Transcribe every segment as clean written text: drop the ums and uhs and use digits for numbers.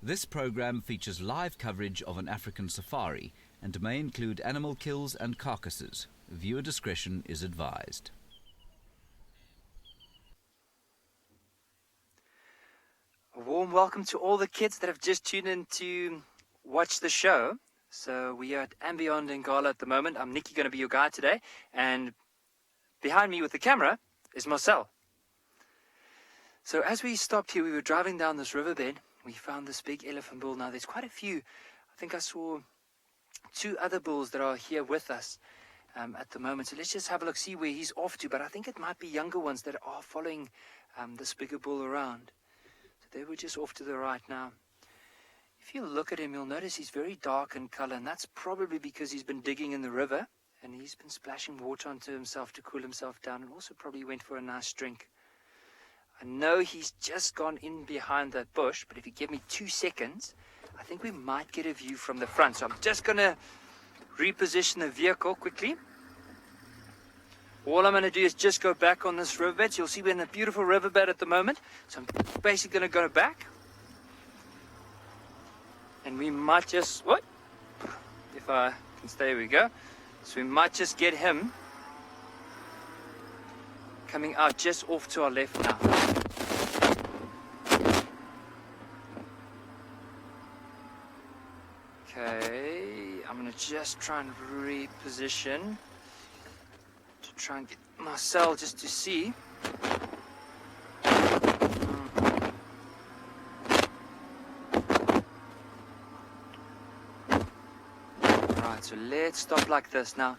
This program features live coverage of an African safari and may include animal kills and carcasses. Viewer discretion is advised. A warm welcome to all the kids that have just tuned in to watch the show. So we are at andBeyond in Ngala at the moment. I'm Nikki, going to be your guide today. And behind me with the camera is Marcel. So as we stopped here, we were driving down this riverbed. We found this big elephant bull. Now there's quite a few. I think I saw 2 other bulls that are here with us at the moment. So let's just have a look, see where he's off to. But I think it might be younger ones that are following this bigger bull around. So they were just off to the right now. If you look at him, you'll notice he's very dark in color, and that's probably because he's been digging in the river and he's been splashing water onto himself to cool himself down, and also probably went for a nice drink. I know he's just gone in behind that bush, but if you give me 2 seconds, I think we might get a view from the front. So I'm just going to reposition the vehicle quickly. All I'm going to do is just go back on this riverbed. So you'll see we're in a beautiful riverbed at the moment. So I'm basically going to go back. And we might just, if I can stay, we go. So we might just get him coming out just off to our left now. Okay, I'm going to just try and reposition to try and get Marcel just to see. Right, so let's stop like this. Now,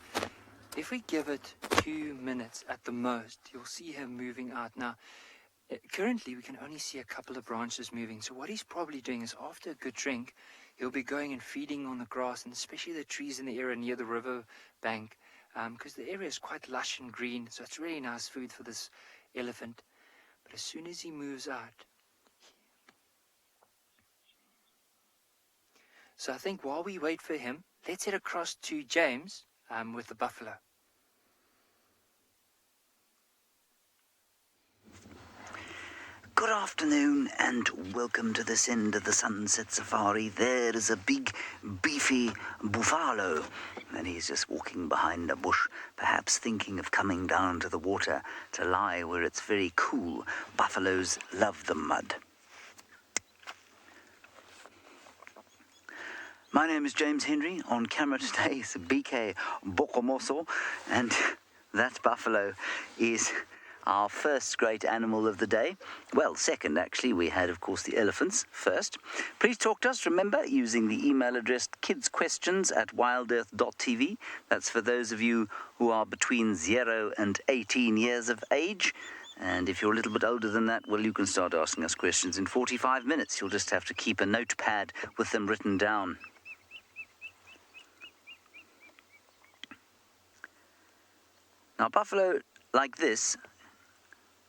if we give it 2 minutes at the most, you'll see him moving out. Now, currently we can only see a couple of branches moving. So what he's probably doing is after a good drink, he'll be going and feeding on the grass, and especially the trees in the area near the river bank, because the area is quite lush and green. So it's really nice food for this elephant. But as soon as he moves out, so I think while we wait for him, let's head across to James with the buffalo. Good afternoon and welcome to this end of the Sunset Safari. There is a big, beefy buffalo, and he's just walking behind a bush, perhaps thinking of coming down to the water to lie where it's very cool. Buffaloes love the mud. My name is James Henry. On camera today is BK Bokomoso, and that buffalo is our first great animal of the day. Well, second, actually. We had, of course, the elephants first. Please talk to us, remember, using the email address kidsquestions@wildearth.tv. That's for those of you who are between 0 and 18 years of age. And if you're a little bit older than that, well, you can start asking us questions in 45 minutes. You'll just have to keep a notepad with them written down. Now, buffalo like this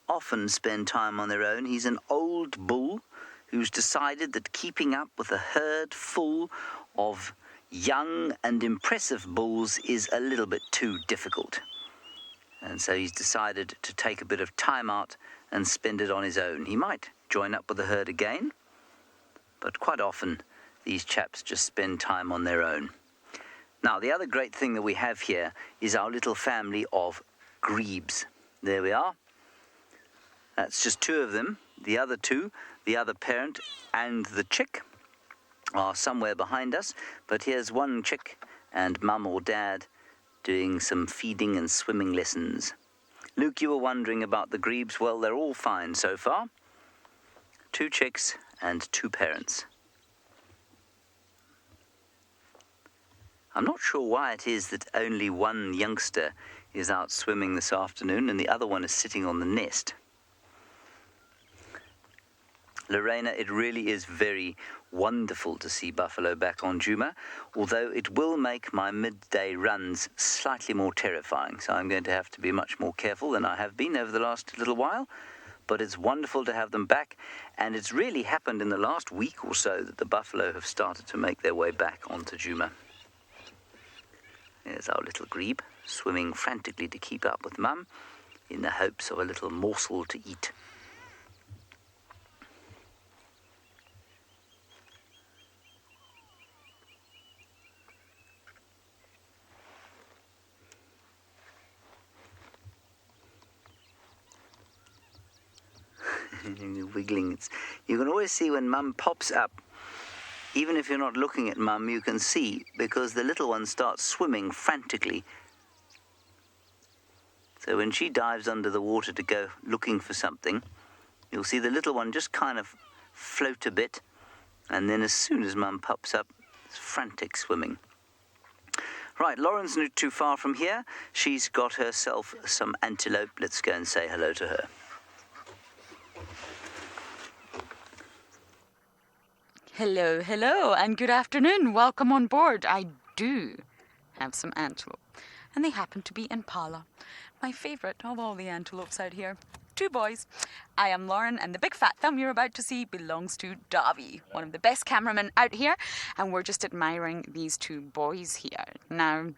often spend time on their own. He's an old bull who's decided that keeping up with a herd full of young and impressive bulls is a little bit too difficult. And so he's decided to take a bit of time out and spend it on his own. He might join up with the herd again, but quite often these chaps just spend time on their own. Now, the other great thing that we have here is our little family of grebes. There we are. That's just 2 of them. The other 2, the other parent and the chick, are somewhere behind us. But here's one chick and mum or dad doing some feeding and swimming lessons. Luke, you were wondering about the grebes. Well, they're all fine so far. 2 chicks and 2 parents. I'm not sure why it is that only one youngster is out swimming this afternoon and the other one is sitting on the nest. Lorena, it really is very wonderful to see buffalo back on Djuma, although it will make my midday runs slightly more terrifying, so I'm going to have to be much more careful than I have been over the last little while. But it's wonderful to have them back, and it's really happened in the last week or so that the buffalo have started to make their way back onto Djuma. There's our little grebe, swimming frantically to keep up with Mum, in the hopes of a little morsel to eat. Wiggling. You can always see when Mum pops up. Even if you're not looking at Mum, you can see because the little one starts swimming frantically. So when she dives under the water to go looking for something, you'll see the little one just kind of float a bit, and then as soon as Mum pops up, it's frantic swimming. Right, Lauren's not too far from here. She's got herself some antelope. Let's go and say hello to her. Hello, hello, and good afternoon. Welcome on board. I do have some antelope, and they happen to be Impala, my favorite of all the antelopes out here. 2 boys. I am Lauren, and the big fat thumb you're about to see belongs to Davy, one of the best cameramen out here, and we're just admiring these 2 boys here. Now,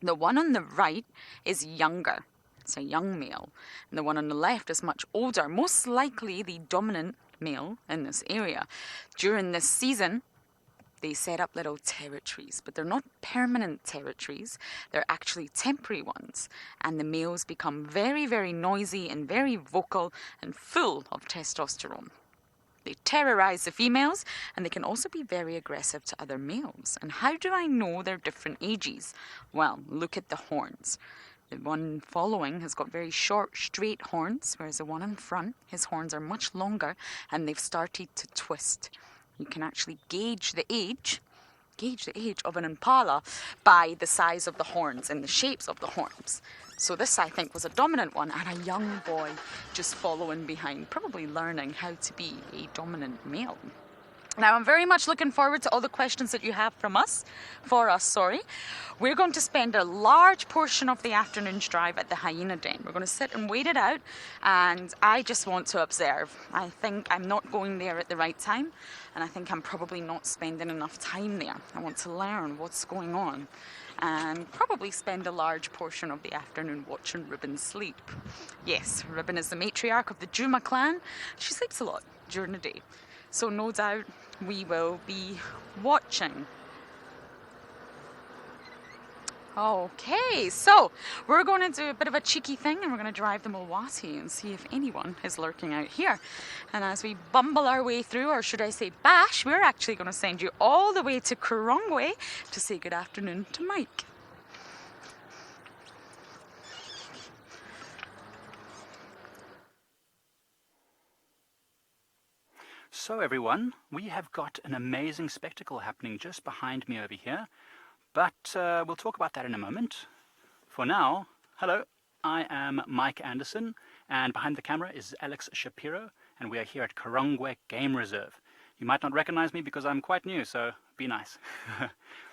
the one on the right is younger. It's a young male, and the one on the left is much older, most likely the dominant male in this area. During this season, they set up little territories, but they're not permanent territories. They're actually temporary ones, and the males become very, very noisy and very vocal and full of testosterone. They terrorize the females, and they can also be very aggressive to other males. And how do I know they're different ages? Well, look at the horns. The one following has got very short, straight horns, whereas the one in front, his horns are much longer, and they've started to twist. You can actually gauge the age of an Impala by the size of the horns and the shapes of the horns. So this, I think, was a dominant one, and a young boy just following behind, probably learning how to be a dominant male. Now, I'm very much looking forward to all the questions that you have for us. We're going to spend a large portion of the afternoon's drive at the Hyena den. We're going to sit and wait it out, and I just want to observe. I think I'm not going there at the right time, and I think I'm probably not spending enough time there. I want to learn what's going on, and probably spend a large portion of the afternoon watching Ribbon sleep. Yes, Ribbon is the matriarch of the Djuma clan. She sleeps a lot during the day. So no doubt we will be watching. Okay, so we're going to do a bit of a cheeky thing, and we're going to drive the Milwaukee and see if anyone is lurking out here. And as we bumble our way through, or should I say bash, we're actually going to send you all the way to Karongwe to say good afternoon to Mike. So everyone, we have got an amazing spectacle happening just behind me over here, but we'll talk about that in a moment. For now, hello, I am Mike Anderson, and behind the camera is Alex Shapiro, and we are here at Karongwe Game Reserve. You might not recognize me because I'm quite new, so be nice.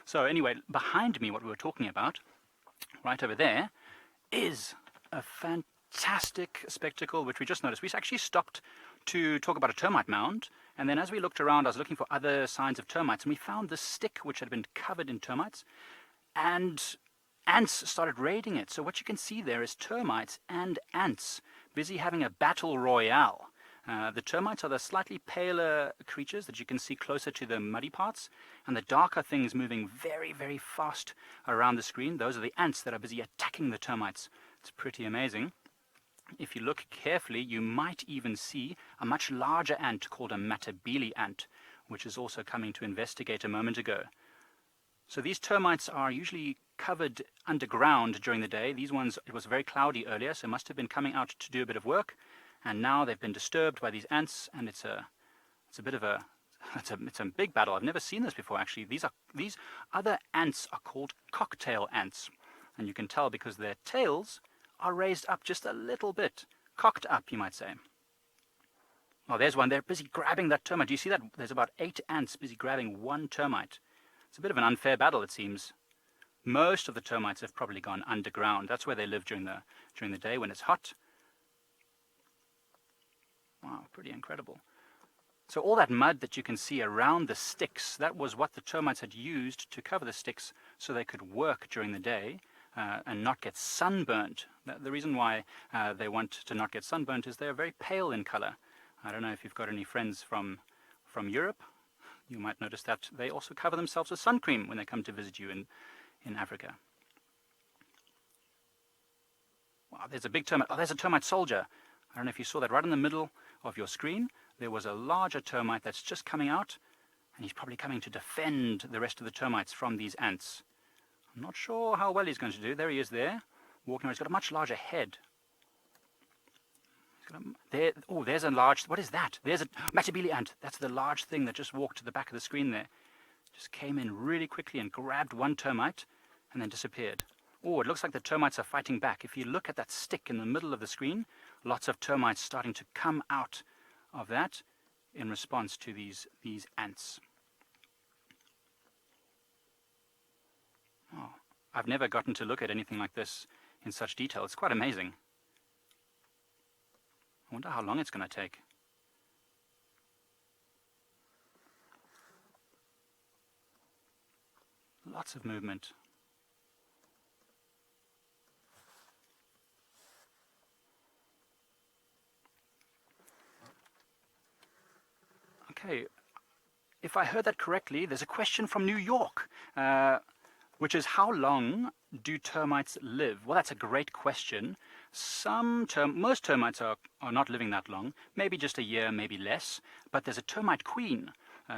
So anyway, behind me, what we were talking about, right over there, is a fantastic spectacle which we just noticed. We actually stopped to talk about a termite mound, and then as we looked around, I was looking for other signs of termites, and we found this stick which had been covered in termites, and ants started raiding it. So what you can see there is termites and ants busy having a battle royale. The termites are the slightly paler creatures that you can see closer to the muddy parts, and the darker things moving very, very fast around the screen. Those are the ants that are busy attacking the termites. It's pretty amazing. If you look carefully, you might even see a much larger ant called a matabele ant, which is also coming to investigate a moment ago. So these termites are usually covered underground during the day. These ones, it was very cloudy earlier, so must have been coming out to do a bit of work, and now they've been disturbed by these ants, and it's a big battle. I've never seen this before, actually. These other ants are called cocktail ants, and you can tell because their tails are raised up just a little bit, cocked up, you might say. Oh, there's one. They're busy grabbing that termite. Do you see that? There's about 8 ants busy grabbing one termite. It's a bit of an unfair battle, it seems. Most of the termites have probably gone underground. That's where they live during the day when it's hot. Wow, pretty incredible. So all that mud that you can see around the sticks, that was what the termites had used to cover the sticks so they could work during the day. And not get sunburnt. The reason why they want to not get sunburnt is they're very pale in color. I don't know if you've got any friends from Europe. You might notice that they also cover themselves with sun cream when they come to visit you in Africa. Wow, there's a big termite. Oh, there's a termite soldier. I don't know if you saw that right in the middle of your screen. There was a larger termite that's just coming out, and he's probably coming to defend the rest of the termites from these ants. I'm not sure how well he's going to do. There he is there, walking around. He's got a much larger head. There's a large, what is that? There's a Matabele ant. That's the large thing that just walked to the back of the screen there. Just came in really quickly and grabbed one termite and then disappeared. Oh, it looks like the termites are fighting back. If you look at that stick in the middle of the screen, lots of termites starting to come out of that in response to these ants. Oh, I've never gotten to look at anything like this in such detail. It's quite amazing. I wonder how long it's going to take. Lots of movement. Okay, if I heard that correctly, there's a question from New York, which is how long do termites live? Well, that's a great question. Most termites are not living that long, maybe just a year, maybe less, but there's a termite queen,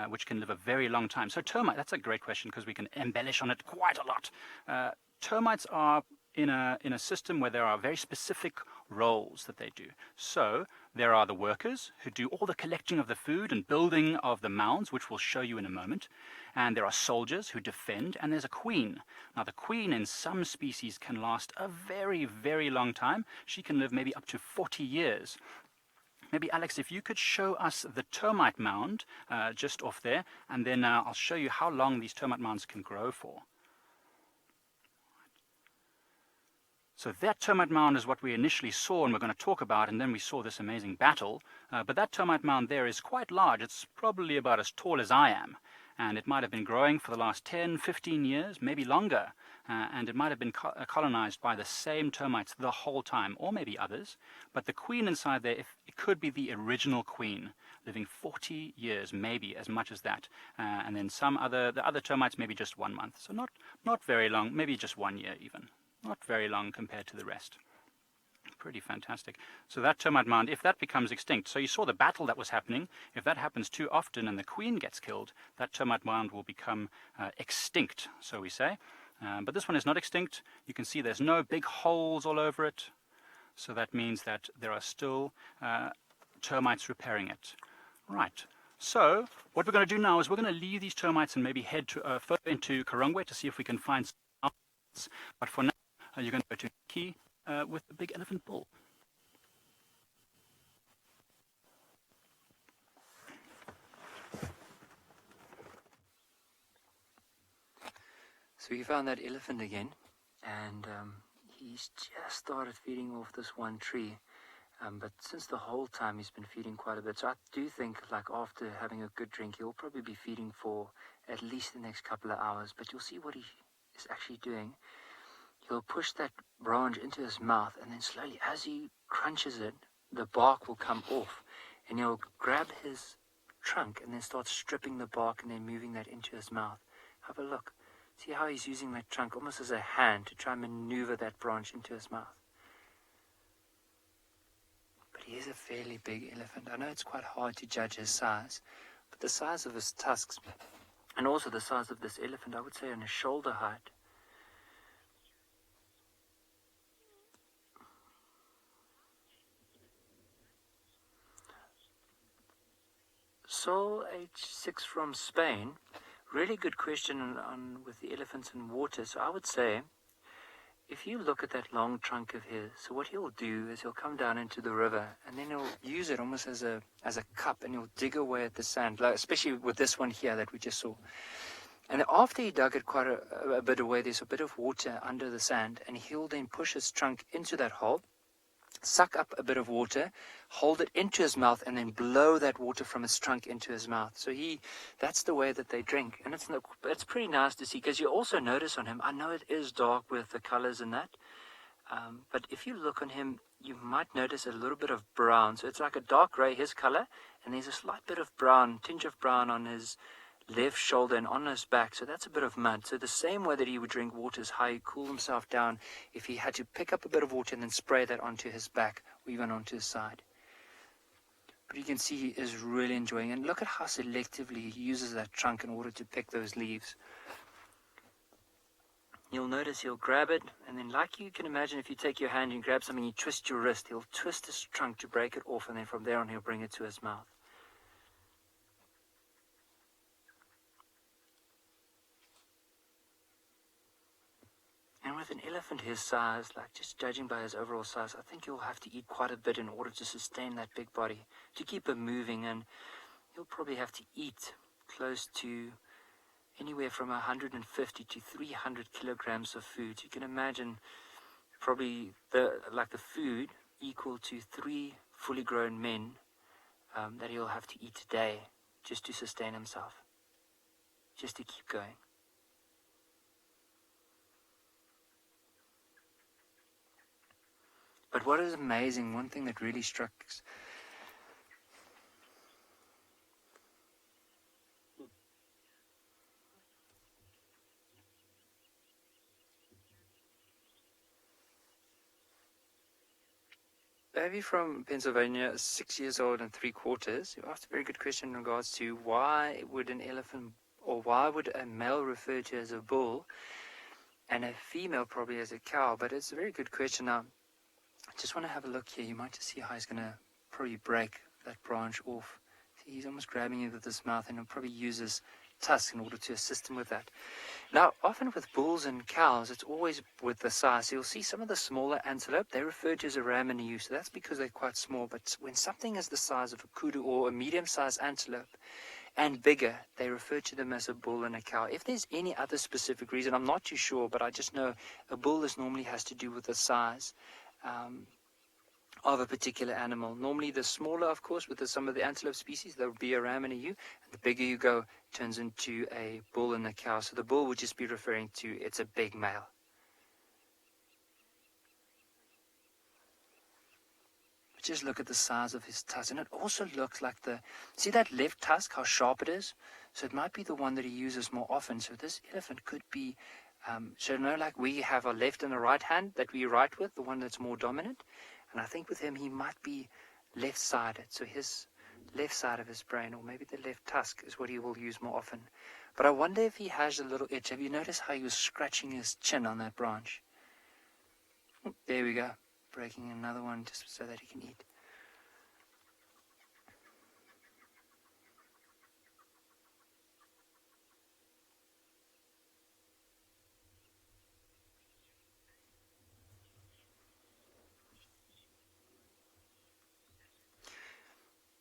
which can live a very long time. So that's a great question because we can embellish on it quite a lot. Termites are in a system where there are very specific roles that they do. So there are the workers who do all the collecting of the food and building of the mounds, which we'll show you in a moment. And there are soldiers who defend, and there's a queen. Now the queen in some species can last a very, very long time. She can live maybe up to 40 years. Maybe, Alex, if you could show us the termite mound just off there, and then I'll show you how long these termite mounds can grow for. So that termite mound is what we initially saw and we're going to talk about, and then we saw this amazing battle. But that termite mound there is quite large. It's probably about as tall as I am. And it might have been growing for the last 10, 15 years, maybe longer. And it might have been colonized by the same termites the whole time, or maybe others. But the queen inside there, it could be the original queen, living 40 years, maybe as much as that. And then the other termites, maybe just 1 month. So not very long, maybe just 1 year even. Not very long compared to the rest. Pretty fantastic. So that termite mound, if that becomes extinct, so you saw the battle that was happening, if that happens too often and the queen gets killed, that termite mound will become extinct, so we say. But this one is not extinct. You can see there's no big holes all over it. So that means that there are still termites repairing it. Right. So what we're going to do now is we're going to leave these termites and maybe head further into Karongwe to see if we can find some else. But for now, you're going to go to Nikki with the big elephant bull. So we found that elephant again, and he's just started feeding off this one tree. But since the whole time he's been feeding quite a bit. So I do think, like, after having a good drink, he'll probably be feeding for at least the next couple of hours. But you'll see what he is actually doing. He'll push that branch into his mouth, and then slowly, as he crunches it, the bark will come off. And he'll grab his trunk and then start stripping the bark and then moving that into his mouth. Have a look. See how he's using that trunk almost as a hand to try and maneuver that branch into his mouth. But he is a fairly big elephant. I know it's quite hard to judge his size, but the size of his tusks, and also the size of this elephant, I would say on his shoulder height, Sol H6 from Spain, really good question on with the elephants in water. So I would say, if you look at that long trunk of his, so what he'll do is he'll come down into the river, and then he'll use it almost as a cup, and he'll dig away at the sand, like, especially with this one here that we just saw. And after he dug it quite a bit away, there's a bit of water under the sand, and he'll then push his trunk into that hole, suck up a bit of water, hold it into his mouth, and then blow that water from his trunk into his mouth. So that's the way that they drink. And it's pretty nice to see, because you also notice on him, I know it is dark with the colors and that, but if you look on him, you might notice a little bit of brown. So it's like a dark gray, his color, and there's a slight bit of brown, tinge of brown on his left shoulder and on his back. So that's a bit of mud. So the same way that he would drink water is how he cool himself down if he had to pick up a bit of water and then spray that onto his back or even onto his side. But you can see he is really enjoying it. And look at how selectively he uses that trunk in order to pick those leaves. You'll notice he'll grab it, and then like you can imagine, if you take your hand and grab something, you twist your wrist, he'll twist his trunk to break it off, and then from there on he'll bring it to his mouth. And with an elephant his size, like just judging by his overall size, I think he'll have to eat quite a bit in order to sustain that big body, to keep him moving, and he'll probably have to eat close to anywhere from 150 to 300 kilograms of food. You can imagine probably the food equal to 3 fully grown men that he'll have to eat a day just to sustain himself, just to keep going. But what is amazing, one thing that really struck Baby from Pennsylvania, 6 years old and 3/4. You asked a very good question in regards to why would an elephant, or why would a male refer to as a bull and a female probably as a cow? But it's a very good question. Now, I just want to have a look here. You might just see how he's going to probably break that branch off. See, he's almost grabbing it with his mouth, and he'll probably use his tusk in order to assist him with that. Now, often with bulls and cows, it's always with the size. So you'll see some of the smaller antelope, they're referred to as a ram and a ewe. So that's because they're quite small. But when something is the size of a kudu or a medium-sized antelope and bigger, they refer to them as a bull and a cow. If there's any other specific reason, I'm not too sure, but I just know a bull normally has to do with the size of a particular animal. Normally the smaller, of course, with some of the antelope species, there will be a ram and a ewe, and the bigger you go, turns into a bull and a cow. So the bull would just be referring to it's a big male. But just look at the size of his tusk, and it also looks like see that left tusk, how sharp it is? So it might be the one that he uses more often. So this elephant could be, so like we have a left and a right hand that we write with, the one that's more dominant. And I think with him, he might be left-sided. So his left side of his brain, or maybe the left tusk, is what he will use more often. But I wonder if he has a little itch. Have you noticed how he was scratching his chin on that branch? There we go. Breaking another one just so that he can eat.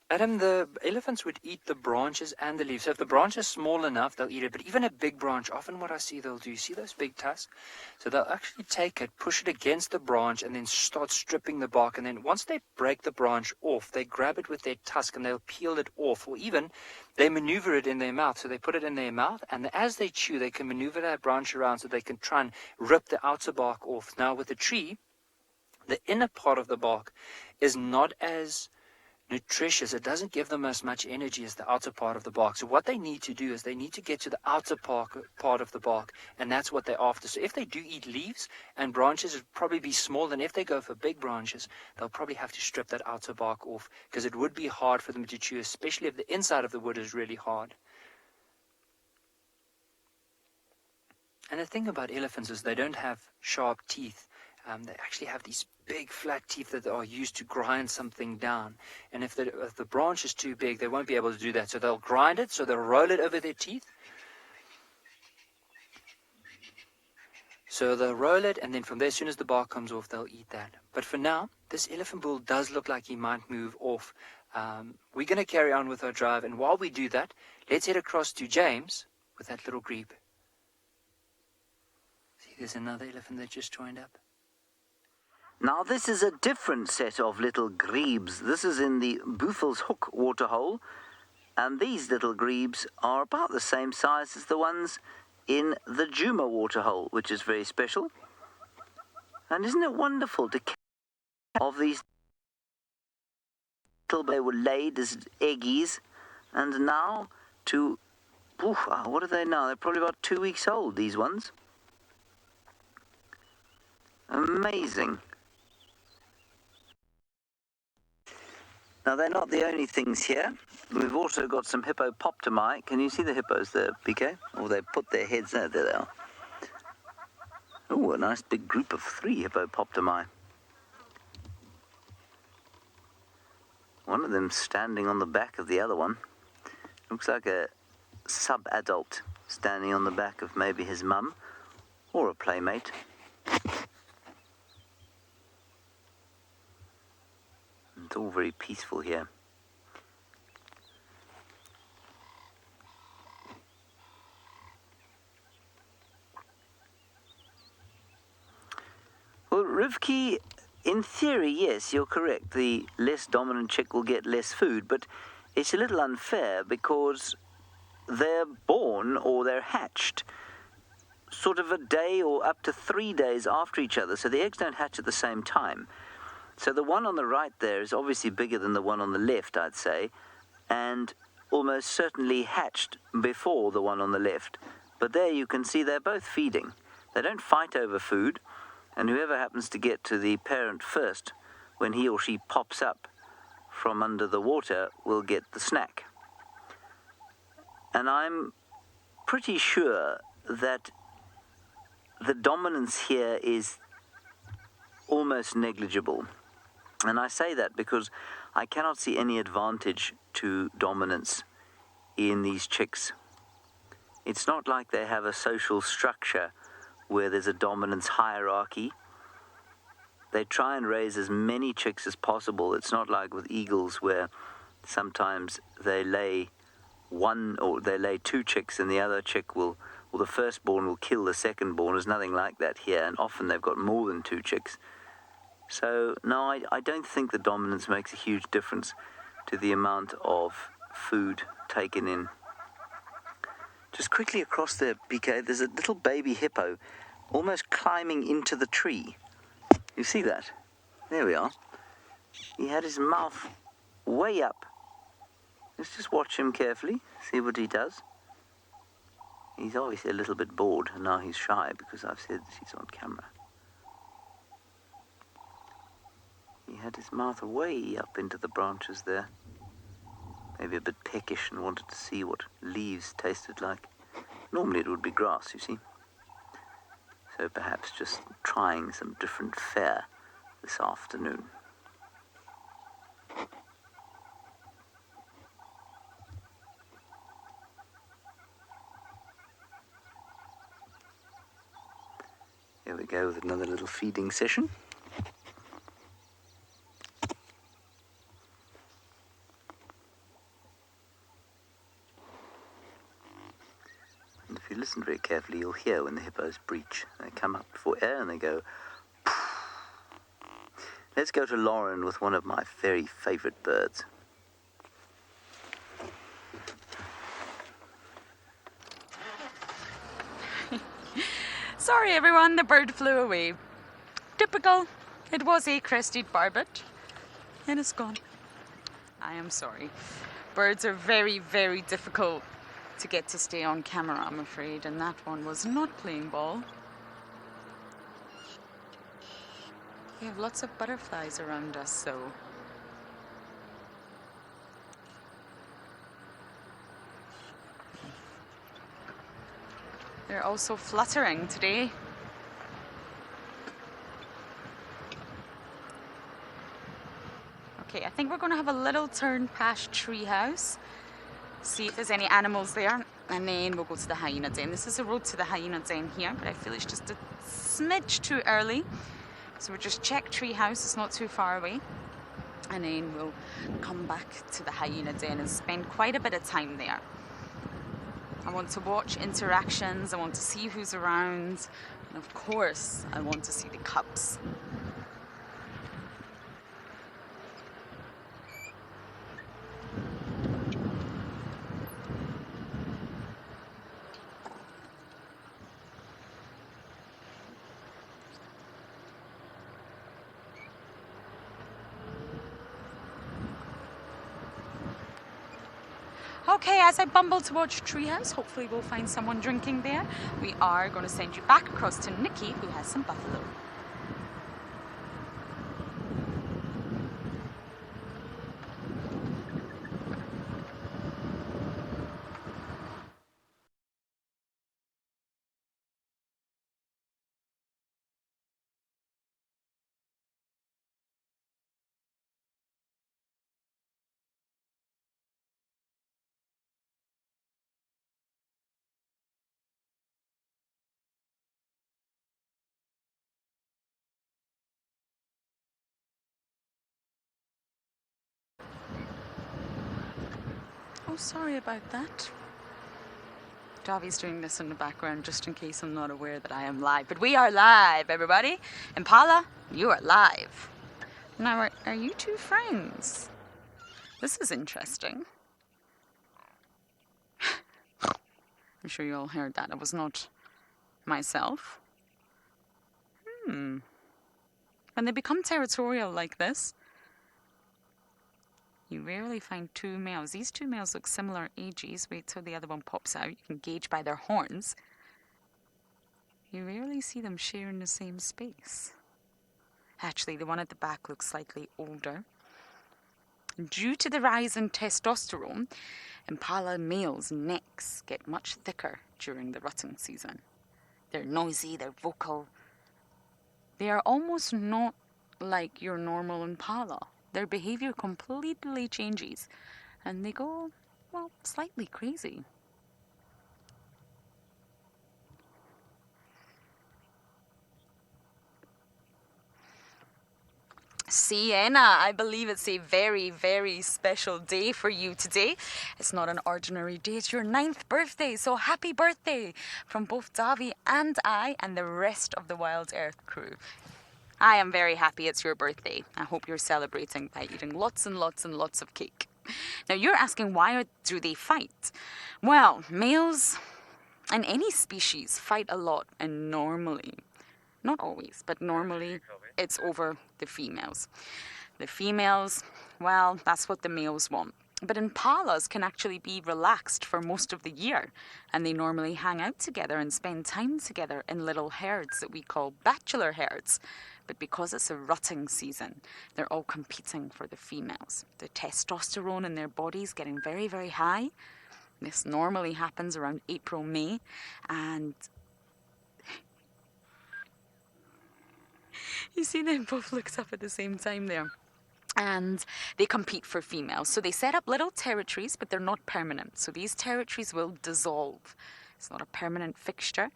Adam, the elephants would eat the branches and the leaves. So if the branch is small enough, they'll eat it. But even a big branch, often what I see they'll do, see those big tusks? So they'll actually take it, push it against the branch, and then start stripping the bark. And then once they break the branch off, they grab it with their tusk and they'll peel it off. Or even they maneuver it in their mouth. So they put it in their mouth, and as they chew, they can maneuver that branch around so they can try and rip the outer bark off. Now with a tree, the inner part of the bark is not as nutritious. It doesn't give them as much energy as the outer part of the bark. So what they need to do is they need to get to the outer part of the bark, and that's what they're after. So if they do eat leaves and branches, it'll probably be small, and if they go for big branches, they'll probably have to strip that outer bark off, because it would be hard for them to chew, especially if the inside of the wood is really hard. And the thing about elephants is they don't have sharp teeth. They actually have these big flat teeth that are used to grind something down. And if the branch is too big, they won't be able to do that. So they'll grind it, so they'll roll it over their teeth. So they'll roll it, and then from there, as soon as the bark comes off, they'll eat that. But for now, this elephant bull does look like he might move off. We're going to carry on with our drive, and while we do that, let's head across to James with that little grebe. See, there's another elephant that just joined up. Now this is a different set of little grebes. This is in the Buffel's Hook waterhole, and these little grebes are about the same size as the ones in the Djuma waterhole, which is very special. And isn't it wonderful to catch of these till they were laid as eggies, and now to what are they now? They're probably about 2 weeks old, these ones. Amazing. Now, they're not the only things here. We've also got some hippopotami. Can you see the hippos there, PK? Oh, they put their heads there. There they are. Oh, a nice big group of 3 hippopotami. One of them standing on the back of the other one. Looks like a sub-adult standing on the back of maybe his mum or a playmate. It's all very peaceful here. Well, Rivki, in theory, yes, you're correct. The less dominant chick will get less food, but it's a little unfair because they're born or they're hatched sort of a day or up to 3 days after each other, so the eggs don't hatch at the same time. So the one on the right there is obviously bigger than the one on the left, I'd say, and almost certainly hatched before the one on the left. But there you can see they're both feeding. They don't fight over food, and whoever happens to get to the parent first, when he or she pops up from under the water, will get the snack. And I'm pretty sure that the dominance here is almost negligible. And I say that because I cannot see any advantage to dominance in these chicks. It's not like they have a social structure where there's a dominance hierarchy. They try and raise as many chicks as possible. It's not like with eagles where sometimes they lay 1 or they lay 2 chicks and the other chick will, or the firstborn will kill the secondborn. There's nothing like that here, and often they've got more than 2 chicks. So, no, I don't think the dominance makes a huge difference to the amount of food taken in. Just quickly across there, BK, there's a little baby hippo almost climbing into the tree. You see that? There we are. He had his mouth way up. Let's just watch him carefully, see what he does. He's obviously a little bit bored, and now he's shy because I've said that he's on camera. He had his mouth way up into the branches there. Maybe a bit peckish and wanted to see what leaves tasted like. Normally it would be grass, you see. So perhaps just trying some different fare this afternoon. Here we go with another little feeding session. And if you listen very carefully, you'll hear when the hippos breach. They come up for air and they go... Let's go to Lauren with one of my very favourite birds. Sorry everyone, the bird flew away. Typical. It was a crested barbet. And it's gone. I am sorry. Birds are very, very difficult to get to stay on camera, I'm afraid. And that one was not playing ball. We have lots of butterflies around us, so... They're also fluttering today. Okay, I think we're going to have a little turn past Treehouse, see if there's any animals there, and then we'll go to the hyena den. This is a road to the hyena den here, but I feel it's just a smidge too early. So we'll just check Treehouse, it's not too far away, and then we'll come back to the hyena den and spend quite a bit of time there. I want to watch interactions, I want to see who's around, and of course, I want to see the cubs. Okay, as I bumble towards Treehouse, hopefully we'll find someone drinking there. We are going to send you back across to Nikki, who has some buffalo. Oh, sorry about that. Davi's doing this in the background just in case I'm not aware that I am live. But we are live, everybody. Impala, you are live. Now, are you two friends? This is interesting. I'm sure you all heard that. It was not myself. When they become territorial like this, you rarely find two males. These two males look similar ages. Wait till the other one pops out. You can gauge by their horns. You rarely see them sharing the same space. Actually, the one at the back looks slightly older. Due to the rise in testosterone, Impala males' necks get much thicker during the rutting season. They're noisy, they're vocal. They are almost not like your normal Impala. Their behavior completely changes and they go, well, slightly crazy. Sienna, I believe it's a very, very special day for you today. It's not an ordinary day, it's your 9th birthday, so happy birthday from both Davi and I and the rest of the WildEarth crew. I am very happy it's your birthday. I hope you're celebrating by eating lots and lots and lots of cake. Now you're asking why do they fight? Well, males in any species fight a lot, and normally, not always, but normally it's over the females. The females, well, that's what the males want. But Impalas can actually be relaxed for most of the year, and they normally hang out together and spend time together in little herds that we call bachelor herds. But because it's a rutting season, they're all competing for the females. The testosterone in their bodies getting very, very high. This normally happens around April, May, and you see them both looked up at the same time there. And they compete for females. So they set up little territories, but they're not permanent. So these territories will dissolve. It's not a permanent fixture.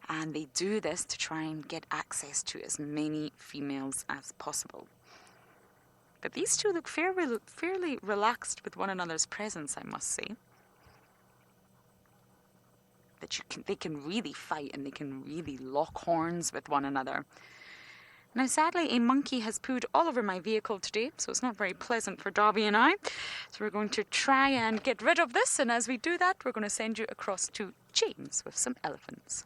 And they do this to try and get access to as many females as possible. But these two look fairly relaxed with one another's presence, I must say. That they can really fight and they can really lock horns with one another. Now, sadly, a monkey has pooed all over my vehicle today, so it's not very pleasant for Darby and I. So we're going to try and get rid of this, and as we do that, we're going to send you across to James with some elephants.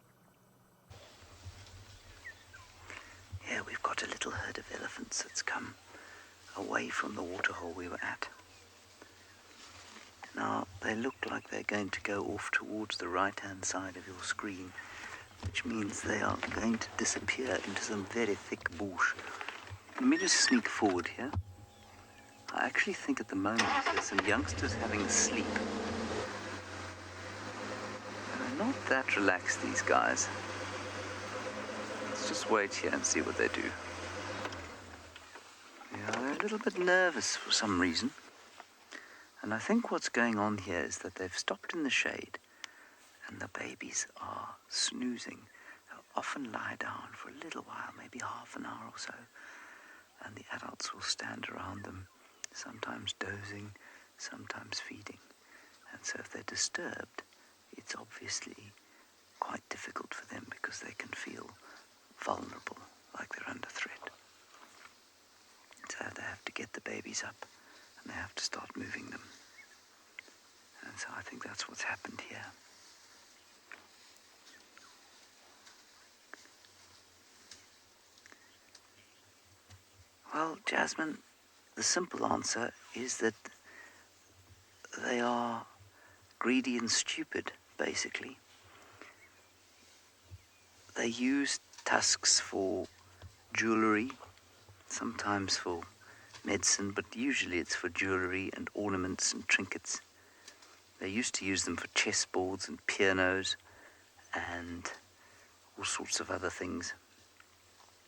Yeah, we've got a little herd of elephants that's come away from the waterhole we were at. Now, they look like they're going to go off towards the right-hand side of your screen, which means they are going to disappear into some very thick bush. Let me just sneak forward here. I actually think at the moment there's some youngsters having a sleep. They're not that relaxed, these guys. Let's just wait here and see what they do. Yeah, they're a little bit nervous for some reason. And I think what's going on here is that they've stopped in the shade and the babies are snoozing. They'll often lie down for a little while, maybe half an hour or so, and the adults will stand around them, sometimes dozing, sometimes feeding. And so if they're disturbed, it's obviously quite difficult for them because they can feel vulnerable, like they're under threat. So they have to get the babies up and they have to start moving them. And so I think that's what's happened here. Well, Jasmine, the simple answer is that they are greedy and stupid, basically. They use tusks for jewellery, sometimes for medicine, but usually it's for jewellery and ornaments and trinkets. They used to use them for chessboards and pianos and all sorts of other things.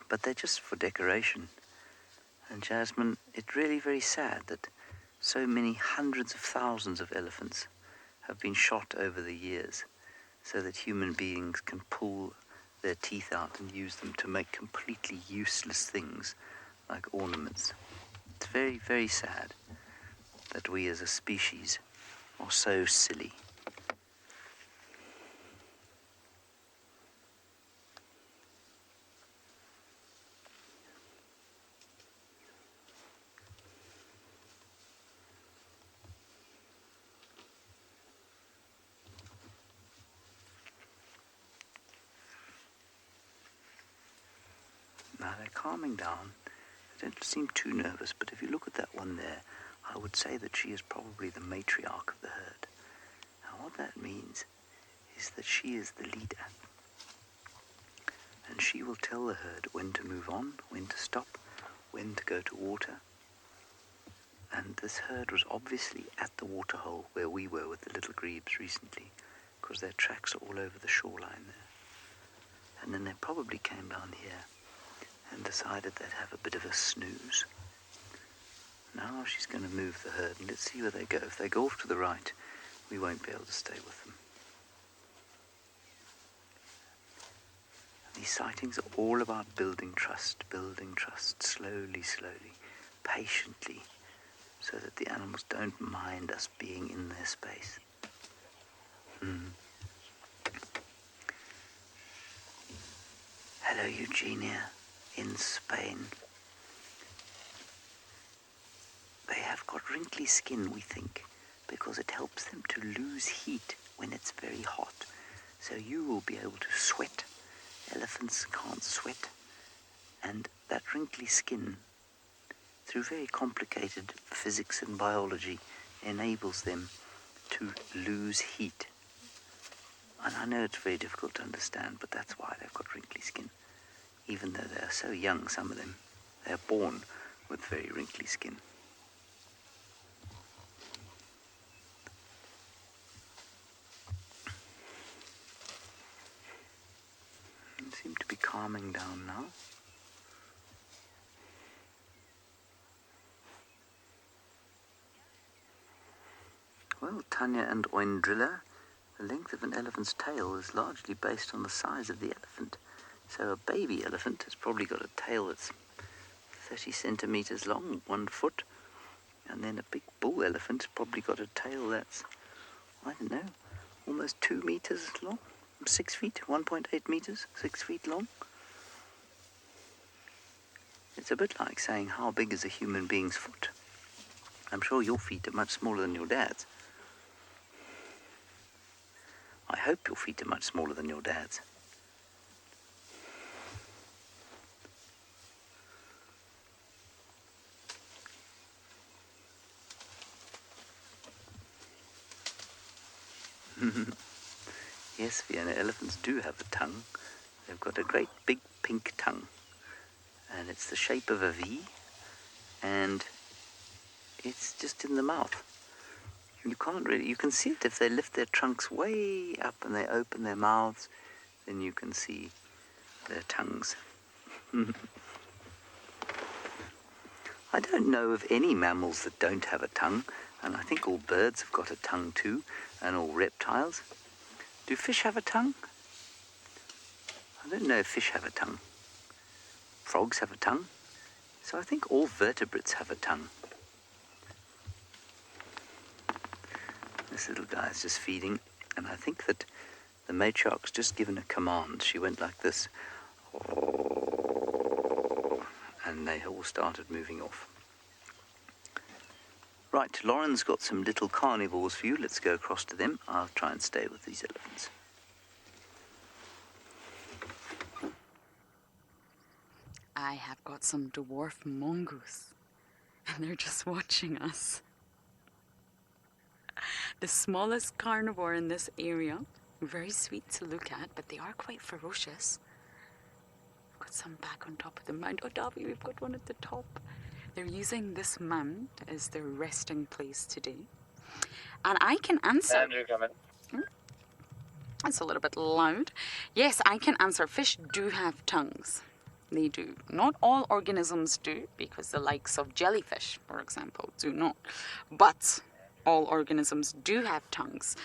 But they're just for decoration. And Jasmine, it's really very sad that so many hundreds of thousands of elephants have been shot over the years so that human beings can pull their teeth out and use them to make completely useless things like ornaments. It's very, very sad that we as a species are so silly. Now they're calming down. They don't seem too nervous, but if you look at that one there, I would say that she is probably the matriarch of the herd. Now what that means is that she is the leader. And she will tell the herd when to move on, when to stop, when to go to water. And this herd was obviously at the waterhole where we were with the little grebes recently, because their tracks are all over the shoreline there. And then they probably came down here and decided they'd have a bit of a snooze. Now she's going to move the herd, and let's see where they go. If they go off to the right, we won't be able to stay with them. These sightings are all about building trust, slowly, patiently, so that the animals don't mind us being in their space. Hello, Eugenia, in Spain. They have got wrinkly skin, we think, because it helps them to lose heat when it's very hot. So you will be able to sweat. Elephants can't sweat. And that wrinkly skin, through very complicated physics and biology, enables them to lose heat. And I know it's very difficult to understand, but that's why they've got wrinkly skin. Even though they're so young, some of them, they're born with very wrinkly skin. They seem to be calming down now. Well, Tanya and Oindrilla, the length of an elephant's tail is largely based on the size of the elephant. So a baby elephant has probably got a tail that's 30 centimeters long, 1 foot. And then a big bull elephant's probably got a tail that's, I don't know, almost 2 meters long. 6 feet, 1.8 meters, 6 feet long. It's a bit like saying how big is a human being's foot. I'm sure your feet are much smaller than your dad's. I hope your feet are much smaller than your dad's. Yes, Fiona, elephants do have a tongue. They've got a great big pink tongue. And it's the shape of a V. And it's just in the mouth. You can't really, you can see it if they lift their trunks way up and they open their mouths, then you can see their tongues. I don't know of any mammals that don't have a tongue, and I think all birds have got a tongue too, and all reptiles. Do fish have a tongue? I don't know if fish have a tongue. Frogs have a tongue. So I think all vertebrates have a tongue. This little guy is just feeding, and I think that the matriarch's just given a command. She went like this, and they all started moving off. Right, Lauren's got some little carnivores for you. Let's go across to them. I'll try and stay with these elephants. I have got some dwarf mongoose, and they're just watching us. The smallest carnivore in this area. Very sweet to look at, but they are quite ferocious. Got some back on top of the mound. Oh, Davy, we've got one at the top. They're using this mound as their resting place today. And I can answer. Andrew, come in. It's a little bit loud. Yes, I can answer. Fish do have tongues. They do. Not all organisms do, because the likes of jellyfish, for example, do not. But all organisms do have tongues.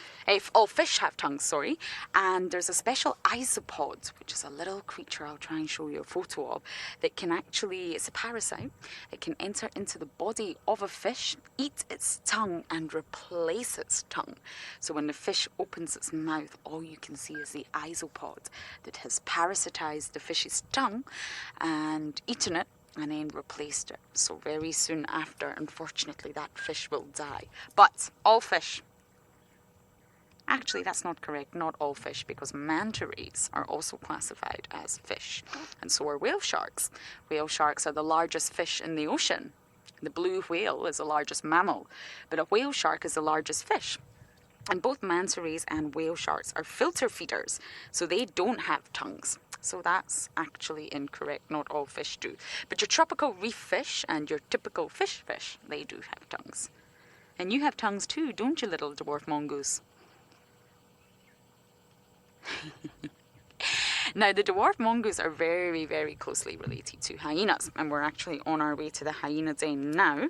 All fish have tongues, sorry. And there's a special isopod, which is a little creature I'll try and show you a photo of, that can actually, it's a parasite, that can enter into the body of a fish, eat its tongue and replace its tongue. So when the fish opens its mouth, all you can see is the isopod that has parasitized the fish's tongue and eaten it and then replaced it. So very soon after, unfortunately, that fish will die. But all fish, actually that's not correct, not all fish, because manta rays are also classified as fish, and so are whale sharks. Whale sharks are the largest fish in the ocean. The blue whale is the largest mammal, but a whale shark is the largest fish. And both manta rays and whale sharks are filter feeders, so they don't have tongues. So that's actually incorrect. Not all fish do. But your tropical reef fish and your typical fish, they do have tongues. And you have tongues too, don't you, little dwarf mongoose? Now, the dwarf mongoose are very, very closely related to hyenas. And we're actually on our way to the hyena den now.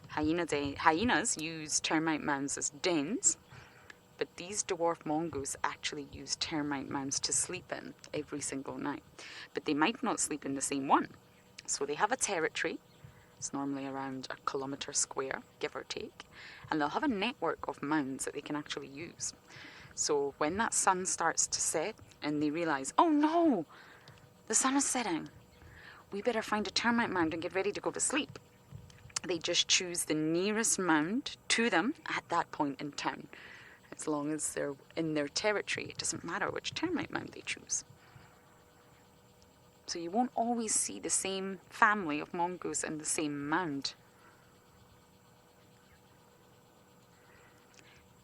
Hyenas use termite mounds as dens. But these dwarf mongoose actually use termite mounds to sleep in every single night. But they might not sleep in the same one. So they have a territory. It's normally around 1 kilometre square, give or take. And they'll have a network of mounds that they can actually use. So when that sun starts to set and they realise, oh no, the sun is setting, we better find a termite mound and get ready to go to sleep. They just choose the nearest mound to them at that point in time. As long as they're in their territory, it doesn't matter which termite mound they choose. So you won't always see the same family of mongoose in the same mound.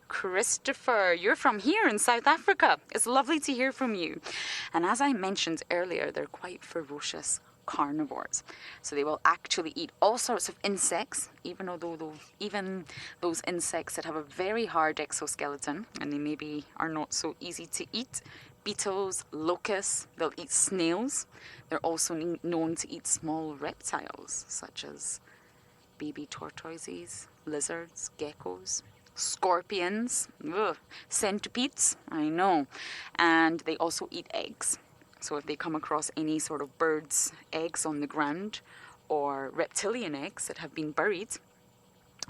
Christopher, you're from here in South Africa. It's lovely to hear from you. And as I mentioned earlier, they're quite ferocious carnivores. So they will actually eat all sorts of insects, even those insects that have a very hard exoskeleton and they maybe are not so easy to eat. Beetles, locusts, they'll eat snails. They're also known to eat small reptiles such as baby tortoises, lizards, geckos, scorpions, centipedes, I know. And they also eat eggs. So if they come across any sort of bird's eggs on the ground or reptilian eggs that have been buried,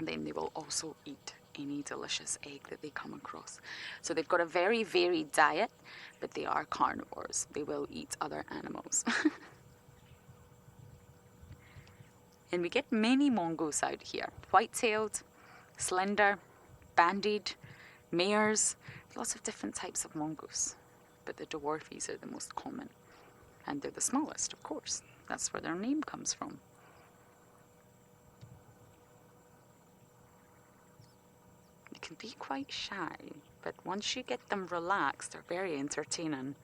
then they will also eat any delicious egg that they come across. So they've got a very varied diet, but they are carnivores. They will eat other animals. And we get many mongoose out here. White-tailed, slender, banded, mares, lots of different types of mongoose. But the dwarfies are the most common. And they're the smallest, of course. That's where their name comes from. They can be quite shy, but once you get them relaxed, they're very entertaining.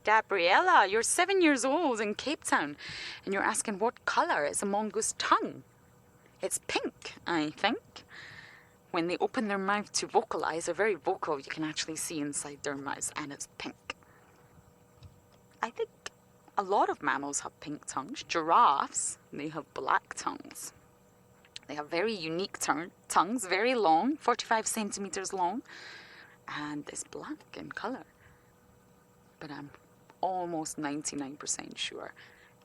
Gabriella, you're 7 years old in Cape Town, and you're asking what colour is a mongoose tongue? It's pink, I think. When they open their mouth to vocalize, they're very vocal. You can actually see inside their mouths, and it's pink. I think a lot of mammals have pink tongues. Giraffes, they have black tongues. They have very unique tongues, very long, 45 centimeters long, and it's black in color. But I'm almost 99% sure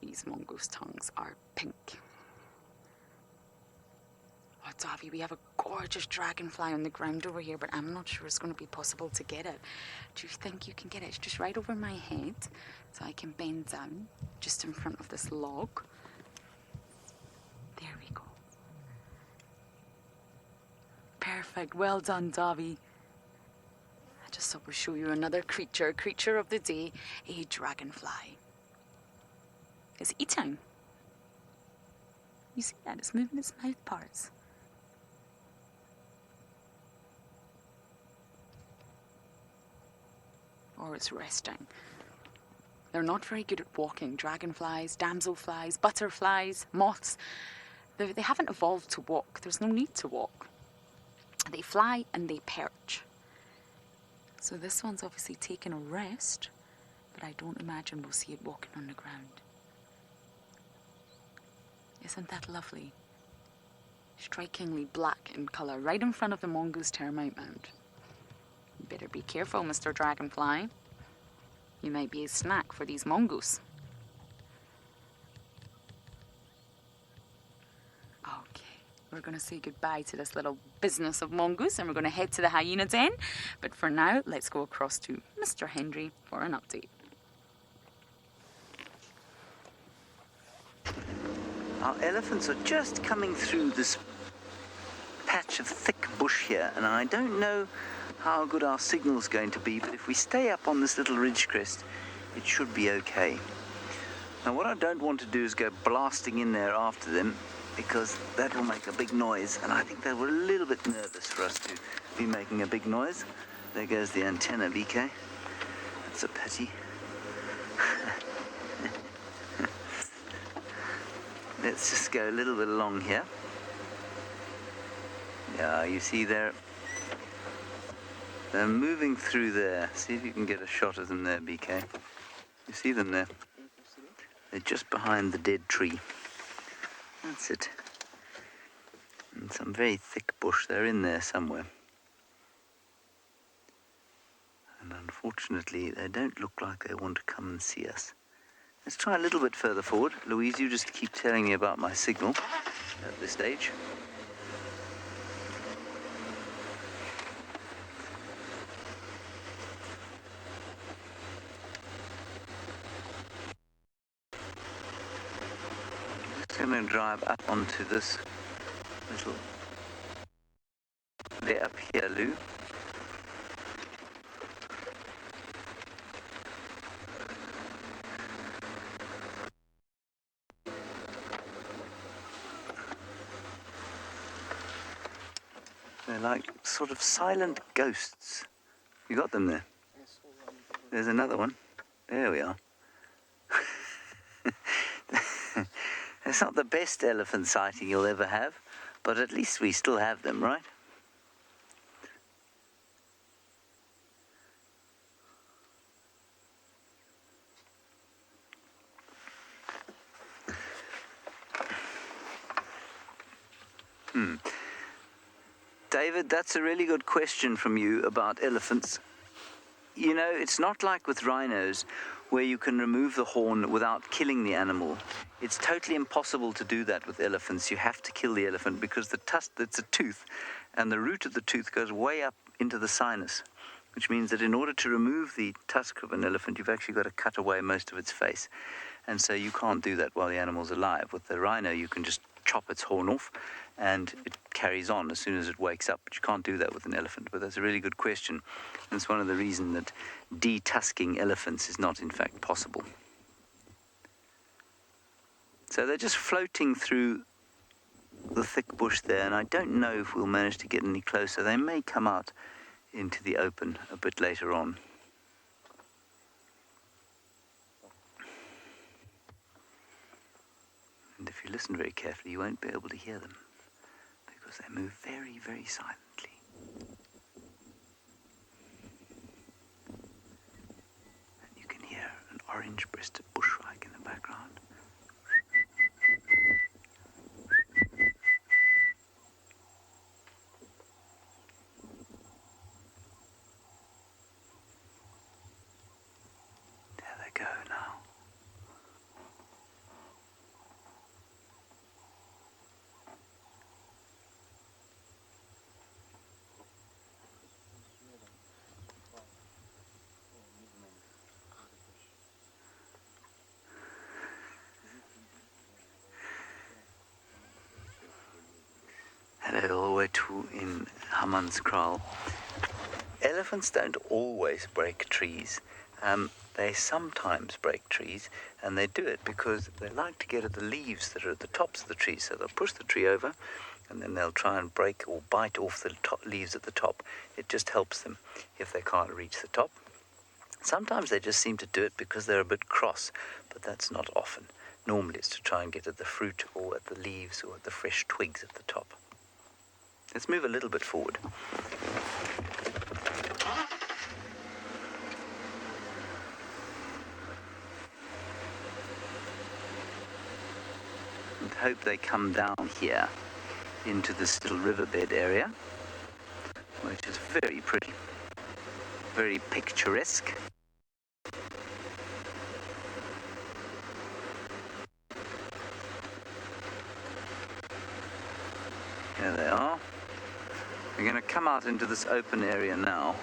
these mongoose tongues are pink. Oh, Davy, we have a gorgeous dragonfly on the ground over here, but I'm not sure it's going to be possible to get it. Do you think you can get it? It's just right over my head, so I can bend down just in front of this log. There we go. Perfect. Well done, Davy. I just thought we'd show you another creature of the day, a dragonfly. It's eating. You see that? It's moving its mouth parts. Or it's resting. They're not very good at walking. Dragonflies, damselflies, butterflies, moths. They haven't evolved to walk. There's no need to walk. They fly and they perch. So this one's obviously taken a rest, but I don't imagine we'll see it walking on the ground. Isn't that lovely? Strikingly black in colour, right in front of the mongoose termite mound. You better be careful, Mr. Dragonfly. You might be a snack for these mongoose. Okay, we're going to say goodbye to this little business of mongoose and we're going to head to the hyena den. But for now, let's go across to Mr. Hendry for an update. Our elephants are just coming through this patch of thick bush here, and I don't know how good our signal's going to be, but if we stay up on this little ridge crest, it should be okay. Now what I don't want to do is go blasting in there after them, because that will make a big noise, and I think they were a little bit nervous for us to be making a big noise. There goes the antenna, BK. That's a pity. Let's just go a little bit along here. Yeah, you see they're moving through there. See if you can get a shot of them there, BK. You see them there? They're just behind the dead tree. That's it. And some very thick bush. They're in there somewhere. And unfortunately, they don't look like they want to come and see us. Let's try a little bit further forward. Louise, you just keep telling me about my signal at this stage. I'm going to drive up onto this little bit up here, Lou. They're like sort of silent ghosts. You got them there? There's another one. There we are. It's not the best elephant sighting you'll ever have, but at least we still have them, right? David, that's a really good question from you about elephants. You know, it's not like with rhinos where you can remove the horn without killing the animal. It's totally impossible to do that with elephants. You have to kill the elephant because the tusk, it's a tooth, and the root of the tooth goes way up into the sinus, which means that in order to remove the tusk of an elephant, you've actually got to cut away most of its face. And so you can't do that while the animal's alive. With the rhino, you can just chop its horn off and it carries on as soon as it wakes up. But you can't do that with an elephant. But that's a really good question. And it's one of the reasons that detusking elephants is not in fact possible. So they're just floating through the thick bush there, and I don't know if we'll manage to get any closer. They may come out into the open a bit later on. And if you listen very carefully, you won't be able to hear them because they move very, very silently. And you can hear an orange-breasted bushwhack in the background. There they go now. Hello, all the way to in Hammanskraal. Elephants don't always break trees. they sometimes break trees, and they do it because they like to get at the leaves that are at the tops of the trees. So they'll push the tree over, and then they'll try and break or bite off the top leaves at the top. It just helps them if they can't reach the top. Sometimes they just seem to do it because they're a bit cross, but that's not often. Normally it's to try and get at the fruit or at the leaves or at the fresh twigs at the top. Let's move a little bit forward. And hope they come down here into this little riverbed area, which is very pretty, very picturesque. There they are. We're going to come out into this open area now.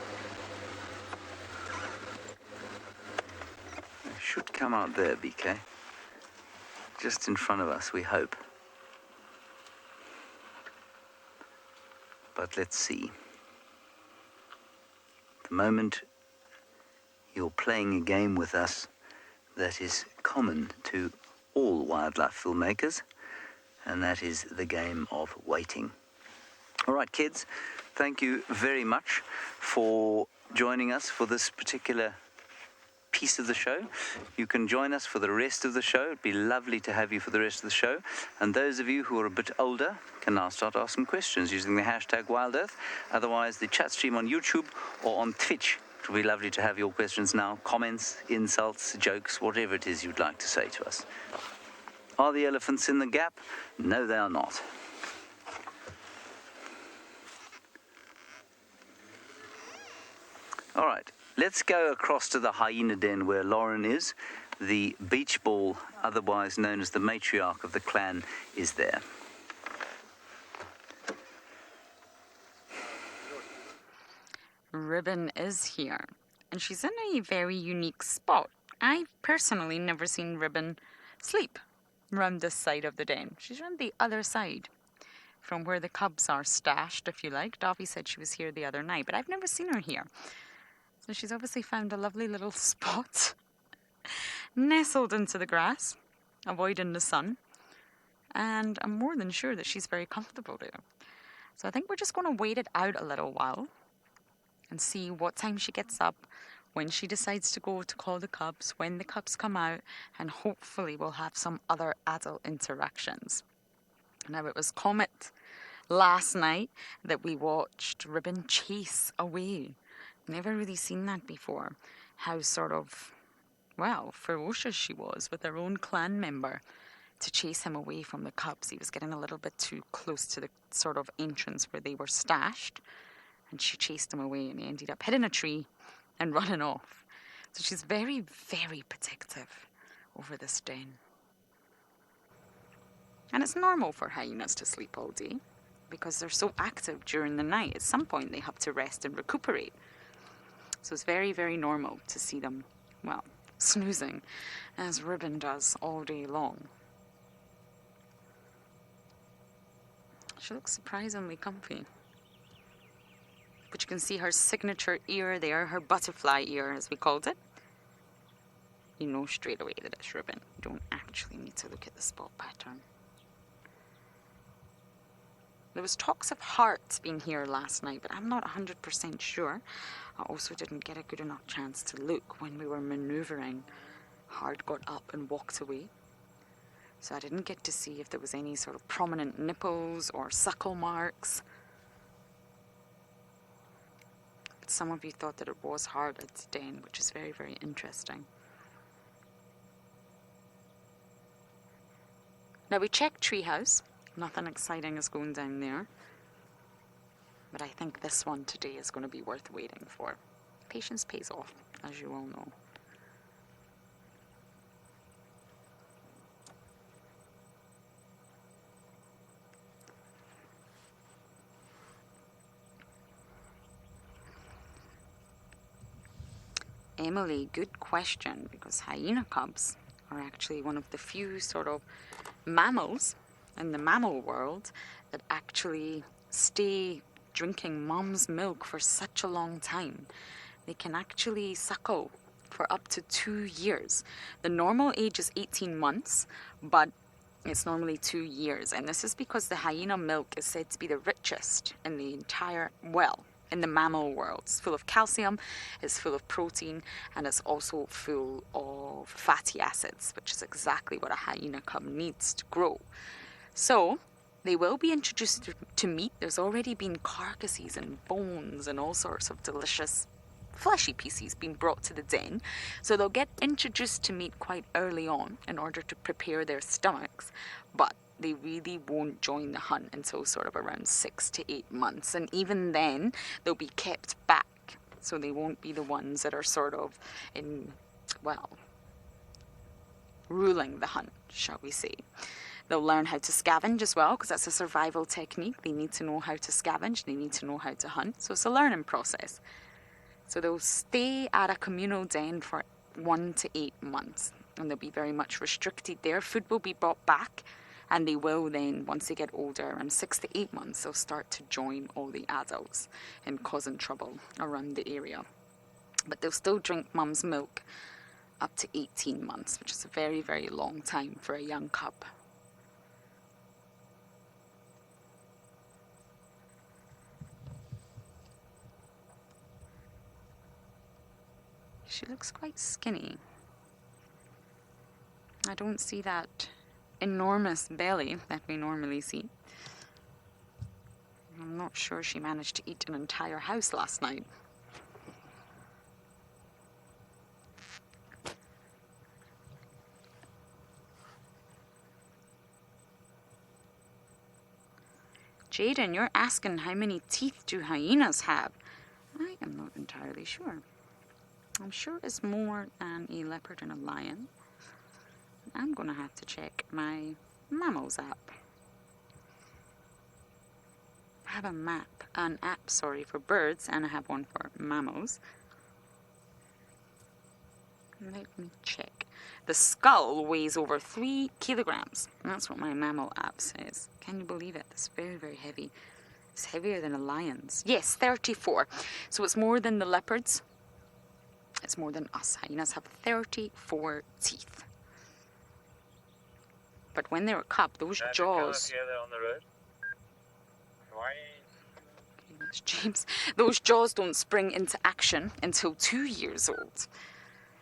They should come out there, BK. Just in front of us, we hope. But let's see. At the moment, you're playing a game with us that is common to all wildlife filmmakers, and that is the game of waiting. All right, kids, thank you very much for joining us for this particular piece of the show. You can join us for the rest of the show. It'd be lovely to have you for the rest of the show. And those of you who are a bit older can now start asking questions using the hashtag WildEarth. Otherwise, the chat stream on YouTube or on Twitch. It would be lovely to have your questions now. Comments, insults, jokes, whatever it is you'd like to say to us. Are the elephants in the gap? No, they are not. All right, let's go across to the hyena den where Lauren is. The beach ball, otherwise known as the matriarch of the clan, is there. Ribbon is here, and she's in a very unique spot. I've personally never seen Ribbon sleep around this side of the den. She's around the other side, from where the cubs are stashed, if you like. Davy said she was here the other night, but I've never seen her here. So she's obviously found a lovely little spot, nestled into the grass, avoiding the sun, and I'm more than sure that she's very comfortable there. So I think we're just going to wait it out a little while and see what time she gets up, when she decides to go to call the cubs, when the cubs come out, and hopefully we'll have some other adult interactions. Now, it was Comet last night that we watched Ribbon chase away. Never really seen that before. How sort of, well, ferocious she was with her own clan member to chase him away from the cubs. He was getting a little bit too close to the sort of entrance where they were stashed, and she chased him away, and he ended up hitting a tree and running off. So she's very, very protective over this den. And it's normal for hyenas to sleep all day because they're so active during the night. At some point they have to rest and recuperate. So it's very, very normal to see them, well, snoozing as Ribbon does all day long. She looks surprisingly comfy. But you can see her signature ear there, her butterfly ear as we called it. You know straight away that it's Ribbon. You don't actually need to look at the spot pattern. There was talks of Heart being here last night, but I'm not 100% sure. I also didn't get a good enough chance to look when we were manoeuvring. Heart got up and walked away. So I didn't get to see if there was any sort of prominent nipples or suckle marks. But some of you thought that it was Heart at the den, which is very, very interesting. Now we checked Treehouse. Nothing exciting is going down there. But I think this one today is going to be worth waiting for. Patience pays off, as you all know. Emily, good question, because hyena cubs are actually one of the few sort of mammals in the mammal world that actually stay drinking mom's milk for such a long time. They can actually suckle for up to 2 years. The normal age is 18 months, but it's normally 2 years. And this is because the hyena milk is said to be the richest in the entire, in the mammal world. It's full of calcium, it's full of protein, and it's also full of fatty acids, which is exactly what a hyena cub needs to grow. So they will be introduced to meat. There's already been carcasses and bones and all sorts of delicious fleshy pieces being brought to the den. So they'll get introduced to meat quite early on in order to prepare their stomachs. But they really won't join the hunt until sort of around 6 to 8 months. And even then, they'll be kept back. So they won't be the ones that are sort of ruling the hunt, shall we say. They'll learn how to scavenge as well, because that's a survival technique. They need to know how to scavenge. They need to know how to hunt. So it's a learning process. So they'll stay at a communal den for 1 to 8 months. And they'll be very much restricted there. Food will be brought back. And they will then, once they get older, around 6 to 8 months, they'll start to join all the adults in causing trouble around the area. But they'll still drink mum's milk up to 18 months, which is a very, very long time for a young cub. She looks quite skinny. I don't see that enormous belly that we normally see. I'm not sure she managed to eat an entire house last night. Jaden, you're asking how many teeth do hyenas have? I am not entirely sure. I'm sure it's more than a leopard and a lion. I'm going to have to check my mammals app. I have an app for birds, and I have one for mammals. Let me check. The skull weighs over 3 kilograms. That's what my mammal app says. Can you believe it? It's very, very heavy. It's heavier than a lion's. Yes, 34. So it's more than the leopards. It's more than us. Hyenas have 34 teeth. But when they're a cub, those jaws... Here on the road. Okay, that's James. Those jaws don't spring into action until 2 years old.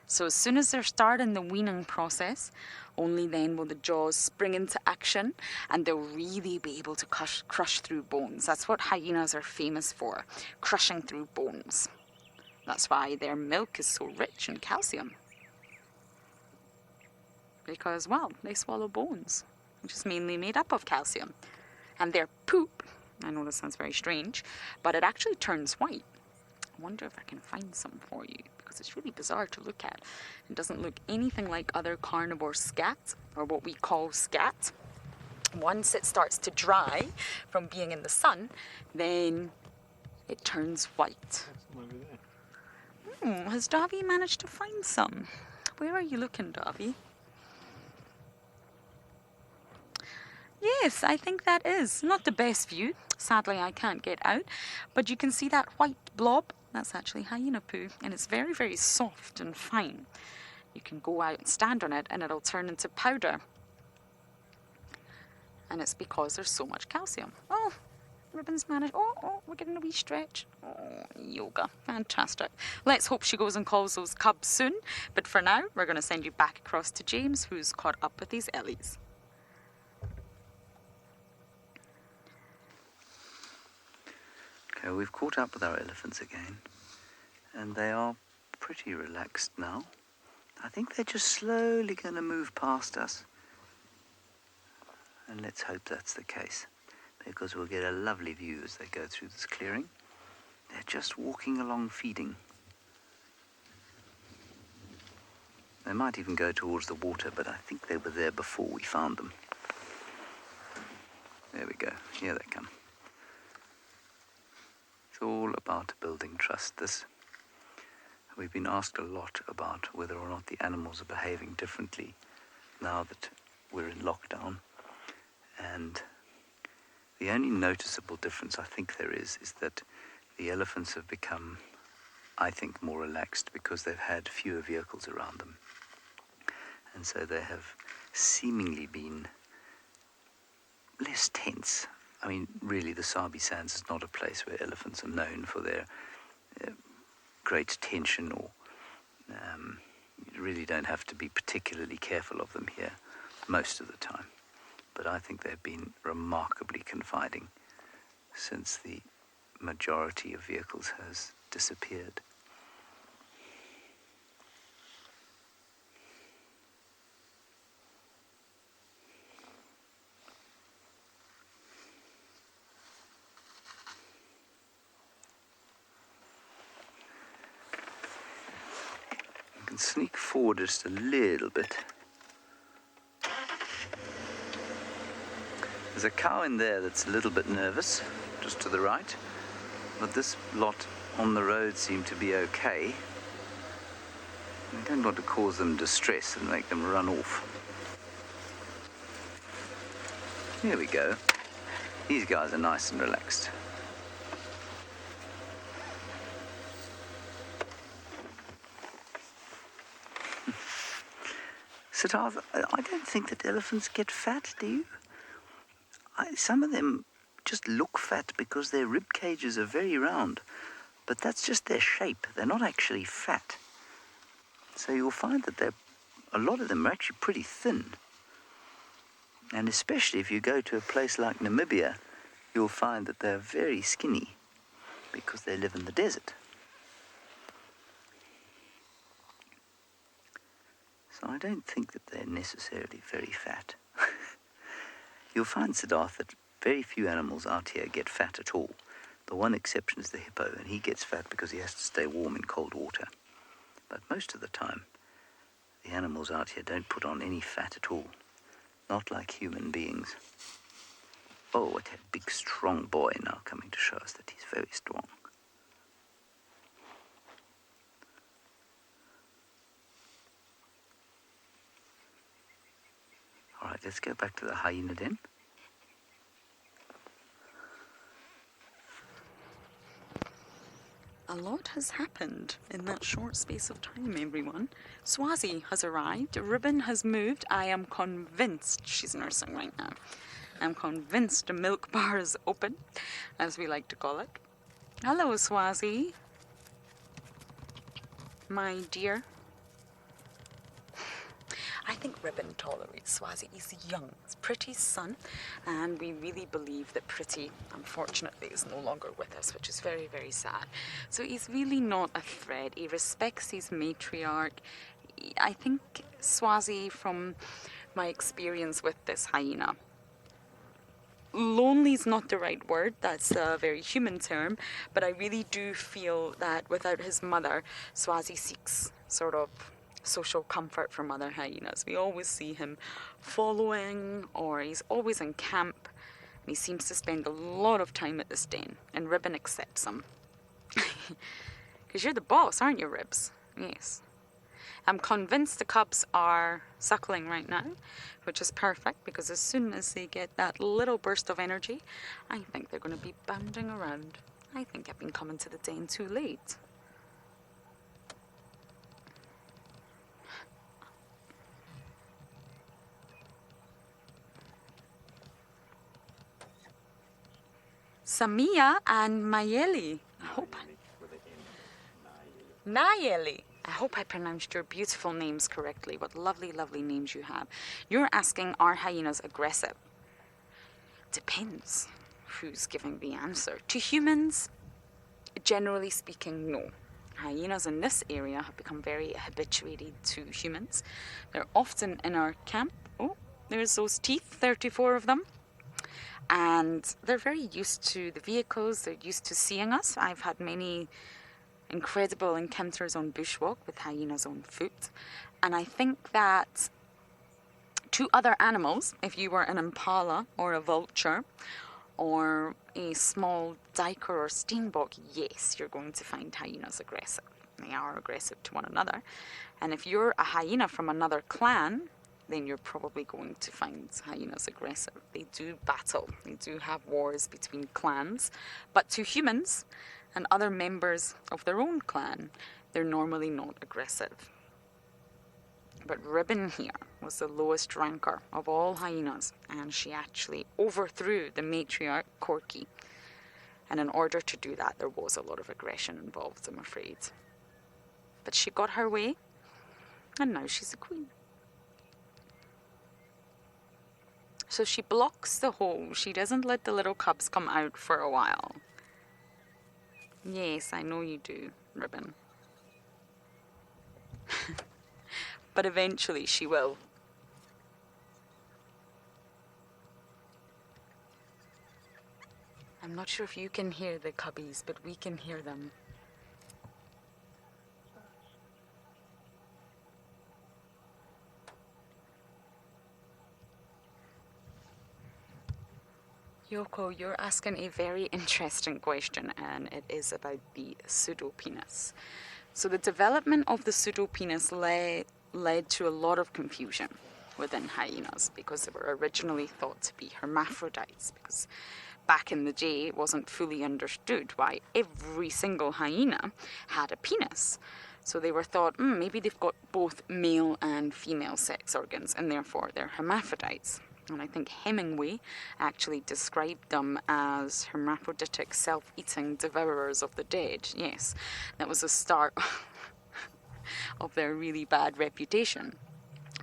So as soon as they're starting the weaning process, only then will the jaws spring into action, and they'll really be able to crush through bones. That's what hyenas are famous for, crushing through bones. That's why their milk is so rich in calcium. Because, they swallow bones, which is mainly made up of calcium. And their poop, I know this sounds very strange, but it actually turns white. I wonder if I can find some for you, because it's really bizarre to look at. It doesn't look anything like other carnivore scat, or what we call scat. Once it starts to dry from being in the sun, then it turns white. Has Davi managed to find some? Where are you looking, Davi? Yes, I think that is. Not the best view. Sadly, I can't get out. But you can see that white blob. That's actually hyena poo. And it's very, very soft and fine. You can go out and stand on it and it'll turn into powder. And it's because there's so much calcium. Oh, Ribbon's managed. Oh, we're getting a wee stretch. Oh, yoga. Fantastic. Let's hope she goes and calls those cubs soon. But for now, we're going to send you back across to James, who's caught up with these ellies. Okay, we've caught up with our elephants again, and they are pretty relaxed now. I think they're just slowly going to move past us, and let's hope that's the case, because we'll get a lovely view as they go through this clearing. They're just walking along feeding. They might even go towards the water, but I think they were there before we found them. There we go, here they come. It's all about building trust. We've been asked a lot about whether or not the animals are behaving differently now that we're in lockdown. And the only noticeable difference I think there is that the elephants have become I think, more relaxed because they've had fewer vehicles around them. And so they have seemingly been less tense. I mean, really, the Sabi Sands is not a place where elephants are known for their great tension, or you really don't have to be particularly careful of them here most of the time. But I think they've been remarkably confiding since the majority of vehicles has disappeared. You can sneak forward just a little bit. There's a cow in there that's a little bit nervous, just to the right, but this lot on the road seem to be okay. I don't want to cause them distress and make them run off. Here we go. These guys are nice and relaxed. Siddharth, I don't think that elephants get fat, do you? Some of them just look fat because their rib cages are very round, but that's just their shape. They're not actually fat. So you'll find that a lot of them are actually pretty thin. And especially if you go to a place like Namibia, you'll find that they're very skinny because they live in the desert. So I don't think that they're necessarily very fat. You'll find, Siddharth, that very few animals out here get fat at all. The one exception is the hippo, and he gets fat because he has to stay warm in cold water. But most of the time, the animals out here don't put on any fat at all. Not like human beings. Oh, what a big, strong boy now coming to show us that he's very strong. All right, let's go back to the hyena den. A lot has happened in that short space of time, everyone. Swazi has arrived. Ribbon has moved. I am convinced she's nursing right now. I'm convinced the milk bar is open, as we like to call it. Hello, Swazi. My dear. I think Ribbon tolerates Swazi. He's young, he's Pretty's son, and we really believe that Pretty, unfortunately, is no longer with us, which is very, very sad. So he's really not a threat. He respects his matriarch. I think Swazi, from my experience with this hyena, lonely is not the right word, that's a very human term, but I really do feel that without his mother, Swazi seeks sort of social comfort from other hyenas. We always see him following, or he's always in camp, and he seems to spend a lot of time at this den, and Ribbon accepts him. Because you're the boss, aren't you, Ribs? Yes. I'm convinced the cubs are suckling right now, which is perfect, because as soon as they get that little burst of energy, I think they're going to be bounding around. I think I've been coming to the den too late. Samia and Mayeli. Nayeli. I hope I pronounced your beautiful names correctly. What lovely, lovely names you have. You're asking, are hyenas aggressive? Depends who's giving the answer. To humans, generally speaking, no. Hyenas in this area have become very habituated to humans. They're often in our camp. Oh, there's those teeth, 34 of them. And they're very used to the vehicles. They're used to seeing us. I've had many incredible encounters on bushwalk with hyenas on foot. And I think that to other animals, if you were an impala or a vulture or a small duiker or steenbok, yes, you're going to find hyenas aggressive. They are aggressive to one another. And if you're a hyena from another clan, then you're probably going to find hyenas aggressive. They do battle. They do have wars between clans. But to humans, and other members of their own clan, they're normally not aggressive. But Ribbon here was the lowest ranker of all hyenas, and she actually overthrew the matriarch Corky. And in order to do that, there was a lot of aggression involved, I'm afraid. But she got her way, and now she's a queen. So she blocks the hole. She doesn't let the little cubs come out for a while. Yes, I know you do, Ribbon. But eventually she will. I'm not sure if you can hear the cubbies, but we can hear them. Yoko, you're asking a very interesting question, and it is about the pseudopenis. So the development of the pseudopenis led to a lot of confusion within hyenas, because they were originally thought to be hermaphrodites, because back in the day it wasn't fully understood why every single hyena had a penis. So they were thought, maybe they've got both male and female sex organs, and therefore they're hermaphrodites. And I think Hemingway actually described them as hermaphroditic self-eating devourers of the dead. Yes, that was the start of their really bad reputation.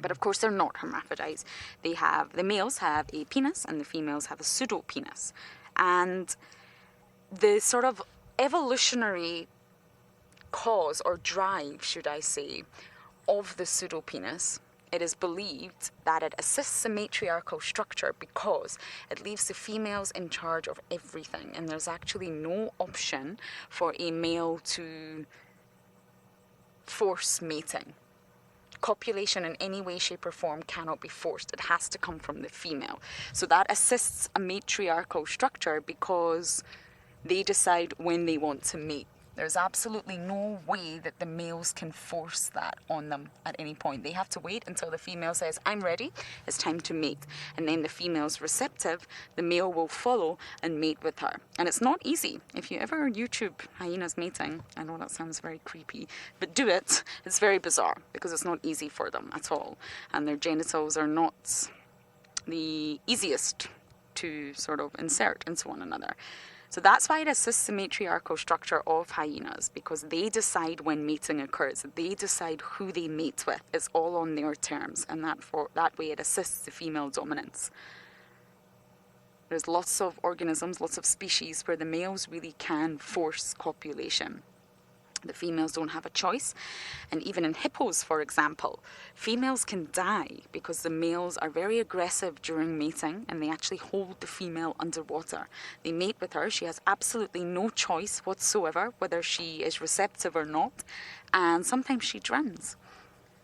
But of course they're not hermaphrodites. The males have a penis and the females have a pseudopenis. And the sort of evolutionary cause or drive, should I say, of the pseudopenis, it is believed that it assists the matriarchal structure because it leaves the females in charge of everything, and there's actually no option for a male to force mating. Copulation in any way, shape or form cannot be forced. It has to come from the female. So that assists a matriarchal structure because they decide when they want to mate. There's absolutely no way that the males can force that on them at any point. They have to wait until the female says, I'm ready, it's time to mate. And then the female's receptive, the male will follow and mate with her. And it's not easy. If you ever YouTube hyenas mating, I know that sounds very creepy, but do it. It's very bizarre because it's not easy for them at all. And their genitals are not the easiest to sort of insert into one another. So that's why it assists the matriarchal structure of hyenas, because they decide when mating occurs. They decide who they mate with. It's all on their terms, and that way it assists the female dominance. There's lots of organisms, lots of species where the males really can force copulation. The females don't have a choice. And even in hippos, for example, females can die because the males are very aggressive during mating and they actually hold the female underwater. They mate with her. She has absolutely no choice whatsoever whether she is receptive or not. And sometimes she drowns.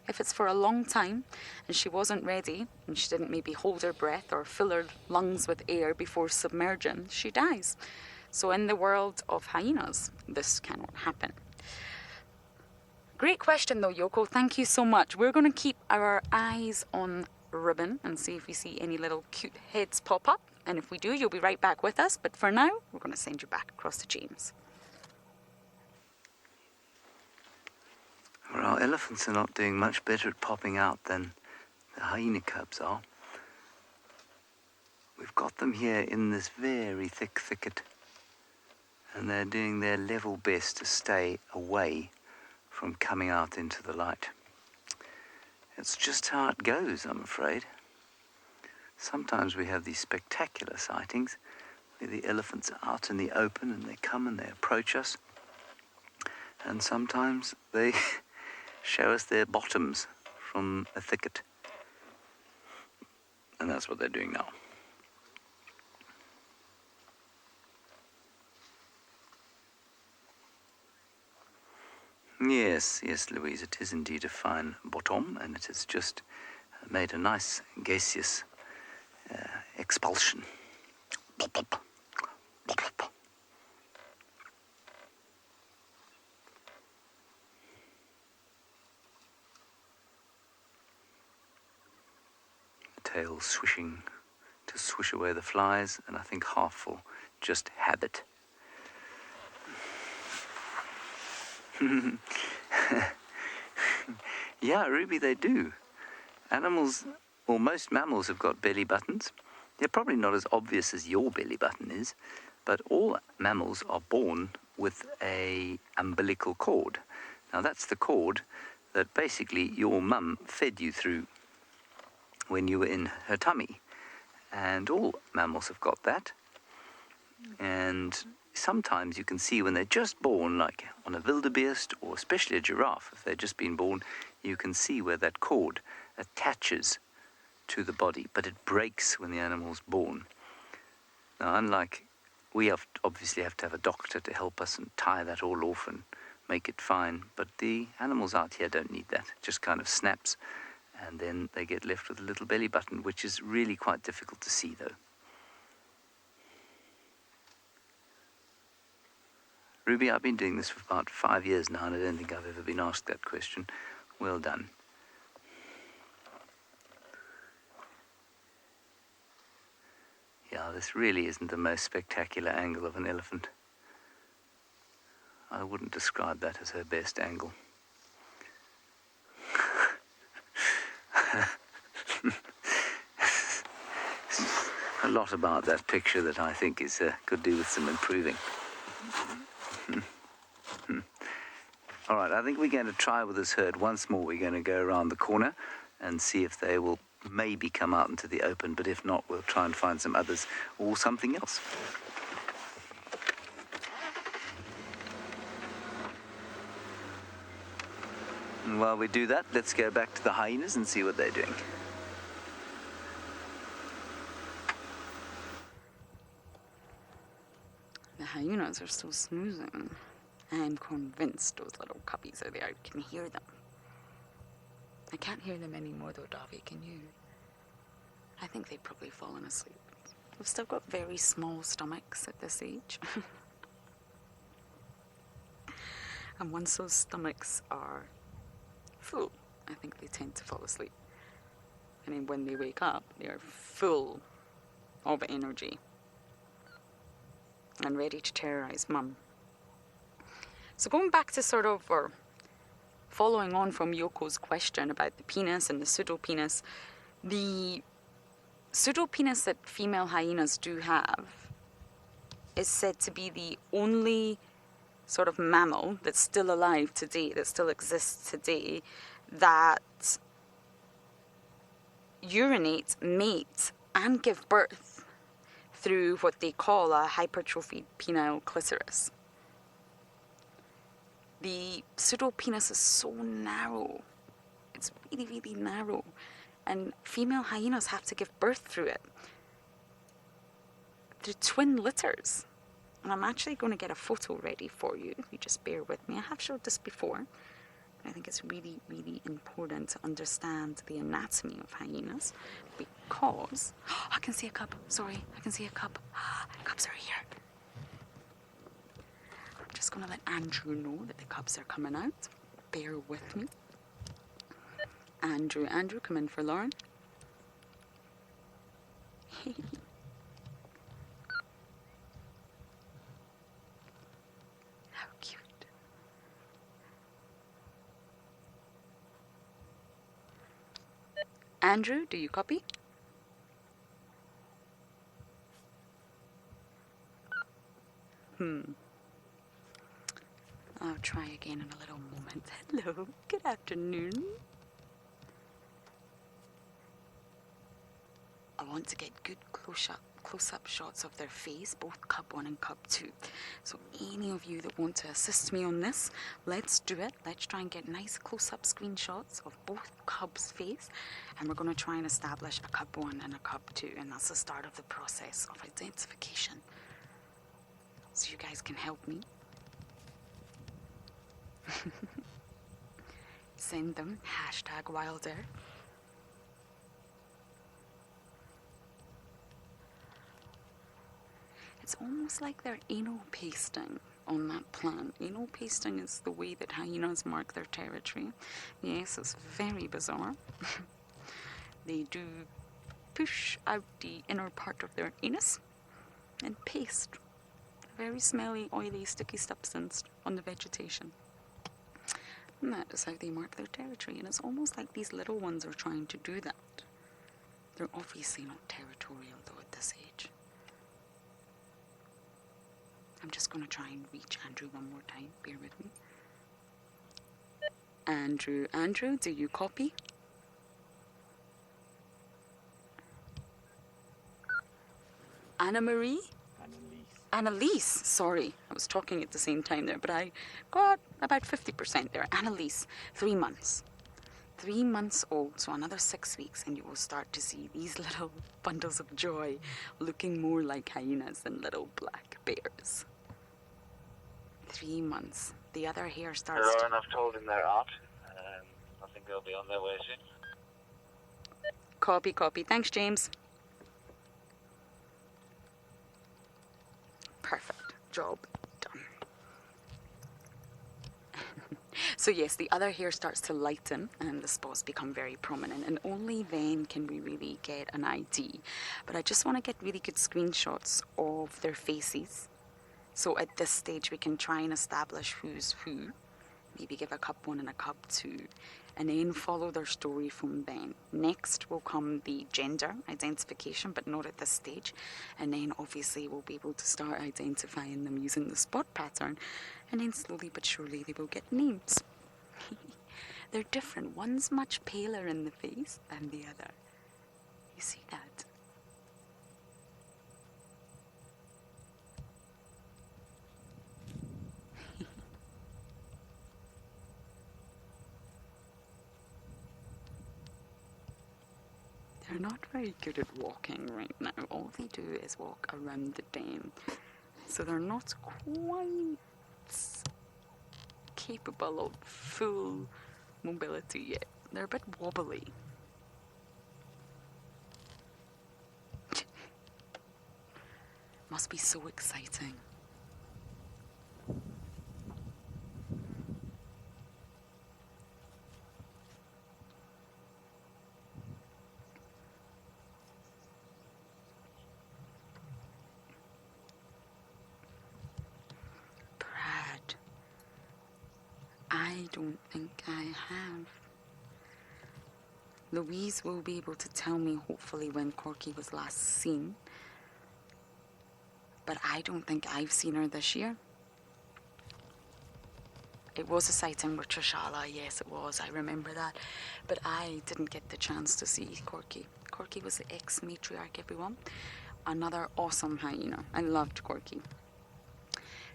If it's for a long time and she wasn't ready and she didn't maybe hold her breath or fill her lungs with air before submerging, she dies. So in the world of hyenas, this cannot happen. Great question though, Yoko. Thank you so much. We're going to keep our eyes on Ribbon and see if we see any little cute heads pop up. And if we do, you'll be right back with us. But for now, we're going to send you back across to James. Well, our elephants are not doing much better at popping out than the hyena cubs are. We've got them here in this very thick thicket, and they're doing their level best to stay away from coming out into the light. It's just how it goes, I'm afraid. Sometimes we have these spectacular sightings where the elephants are out in the open and they come and they approach us, and sometimes they show us their bottoms from a thicket, and that's what they're doing now. Yes, Louise, it is indeed a fine bottom, and it has just made a nice gaseous expulsion. Pop, pop, pop, pop. The tail swishing to swish away the flies, and I think half full, just habit. Yeah, Ruby, they do. Animals, or most mammals, have got belly buttons. They're probably not as obvious as your belly button is, but all mammals are born with a umbilical cord. Now that's the cord that basically your mum fed you through when you were in her tummy. And all mammals have got that. And sometimes you can see when they're just born, like on a wildebeest or especially a giraffe, if they've just been born, you can see where that cord attaches to the body, but it breaks when the animal's born. Now, unlike, we obviously have to have a doctor to help us and tie that all off and make it fine, but the animals out here don't need that. It just kind of snaps, and then they get left with a little belly button, which is really quite difficult to see, though. Ruby, I've been doing this for about 5 years now, and I don't think I've ever been asked that question. Well done. Yeah, this really isn't the most spectacular angle of an elephant. I wouldn't describe that as her best angle. A lot about that picture that I think is could do with some improving. All right, I think we're going to try with this herd once more. We're going to go around the corner and see if they will maybe come out into the open, but if not, we'll try and find some others or something else. And while we do that, let's go back to the hyenas and see what they're doing. The hyenas are still snoozing. I'm convinced those little cubbies are there. I can hear them. I can't hear them anymore though, Davy, can you? I think they've probably fallen asleep. They've still got very small stomachs at this age. And once those stomachs are full, I think they tend to fall asleep. And then when they wake up, they are full of energy and ready to terrorize Mum. So going back to sort of, or following on from Yoko's question about the penis and the pseudopenis, the pseudopenis that female hyenas do have is said to be the only sort of mammal that's still alive today, that still exists today, that urinate, mate, and give birth through what they call a hypertrophied penile clitoris. The pseudopenis is so narrow. It's really, really narrow. And female hyenas have to give birth through it. They're twin litters. And I'm actually going to get a photo ready for you. You just bear with me. I have showed this before. I think it's really, really important to understand the anatomy of hyenas because... Oh, I can see a cub. Sorry, I can see a cub. Cubs are here. I'm just going to let Andrew know that the cubs are coming out. Bear with me. Andrew, come in for Lauren. How cute. Andrew, do you copy? I'll try again in a little moment. Hello, good afternoon. I want to get good close-up shots of their face, both Cub 1 and Cub 2. So any of you that want to assist me on this, let's do it. Let's try and get nice close-up screenshots of both Cubs' face, and we're going to try and establish a Cub 1 and a Cub 2, and that's the start of the process of identification. So you guys can help me. Send them #WildEarth. It's almost like they're anal pasting on that plant. Anal pasting is the way that hyenas mark their territory. Yes, it's very bizarre. They do push out the inner part of their anus and paste a very smelly, oily, sticky substance on the vegetation. And that is how they mark their territory, and it's almost like these little ones are trying to do that. They're obviously not territorial, though, at this age. I'm just going to try and reach Andrew one more time. Bear with me. Andrew, do you copy? Anna-Marie? Annalise, sorry. I was talking at the same time there, but I got about 50% there. Annalise, 3 months. 3 months old, so another 6 weeks, and you will start to see these little bundles of joy looking more like hyenas than little black bears. 3 months. The other hare starts Lauren, I've told him they're out. I think they'll be on their way soon. Copy. Thanks, James. Perfect. Job done. So yes, the other hair starts to lighten and the spots become very prominent, and only then can we really get an ID. But I just want to get really good screenshots of their faces. So at this stage we can try and establish who's who. Maybe give a cub 1 and a cub 2, and then follow their story from then. Next will come the gender identification, but not at this stage. And then obviously we'll be able to start identifying them using the spot pattern. And then slowly but surely they will get names. They're different. One's much paler in the face than the other. You see that? They're not very good at walking right now. All they do is walk around the den. So they're not quite capable of full mobility yet. They're a bit wobbly. Must be so exciting. I don't think I have. Louise will be able to tell me hopefully when Corky was last seen. But I don't think I've seen her this year. It was a sighting with Trishala, yes it was, I remember that. But I didn't get the chance to see Corky. Corky was the ex-matriarch, everyone. Another awesome hyena. I loved Corky.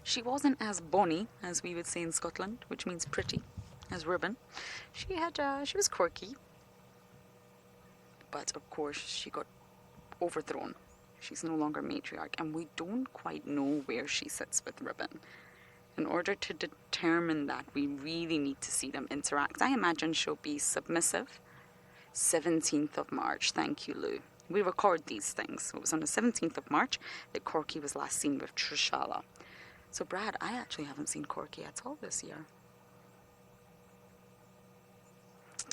She wasn't as bonny, as we would say in Scotland, which means pretty, as ribbon. She was quirky. But of course, she got overthrown. She's no longer matriarch, and we don't quite know where she sits with Ribbon. In order to determine that, we really need to see them interact. I imagine she'll be submissive. 17th of March, thank you, Lou. We record these things. So it was on the 17th of March that Corky was last seen with Trishala. So Brad, I actually haven't seen Corky at all this year.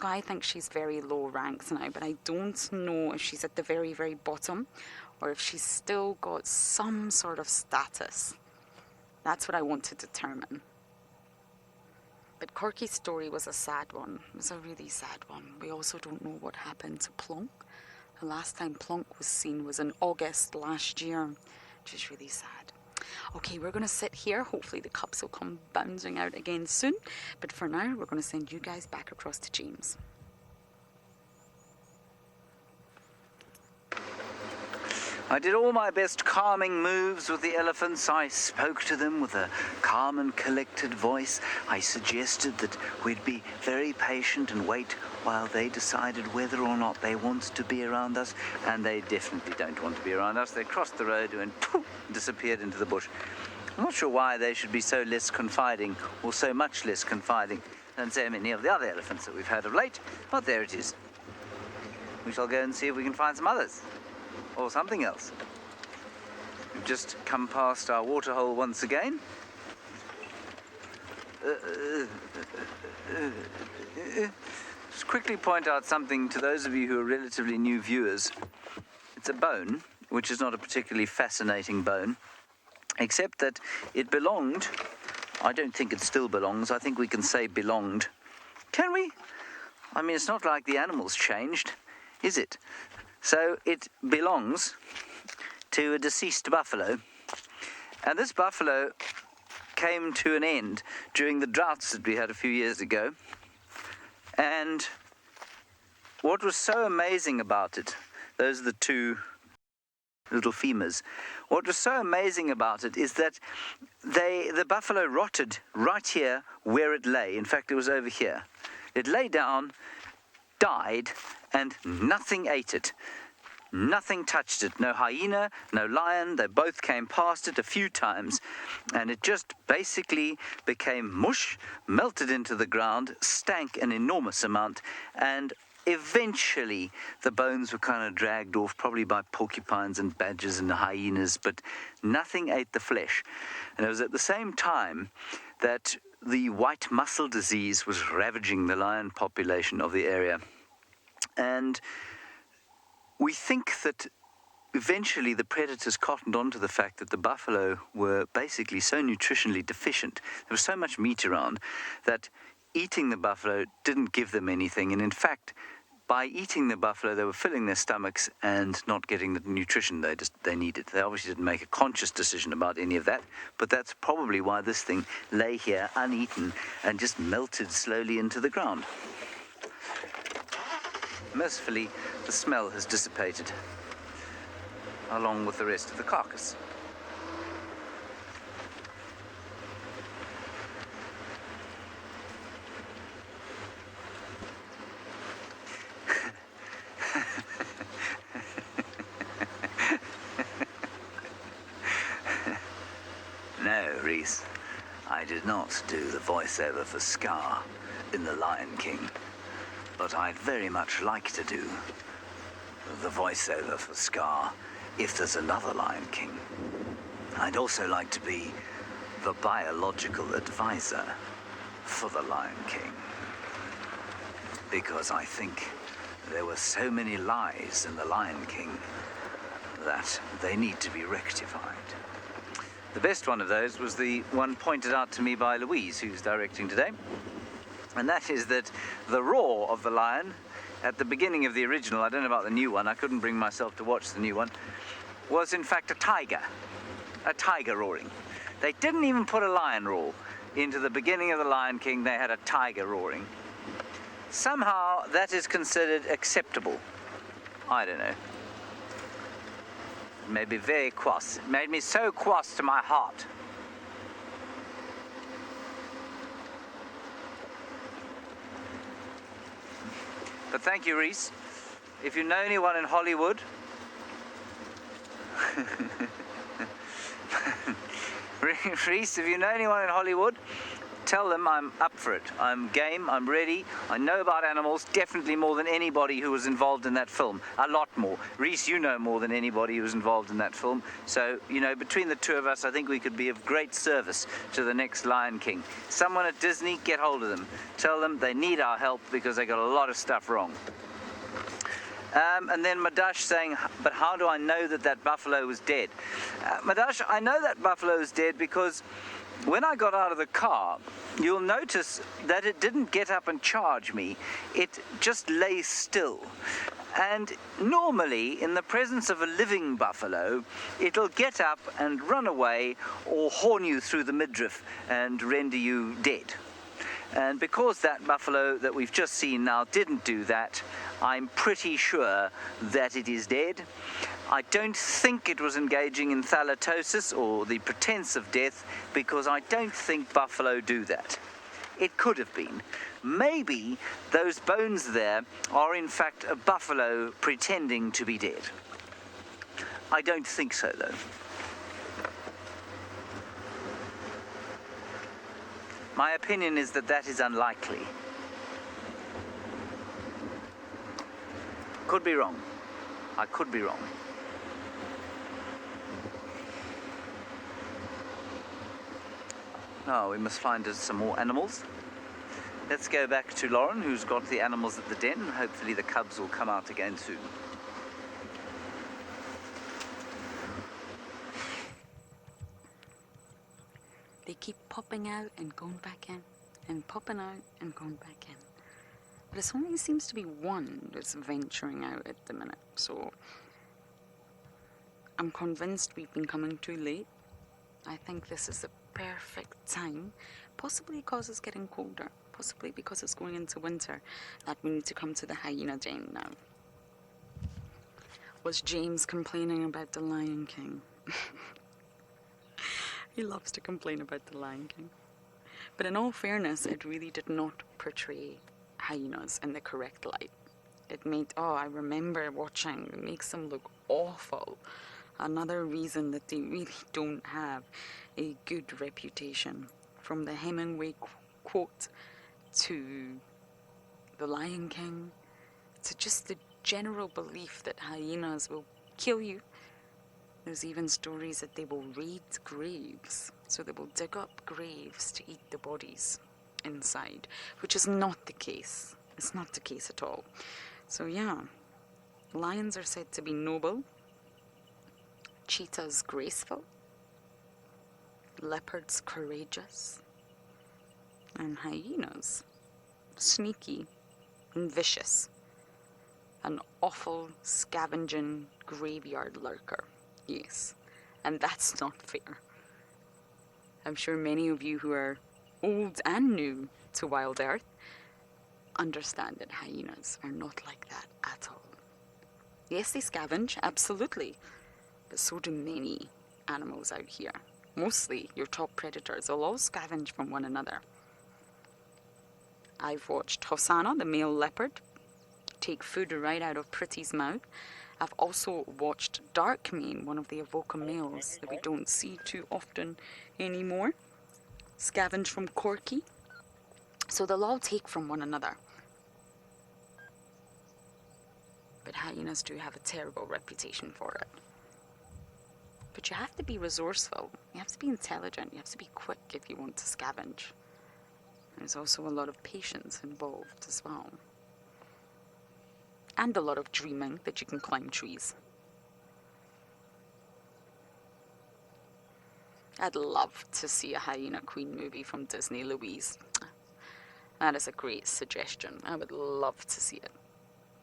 I think she's very low ranks now, but I don't know if she's at the very, very bottom or if she's still got some sort of status. That's what I want to determine. But Corky's story was a sad one. It was a really sad one. We also don't know what happened to Plonk. The last time Plonk was seen was in August last year, which is really sad. Okay, we're going to sit here. Hopefully the cups will come bouncing out again soon. But for now, we're going to send you guys back across to James. I did all my best calming moves with the elephants. I spoke to them with a calm and collected voice. I suggested that we'd be very patient and wait while they decided whether or not they wanted to be around us. And they definitely don't want to be around us. They crossed the road and poof, disappeared into the bush. I'm not sure why they should be so less confiding, or so much less confiding, than so many of the other elephants that we've had of late. But there it is. We shall go and see if we can find some others. Or something else. We've just come past our waterhole once again. Just quickly point out something to those of you who are relatively new viewers. It's a bone, which is not a particularly fascinating bone, except that it belonged, I don't think it still belongs, I think we can say belonged, Can we? I mean, it's not like the animal's changed, is it? So it belongs to a deceased buffalo. And this buffalo came to an end during the droughts that we had a few years ago. And what was so amazing about it, those are the two little femurs. What was so amazing about it is that the buffalo rotted right here where it lay. In fact, it was over here. It lay down, died, and nothing ate it. Nothing touched it. No hyena, no lion. They both came past it a few times, and it just basically became mush, melted into the ground, stank an enormous amount, and eventually the bones were kind of dragged off, probably by porcupines and badgers and hyenas, but nothing ate the flesh. And it was at the same time that the white mussel disease was ravaging the lion population of the area. And we think that eventually the predators cottoned on to the fact that the buffalo were basically so nutritionally deficient, there was so much meat around, that eating the buffalo didn't give them anything. And in fact, by eating the buffalo, they were filling their stomachs and not getting the nutrition they needed. They obviously didn't make a conscious decision about any of that, but that's probably why this thing lay here uneaten and just melted slowly into the ground. Mercifully, the smell has dissipated, along with the rest of the carcass. No, Reese, I did not do the voiceover for Scar in The Lion King. But I'd very much like to do the voiceover for Scar if there's another Lion King. I'd also like to be the biological advisor for the Lion King. Because I think there were so many lies in the Lion King that they need to be rectified. The best one of those was the one pointed out to me by Louise, who's directing today. And that is that the roar of the lion at the beginning of the original, I don't know about the new one, I couldn't bring myself to watch the new one, was in fact a tiger roaring. They didn't even put a lion roar into the beginning of The Lion King. They had a tiger roaring. Somehow that is considered acceptable. I don't know. It made me very cross. It made me so cross to my heart. But thank you, Reese. If you know anyone in Hollywood, Reese, if you know anyone in Hollywood, tell them I'm up for it. I'm game, I'm ready. I know about animals, definitely more than anybody who was involved in that film. A lot more. Reese, you know more than anybody who was involved in that film. So, you know, between the two of us, I think we could be of great service to the next Lion King. Someone at Disney, get hold of them. Tell them they need our help because they got a lot of stuff wrong. And then Madash saying, but how do I know that that buffalo was dead? Madash, I know that buffalo is dead because when I got out of the car, you'll notice that it didn't get up and charge me. It just lay still. And normally, in the presence of a living buffalo, it'll get up and run away or horn you through the midriff and render you dead. And because that buffalo that we've just seen now didn't do that, I'm pretty sure that it is dead. I don't think it was engaging in thalatosis or the pretense of death, because I don't think buffalo do that. It could have been. Maybe those bones there are in fact a buffalo pretending to be dead. I don't think so, though. My opinion is that that is unlikely. Could be wrong. I could be wrong. Now we must find us some more animals. Let's go back to Lauren, who's got the animals at the den. Hopefully the cubs will come out again soon. They keep popping out and going back in, and popping out and going back in. But it only seems to be one that's venturing out at the minute, so I'm convinced we've been coming too late. I think this is the perfect time, possibly because it's getting colder, possibly because it's going into winter, that we need to come to the hyena den now. Was James complaining about the Lion King? He loves to complain about the Lion King. But in all fairness, it really did not portray hyenas in the correct light. It made, I remember watching, it makes them look awful. Another reason that they really don't have a good reputation. From the Hemingway quote to the Lion King to just the general belief that hyenas will kill you. There's even stories that they will raid graves, so they will dig up graves to eat the bodies inside, which is not the case. It's not the case at all. So yeah, lions are said to be noble, cheetahs graceful, leopards courageous, and hyenas sneaky and vicious. An awful scavenging graveyard lurker. Yes, and that's not fair. I'm sure many of you who are old and new to WildEarth understand that hyenas are not like that at all. Yes, they scavenge, absolutely, but so do many animals out here. Mostly your top predators will all scavenge from one another. I've watched Hosanna, the male leopard, take food right out of Pretty's mouth. I've also watched Darkmane, one of the Avoca males that we don't see too often anymore, scavenge from Corky. So they'll all take from one another. But hyenas do have a terrible reputation for it. But you have to be resourceful, you have to be intelligent, you have to be quick if you want to scavenge. There's also a lot of patience involved as well. And a lot of dreaming that you can climb trees. I'd love to see a Hyena Queen movie from Disney, Louise. That is a great suggestion. I would love to see it.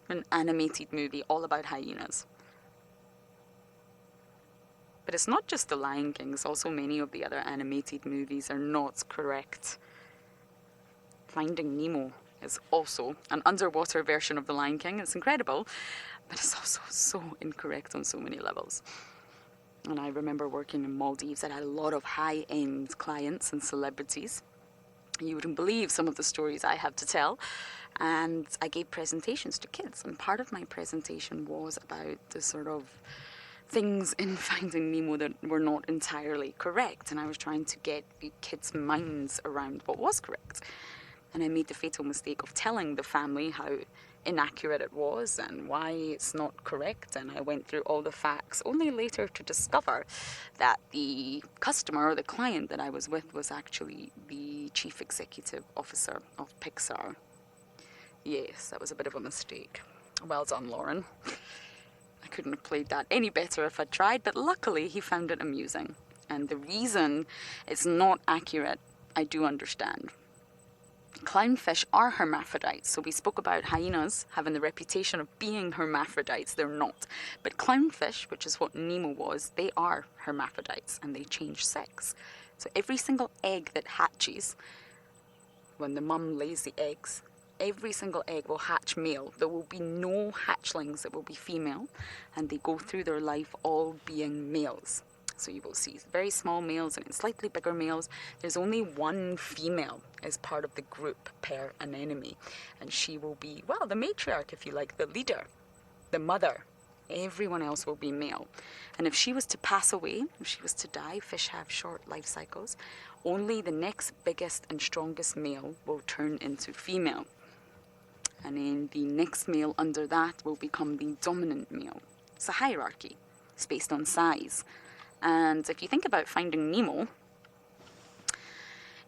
An animated movie all about hyenas. But it's not just The Lion King, it's also many of the other animated movies are not correct. Finding Nemo is also an underwater version of The Lion King. It's incredible, but it's also so incorrect on so many levels. And I remember working in Maldives that had a lot of high-end clients and celebrities. You wouldn't believe some of the stories I have to tell. And I gave presentations to kids, and part of my presentation was about the sort of things in Finding Nemo that were not entirely correct, and I was trying to get kids' minds around what was correct. And I made the fatal mistake of telling the family how inaccurate it was and why it's not correct, and I went through all the facts, only later to discover that the customer or the client that I was with was actually the chief executive officer of Pixar. Yes, that was a bit of a mistake. Well done, Lauren. I couldn't have played that any better if I'd tried, but luckily he found it amusing. And the reason it's not accurate, I do understand. Clownfish are hermaphrodites, so we spoke about hyenas having the reputation of being hermaphrodites. They're not. But clownfish, which is what Nemo was, they are hermaphrodites and they change sex. So every single egg that hatches, when the mum lays the eggs, every single egg will hatch male. There will be no hatchlings that will be female, and they go through their life all being males. So you will see very small males and slightly bigger males. There's only one female as part of the group per anemone. And she will be, well, the matriarch, if you like, the leader, the mother. Everyone else will be male. And if she was to pass away, if she was to die, fish have short life cycles, only the next biggest and strongest male will turn into female. And then the next male under that will become the dominant male. It's a hierarchy. It's based on size. And if you think about Finding Nemo,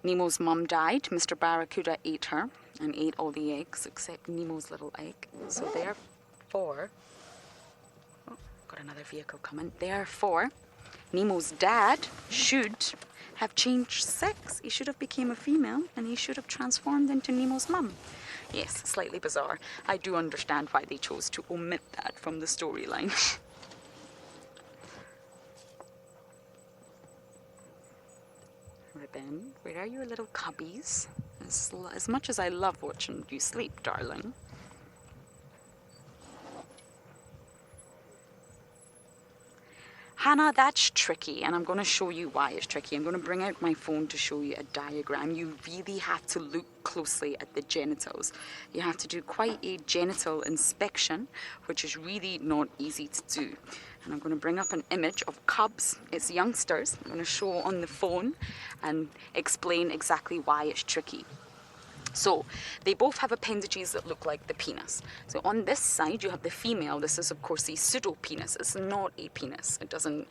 Nemo's mum died. Mr. Barracuda ate her and ate all the eggs except Nemo's little egg. So therefore, got another vehicle coming. Therefore, Nemo's dad should have changed sex. He should have become a female and he should have transformed into Nemo's mum. Yes, slightly bizarre. I do understand why they chose to omit that from the storyline. Ribbon, where are your little cubbies? As much as I love watching you sleep, darling. Hannah, that's tricky, and I'm going to show you why it's tricky. I'm going to bring out my phone to show you a diagram. You really have to look closely at the genitals. You have to do quite a genital inspection, which is really not easy to do. And I'm going to bring up an image of cubs, it's youngsters. I'm going to show on the phone and explain exactly why it's tricky. So, they both have appendages that look like the penis. So on this side, you have the female. This is, of course, the pseudo-penis. It's not a penis. It doesn't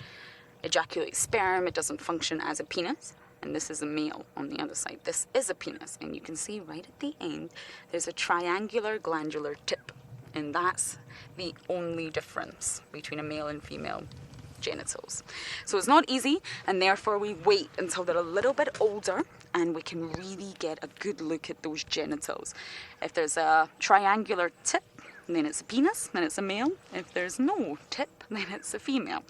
ejaculate sperm. It doesn't function as a penis. And this is a male on the other side. This is a penis. And you can see right at the end, there's a triangular glandular tip. And that's the only difference between a male and female genitals. So it's not easy, and therefore we wait until they're a little bit older and we can really get a good look at those genitals. If there's a triangular tip, then it's a penis, then it's a male. If there's no tip, then it's a female,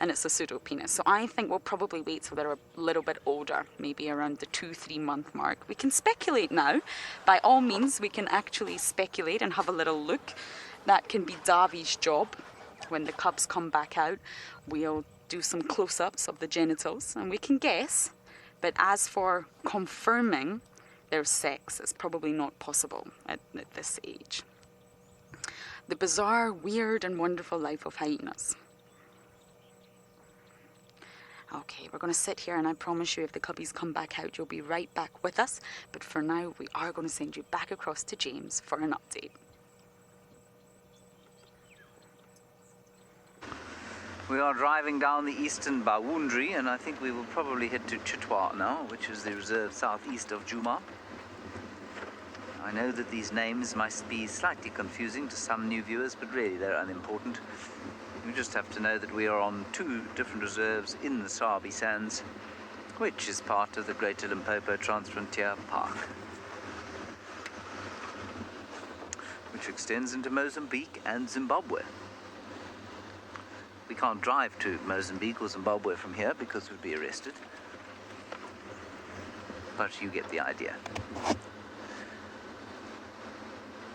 and it's a pseudo-penis. So I think we'll probably wait till they're a little bit older, maybe around the 2-3 month mark. We can speculate now. By all means, we can actually speculate and have a little look. That can be Davi's job. When the cubs come back out, we'll do some close-ups of the genitals and we can guess. But as for confirming their sex, it's probably not possible at this age. The bizarre, weird and wonderful life of hyenas. Okay, we're going to sit here, and I promise you if the cubbies come back out, you'll be right back with us. But for now, we are going to send you back across to James for an update. We are driving down the eastern boundary, and I think we will probably head to Chitwa now, which is the reserve southeast of Djuma. I know that these names must be slightly confusing to some new viewers, but really they're unimportant. You just have to know that we are on 2 different reserves in the Sabi Sands, which is part of the Greater Limpopo Transfrontier Park, which extends into Mozambique and Zimbabwe. We can't drive to Mozambique or Zimbabwe from here because we'd be arrested. But you get the idea.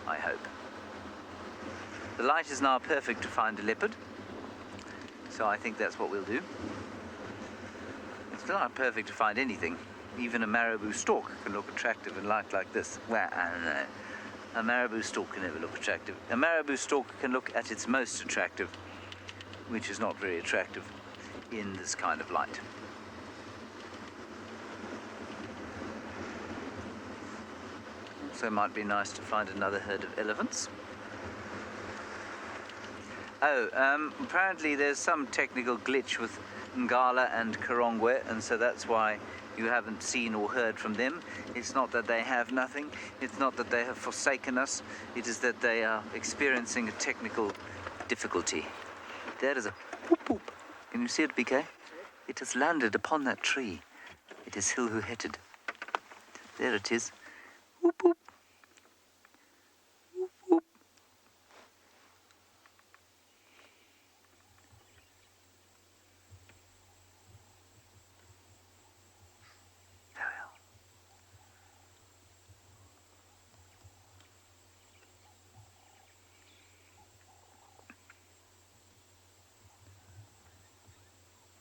I hope. The light is now perfect to find a leopard, so I think that's what we'll do. It's not perfect to find anything. Even a marabou stalk can look attractive in light like this. Well, I don't know. A marabou stalk can never look attractive. A marabou stalk can look at its most attractive, which is not very attractive in this kind of light. So it might be nice to find another herd of elephants. Apparently there's some technical glitch with Ngala and Karongwe, and so that's why you haven't seen or heard from them. It's not that they have nothing. It's not that they have forsaken us. It is that they are experiencing a technical difficulty. There is a whoop whoop. Can you see it, BK? It has landed upon that tree. It is hill who headed. There it is. Whoop whoop. Whoop whoop. Very well.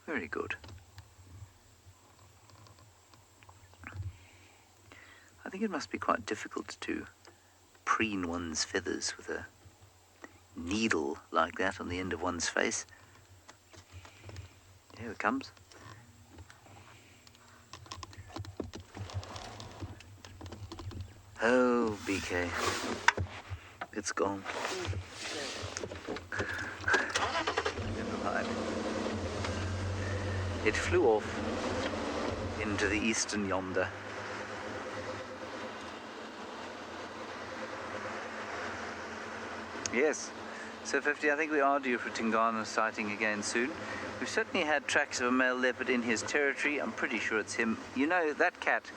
Very good. I think it must be quite difficult to preen one's feathers with a needle like that on the end of one's face. Here it comes. Oh, BK. It's gone. Never mind. It flew off into the eastern yonder. Yes, so 50, I think we are due for Tingana sighting again soon. We've certainly had tracks of a male leopard in his territory. I'm pretty sure it's him. You know, that cat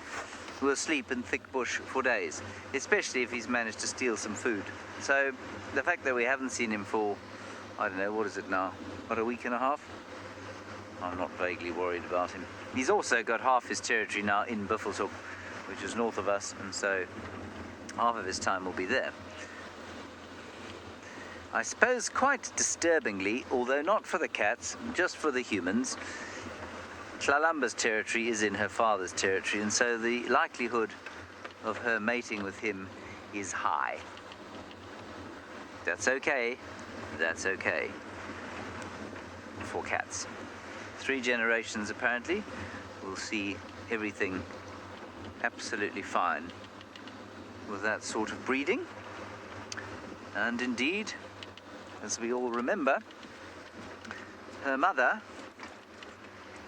will sleep in thick bush for days, especially if he's managed to steal some food. So the fact that we haven't seen him for, I don't know, what is it now? About a week and a half? I'm not vaguely worried about him. He's also got half his territory now in Buffelshoek, which is north of us, and so half of his time will be there. I suppose quite disturbingly, although not for the cats, just for the humans, Tlalamba's territory is in her father's territory, and so the likelihood of her mating with him is high. That's okay. That's okay. For cats. 3 generations apparently will see everything absolutely fine with that sort of breeding. And indeed, as we all remember, her mother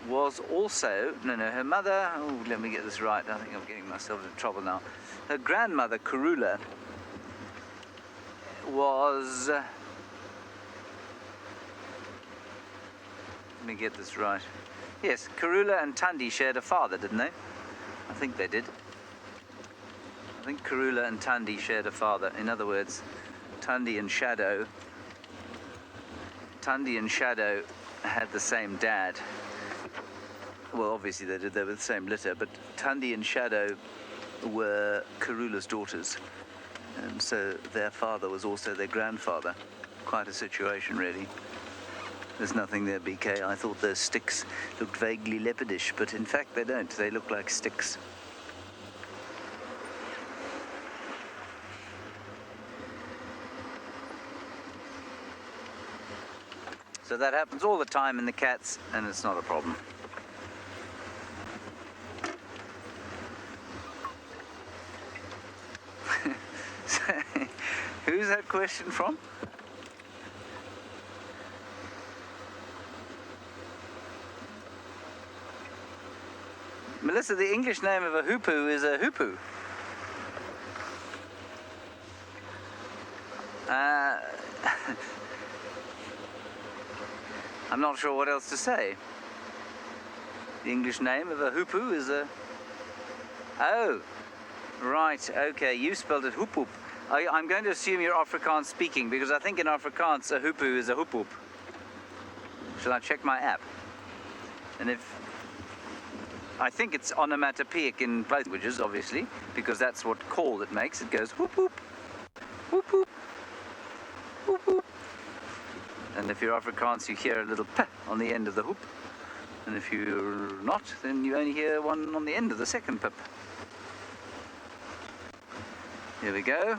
was also, her mother, let me get this right, I think I'm getting myself into trouble now. Her grandmother, Karula, was, let me get this right. Yes, Karula and Tandi shared a father, didn't they? I think they did. I think Karula and Tandi shared a father. In other words, Tandi and Shadow had the same dad. Well, obviously they did, they were the same litter, but Tandi and Shadow were Karula's daughters, and so their father was also their grandfather. Quite a situation, really. There's nothing there, BK. I thought those sticks looked vaguely leopardish, but in fact they don't. They look like sticks. So that happens all the time in the cats, and it's not a problem. Who's that question from? Melissa, the English name of a hippo is a hippo. I'm not sure what else to say. The English name of a hippo is a... Oh, right, okay, you spelled it hoop hoop. I'm going to assume you're Afrikaans speaking, because I think in Afrikaans a hippo is a hoop hoop. Shall I check my app? And if... I think it's onomatopoeic in both languages, obviously, because that's what call it makes. It goes whoop whoop, whoop whoop, whoop whoop. And if you're Afrikaans, you hear a little p on the end of the hoop. And if you're not, then you only hear one on the end of the second pip. Here we go.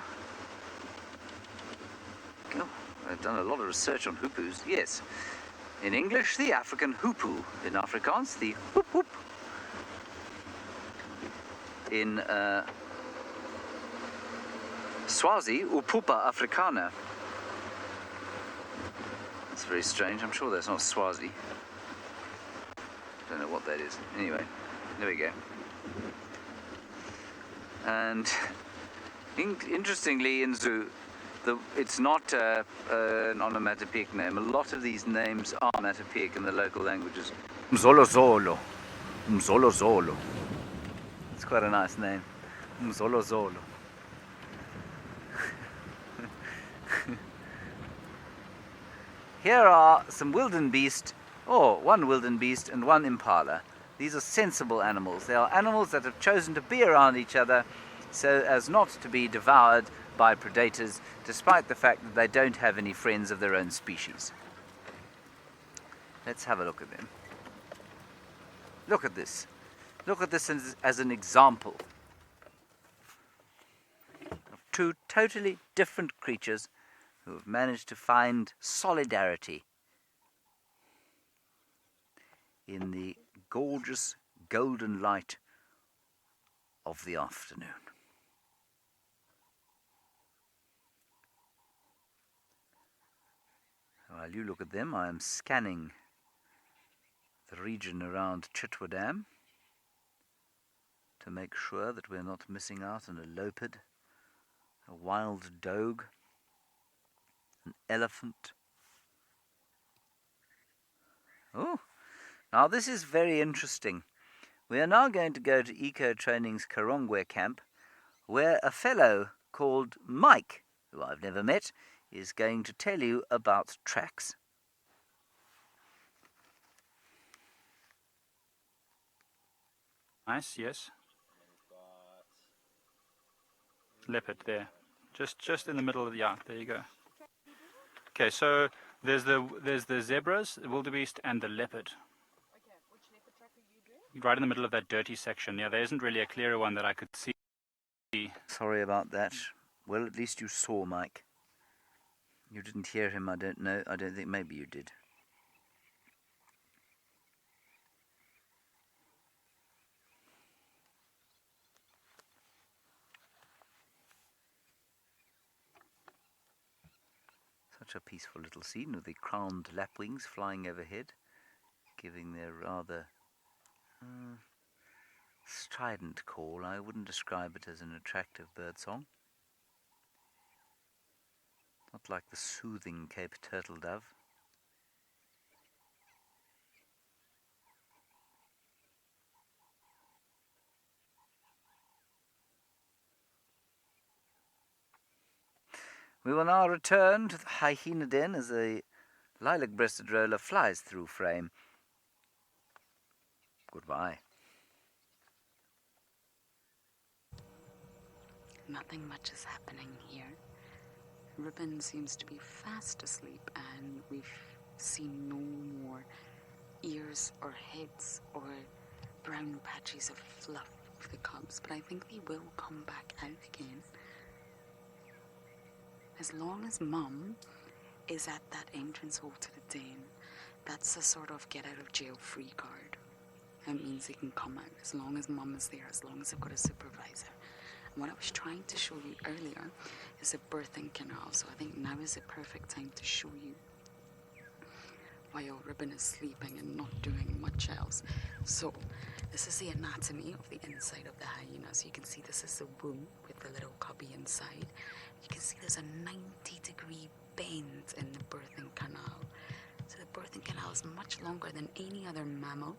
Oh, I've done a lot of research on hoopus. Yes. In English, the African hoopoo. In Afrikaans, the hoop hoop. In Swazi, Upupa Africana. That's very strange. I'm sure that's not Swazi. Don't know what that is. Anyway, there we go. And interestingly, in Zulu, it's not an onomatopoeic name. A lot of these names are onomatopoeic in the local languages. Mzolo Zolo. Mzolo Zolo. It's quite a nice name. Mzolo Zolo. Here are some wildebeest, one wildebeest and one impala. These are sensible animals. They are animals that have chosen to be around each other so as not to be devoured by predators, despite the fact that they don't have any friends of their own species. Let's have a look at them. Look at this. Look at this as an example of 2 totally different creatures who have managed to find solidarity in the gorgeous golden light of the afternoon. While you look at them, I am scanning the region around Chitwa Dam to make sure that we're not missing out on a leopard, a wild dog, an elephant. Oh, now this is very interesting. We are now going to go to Eco Training's Karongwe camp, where a fellow called Mike, who I've never met, is going to tell you about tracks. Nice, yes. Leopard there. Just in the middle of the yard. There you go. Okay, so there's the zebras, the wildebeest, and the leopard. Okay, which leopard track are you doing? Right in the middle of that dirty section. Yeah, there isn't really a clearer one that I could see. Sorry about that. Well, at least you saw Mike. You didn't hear him, I don't know. I don't think, maybe you did. Such a peaceful little scene with the crowned lapwings flying overhead, giving their rather strident call. I wouldn't describe it as an attractive bird song. Not like the soothing Cape turtle dove. We will now return to the hyena den as the lilac-breasted roller flies through frame. Goodbye. Nothing much is happening here. Ribbon seems to be fast asleep, and we've seen no more ears or heads or brown patches of fluff of the cubs, but I think they will come back out again. As long as Mum is at that entrance hole to the den, that's a sort of get out of jail free card. That means they can come out as long as Mum is there, as long as they've got a supervisor. And what I was trying to show you earlier is a birthing canal, so I think now is the perfect time to show you while Ribbon is sleeping and not doing much else. So this is the anatomy of the inside of the hyena. So you can see this is the womb with the little cubby inside. You can see there's a 90-degree bend in the birthing canal. So the birthing canal is much longer than any other mammal,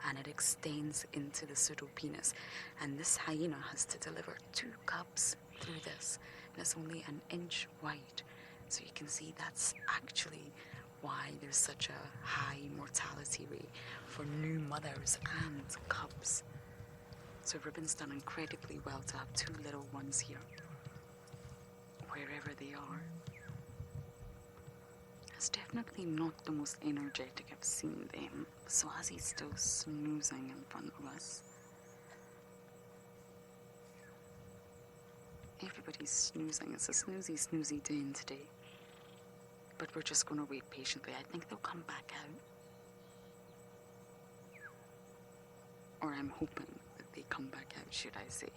and it extends into the pseudopenis. And this hyena has to deliver 2 cubs through this, and it's only an inch wide. So you can see that's actually why there's such a high mortality rate for new mothers and cubs. So Ribbon's done incredibly well to have 2 little ones here, wherever they are. It's definitely not the most energetic I've seen them. So as he's still snoozing in front of us, everybody's snoozing. It's a snoozy day today. But we're just going to wait patiently. I think they'll come back out. Or I'm hoping that they come back out, should I say.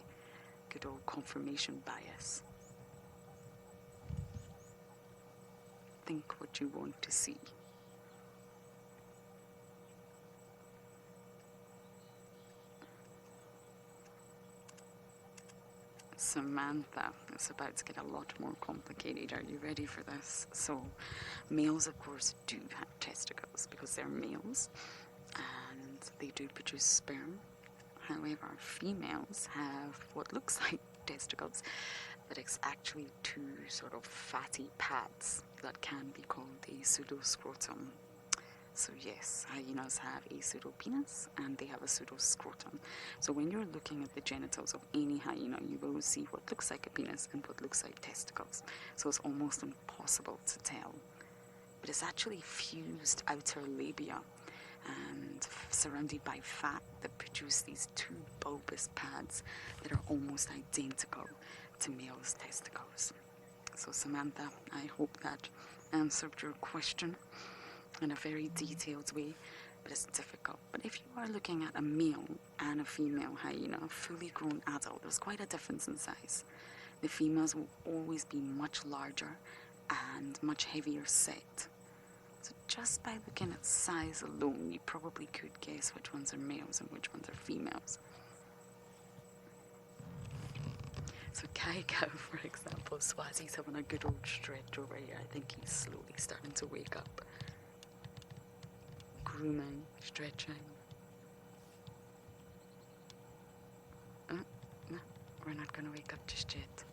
Good old confirmation bias. Think what you want to see. Samantha, it's about to get a lot more complicated. Are you ready for this? So, males, of course, do have testicles because they're males and they do produce sperm. However, females have what looks like testicles, but it's actually 2 sort of fatty pads that can be called a pseudoscrotum. So yes, hyenas have a pseudopenis and they have a pseudoscrotum. So when you're looking at the genitals of any hyena, you will see what looks like a penis and what looks like testicles. So it's almost impossible to tell. But it's actually fused outer labia and surrounded by fat that produce these 2 bulbous pads that are almost identical to males' testicles. So Samantha, I hope that answered your question in a very detailed way, but it's difficult. But if you are looking at a male and a female hyena, a fully grown adult, there's quite a difference in size. The females will always be much larger and much heavier set. So just by looking at size alone, you probably could guess which ones are males and which ones are females. So Kaika, for example, Swazi's having a good old stretch over here. I think he's slowly starting to wake up. Grooming, stretching. they're not going to wake up just yet.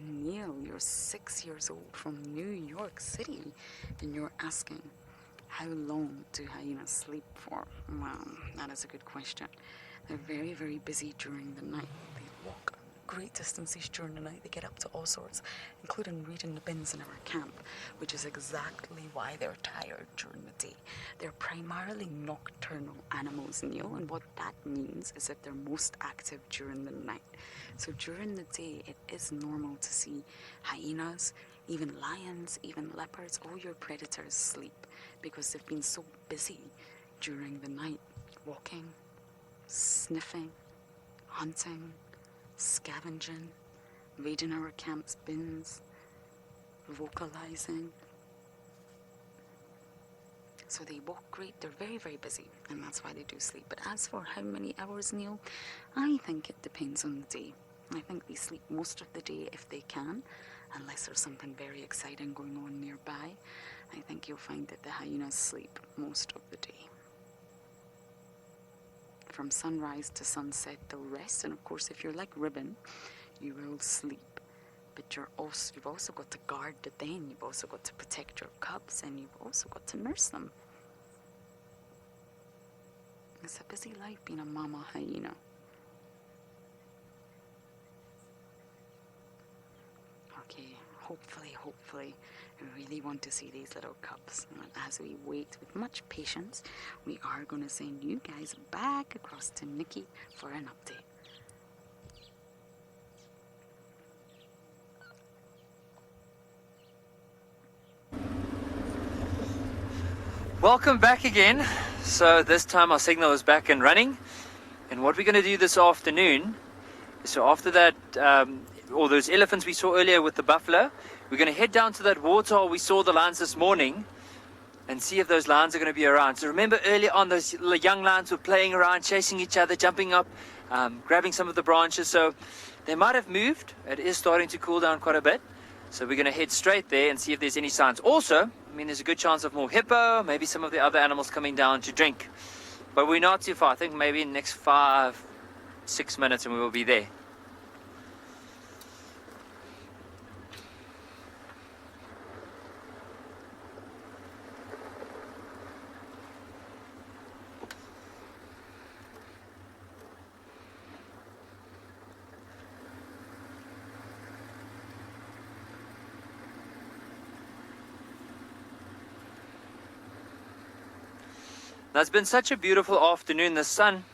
Neil, you're 6 years old from New York City, and you're asking, how long do hyenas sleep for? Well, that is a good question. They're very, very busy during the night. They walk great distances during the night. They get up to all sorts, including reading the bins in our camp, which is exactly why they're tired during the day. They're primarily nocturnal animals, Neil, and what that means is that they're most active during the night. So during the day, it is normal to see hyenas, even lions, even leopards, all your predators sleep because they've been so busy during the night, walking, sniffing, hunting, scavenging, raiding our camp's bins, vocalizing. So they walk great, they're very, very busy, and that's why they do sleep. But as for how many hours, Neil, I think it depends on the day. I think they sleep most of the day if they can, unless there's something very exciting going on nearby. I think you'll find that the hyenas sleep most of the day. From sunrise to sunset, they'll rest, and of course, if you're like Ribbon, you will sleep. But you've also got to guard the den, you've also got to protect your cubs, and you've also got to nurse them. It's a busy life being a mama hyena. Okay, hopefully, I really want to see these little cubs. And as we wait with much patience, we are going to send you guys back across to Nikki for an update. Welcome back again. So this time our signal is back and running. And what we're going to do this afternoon, so after that, all those elephants we saw earlier with the buffalo, we're going to head down to that waterhole we saw the lions this morning and see if those lions are going to be around. So remember earlier on, those young lions were playing around, chasing each other, jumping up, grabbing some of the branches. So they might have moved. It is starting to cool down quite a bit. So we're going to head straight there and see if there's any signs. Also, I mean, there's a good chance of more hippo, maybe some of the other animals coming down to drink. But we're not too far. I think maybe in the next 5-6 minutes and we will be there. Now, it's been such a beautiful afternoon. The sun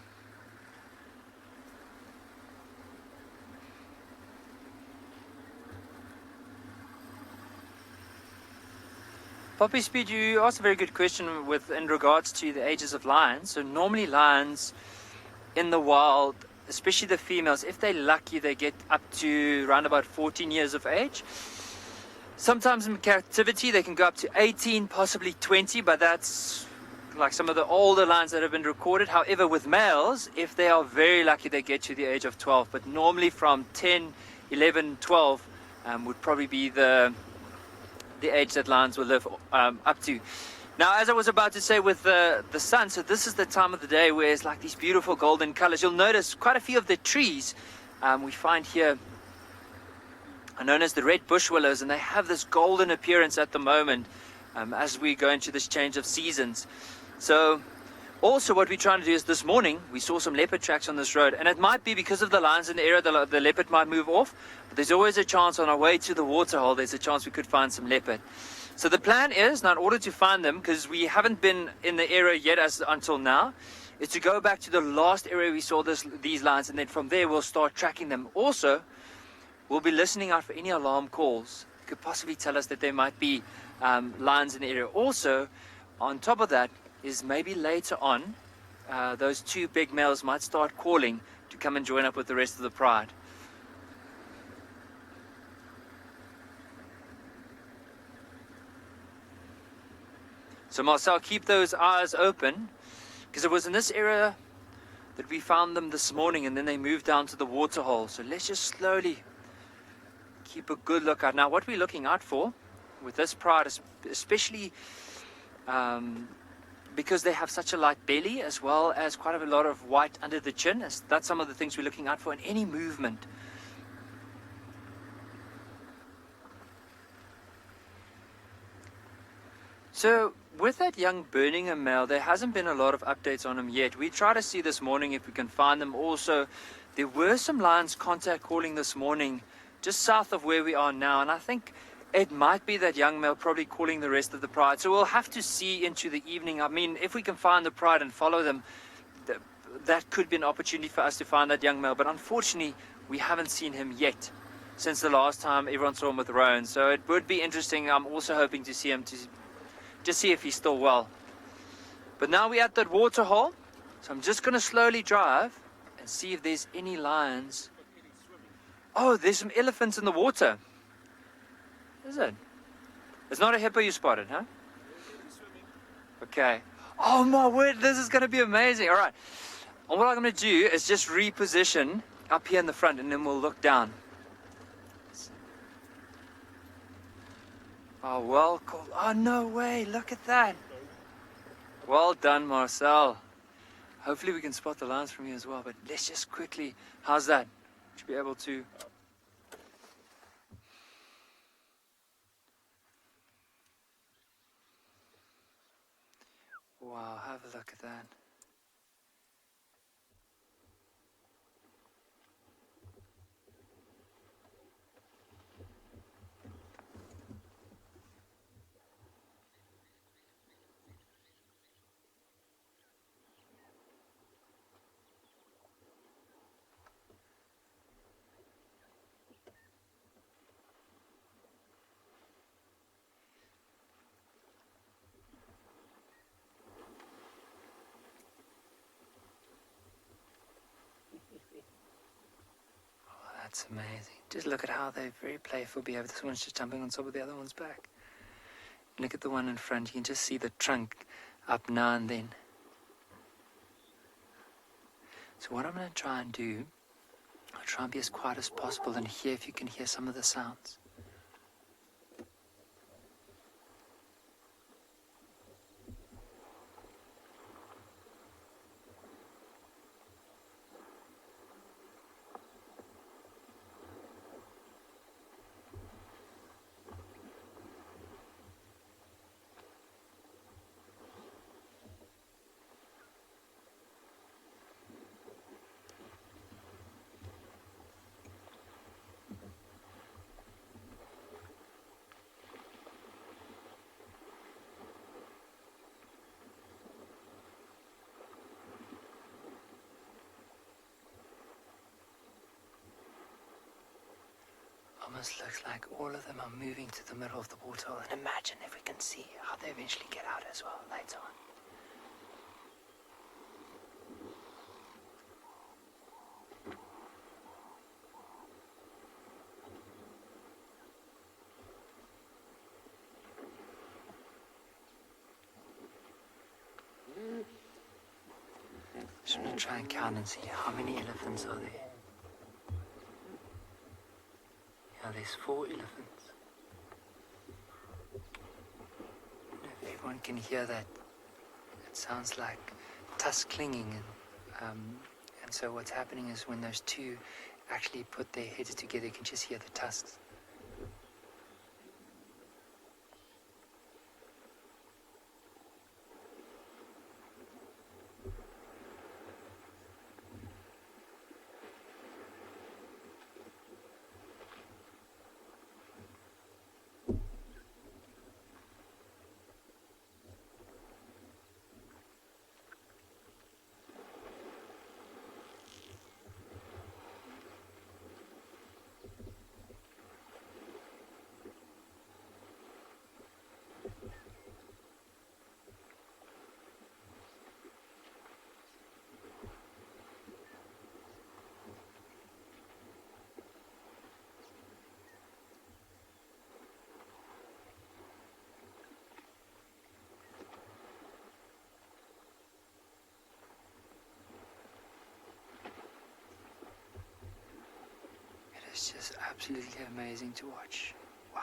Poppy Speed, you asked a very good question in regards to the ages of lions. So normally lions in the wild, especially the females, if they're lucky, they get up to around about 14 years of age. Sometimes in captivity they can go up to 18, possibly 20, but that's like some of the older lions that have been recorded. However, with males, if they are very lucky, they get to the age of 12. But normally from 10, 11, 12 would probably be the age that lions will live up to. Now, as I was about to say with the sun, so this is the time of the day where it's like these beautiful golden colors. You'll notice quite a few of the trees we find here are known as the red bush willows, and they have this golden appearance at the moment as we go into this change of seasons. So also what we're trying to do is this morning we saw some leopard tracks on this road, and it might be because of the lions in the area the leopard might move off, but there's always a chance on our way to the waterhole there's a chance we could find some leopard. So the plan is, now in order to find them, because we haven't been in the area yet until now, is to go back to the last area we saw these lions, and then from there we'll start tracking them. Also, we'll be listening out for any alarm calls that could possibly tell us that there might be lions in the area. Also, on top of that, is maybe later on, those two big males might start calling to come and join up with the rest of the pride. So Marcel, keep those eyes open, because it was in this area that we found them this morning, and then they moved down to the waterhole. So let's just slowly keep a good lookout. Now what we're looking out for with this pride, especially because they have such a light belly, as well as quite a lot of white under the chin. That's some of the things we're looking out for in any movement. So with that young Birmingham male, there hasn't been a lot of updates on him yet. We try to see this morning if we can find them. Also, there were some lions contact calling this morning just south of where we are now, and I think it might be that young male probably calling the rest of the pride. So we'll have to see into the evening. I mean, if we can find the pride and follow them, that could be an opportunity for us to find that young male. But unfortunately, we haven't seen him yet since the last time everyone saw him with Rowan. So it would be interesting. I'm also hoping to see him to just see if he's still well. But now we're at that waterhole, so I'm just going to slowly drive and see if there's any lions. Oh, there's some elephants in the water. Is it? It's not a hippo you spotted, huh? Okay. Oh my word, this is going to be amazing. All right. And what I'm going to do is just reposition up here in the front, and then we'll look down. Oh, well cool. Oh, no way. Look at that. Well done, Marcel. Hopefully we can spot the lions from here as well, but let's just quickly... How's that? Should be able to... Wow, have a look at that. That's amazing. Just look at how they're very playful behavior. This one's just jumping on top of the other one's back. Look at the one in front. You can just see the trunk up now and then. So what I'm going to try and do, I'll try and be as quiet as possible and hear if you can hear some of the sounds. Almost looks like all of them are moving to the middle of the waterhole, and imagine if we can see how they eventually get out as well later on. Just want to try and count and see how many elephants are there. Yeah, there's 4 elephants. If everyone can hear that, it sounds like tusks clinging. And so what's happening is when those two actually put their heads together, you can just hear the tusks. It's just absolutely amazing to watch. Wow.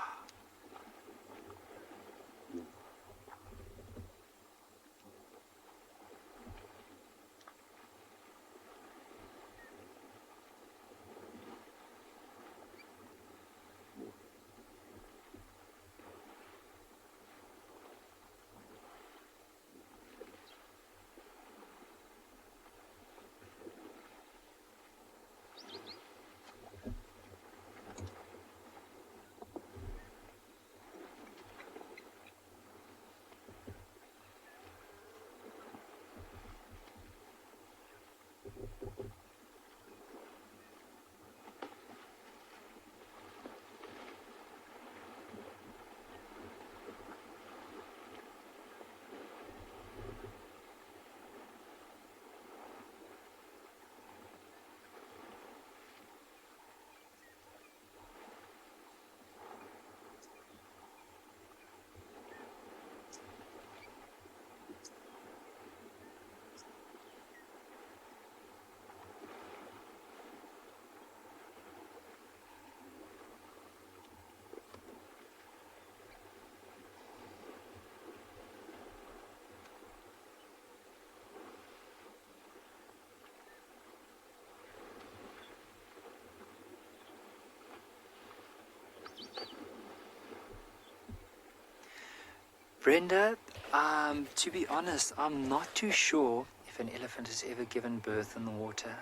Brenda, to be honest, I'm not too sure if an elephant has ever given birth in the water.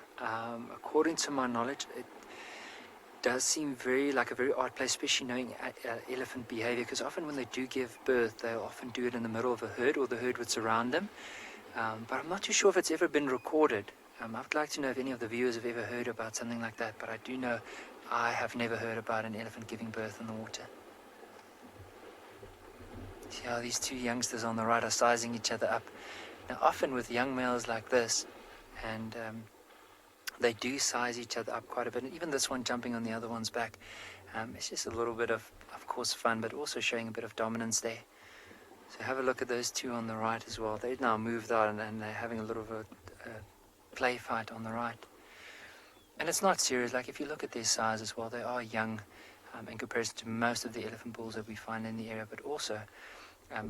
According to my knowledge, it does seem like a very odd place, especially knowing elephant behavior, because often when they do give birth, they'll often do it in the middle of a herd, or the herd would surround them. But I'm not too sure if it's ever been recorded. I'd like to know if any of the viewers have ever heard about something like that, but I do know I have never heard about an elephant giving birth in the water. See how these two youngsters on the right are sizing each other up. Now, often with young males like this, and they do size each other up quite a bit, and even this one jumping on the other one's back, it's just a little bit of course, fun, but also showing a bit of dominance there. So have a look at those two on the right as well. They've now moved on, and they're having a little bit of a play fight on the right. And it's not serious. Like, if you look at their size as well, they are young in comparison to most of the elephant bulls that we find in the area, but also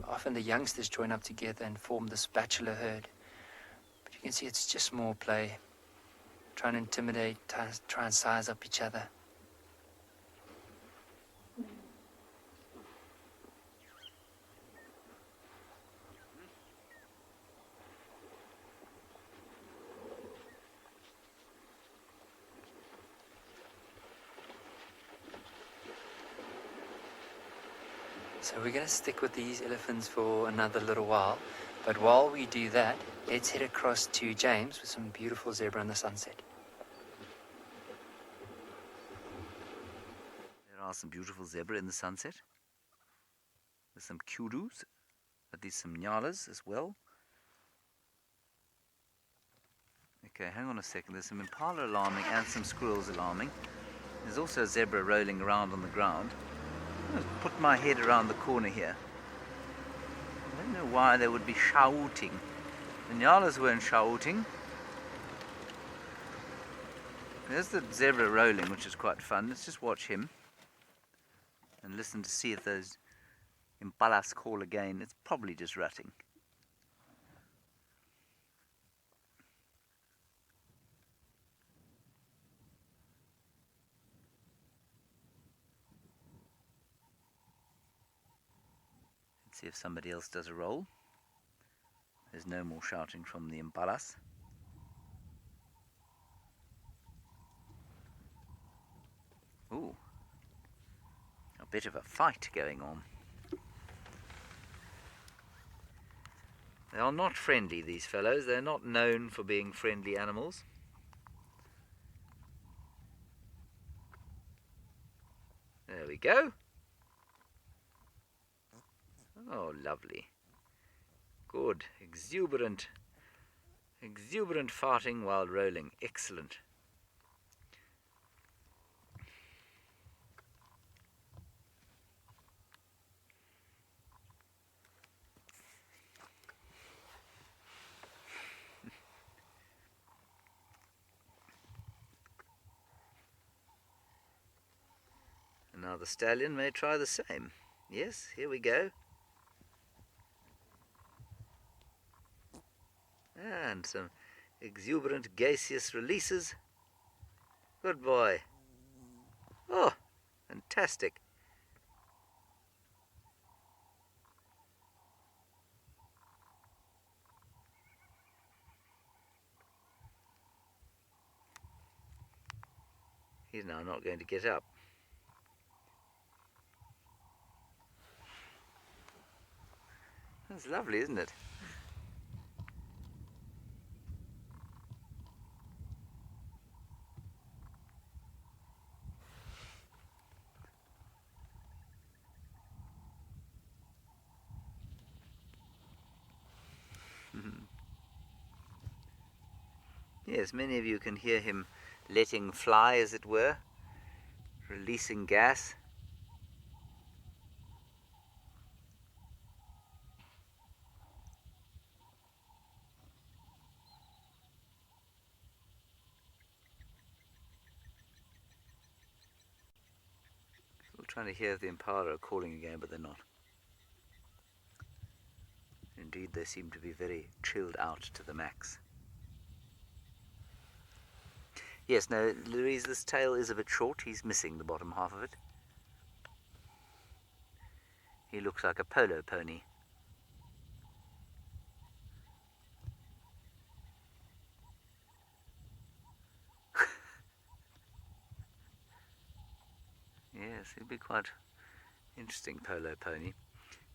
often the youngsters join up together and form this bachelor herd. But you can see it's just more play, trying to intimidate, try and size up each other. So we're going to stick with these elephants for another little while. But while we do that, let's head across to James with some beautiful zebra in the sunset. There are some beautiful zebra in the sunset. There's some kudus, but there's some nyalas as well. Okay, hang on a second. There's some impala alarming and some squirrels alarming. There's also a zebra rolling around on the ground. I'm going to put my head around the corner here. I don't know why they would be shouting. The nyalas weren't shouting. There's the zebra rolling, which is quite fun. Let's just watch him and listen to see if those impalas call again. It's probably just rutting. See if somebody else does a roll. There's no more shouting from the impalas. Ooh, a bit of a fight going on. They are not friendly, these fellows. They're not known for being friendly animals. There we go. Oh, lovely. Good. Exuberant farting while rolling. Excellent. And now the stallion may try the same. Yes, here we go. And some exuberant gaseous releases. Good boy. Oh, fantastic. He's now not going to get up. That's lovely, isn't it? Yes, many of you can hear him letting fly, as it were, releasing gas. We're trying to hear if the Impala are calling again, but they're not. Indeed, they seem to be very chilled out to the max. Yes, no, Louise, this tail is a bit short. He's missing the bottom half of it. He looks like a polo pony. Yes, it'd be quite interesting, polo pony.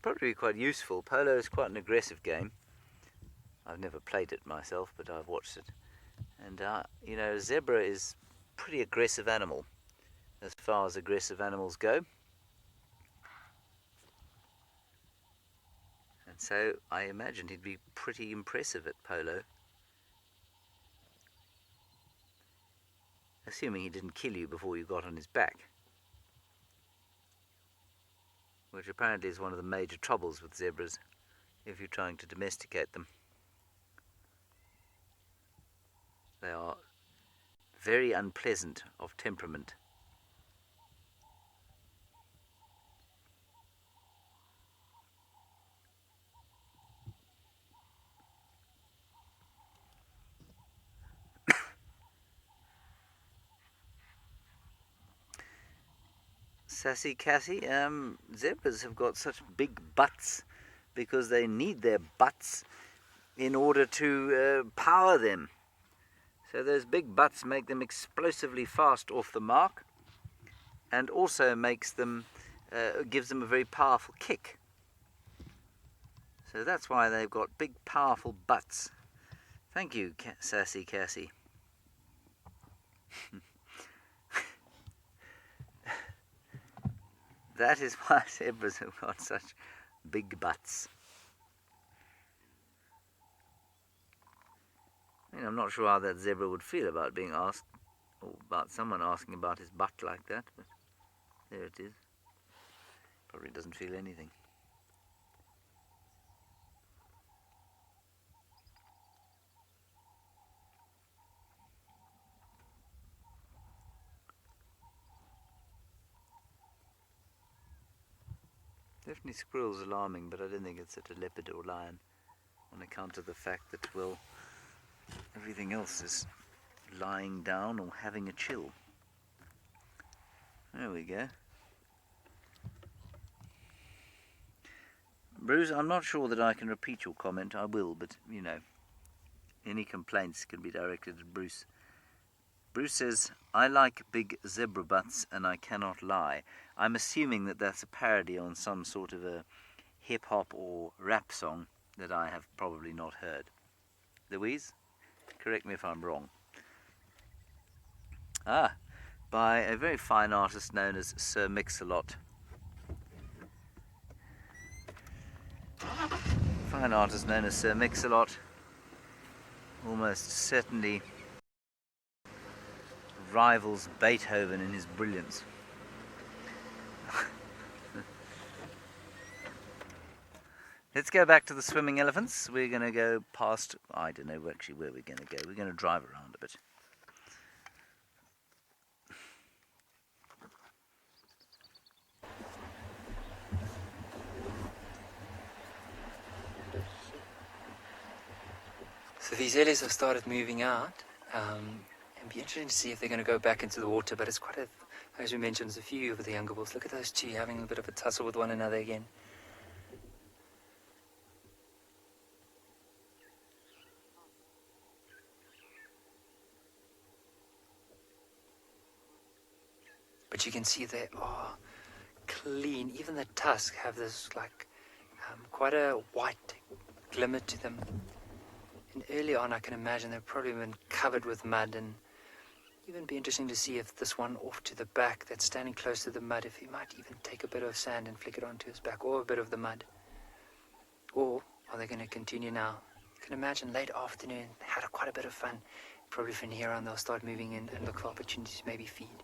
Probably quite useful. Polo is quite an aggressive game. I've never played it myself, but I've watched it. And, zebra is a pretty aggressive animal, as far as aggressive animals go. And so I imagine he'd be pretty impressive at polo. Assuming he didn't kill you before you got on his back. Which apparently is one of the major troubles with zebras, if you're trying to domesticate them. They are very unpleasant of temperament. Sassy Cassie, zebras have got such big butts because they need their butts in order to power them. So those big butts make them explosively fast off the mark, and also makes them, gives them a very powerful kick. So that's why they've got big, powerful butts. Thank you, Sassy Cassie. That is why zebras have got such big butts. I mean, I'm not sure how that zebra would feel about being asked, or about someone asking about his butt like that, but there it is. Probably doesn't feel anything. Definitely squirrel's alarming, but I don't think it's at a leopard or lion, on account of the fact that, well, everything else is lying down or having a chill. There we go. Bruce, I'm not sure that I can repeat your comment. I will, but, you know, any complaints can be directed at Bruce. Bruce says, I like big zebra butts and I cannot lie. I'm assuming that that's a parody on some sort of a hip-hop or rap song that I have probably not heard. Louise, correct me if I'm wrong. By a very fine artist known as Sir Mix-a-Lot. Fine artist known as Sir Mix-a-Lot. Almost certainly rivals Beethoven in his brilliance. Let's go back to the swimming elephants. We're going to go past, I don't know actually where we're going to go. We're going to drive around a bit. So these ellies have started moving out. It'd be interesting to see if they're going to go back into the water, but it's quite a, as we mentioned, there's a few of the younger bulls. Look at those two having a bit of a tussle with one another again. But you can see they are clean. Even the tusks have this quite a white glimmer to them. And early on, I can imagine they've probably been covered with mud, and even be interesting to see if this one off to the back that's standing close to the mud, if he might even take a bit of sand and flick it onto his back, or a bit of the mud. Or are they going to continue now? You can imagine late afternoon, they had quite a bit of fun. Probably from here on, they'll start moving in and look for opportunities to maybe feed.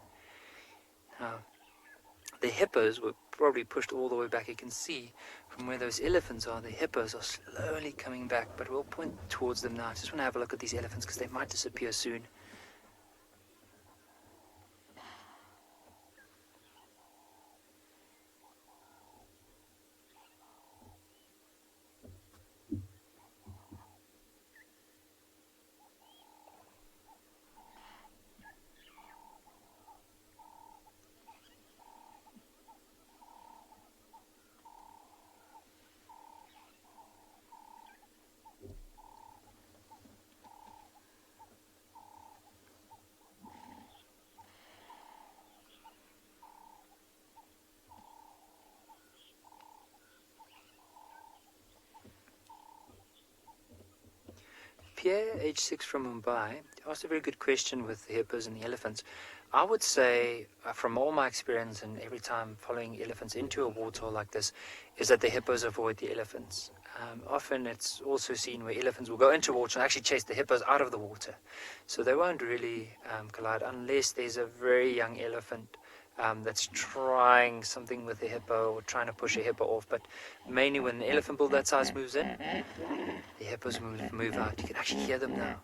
The hippos were probably pushed all the way back. You can see from where those elephants are, the hippos are slowly coming back, but we'll point towards them now. I just want to have a look at these elephants because they might disappear soon. Pierre, age 6 from Mumbai, asked a very good question with the hippos and the elephants. I would say, from all my experience and every time following elephants into a waterhole like this, is that the hippos avoid the elephants. Often it's also seen where elephants will go into water and actually chase the hippos out of the water. So they won't really collide unless there's a very young elephant that's trying something with the hippo or trying to push a hippo off. But mainly when an elephant bull that size moves in, the hippos move out. You can actually hear them now.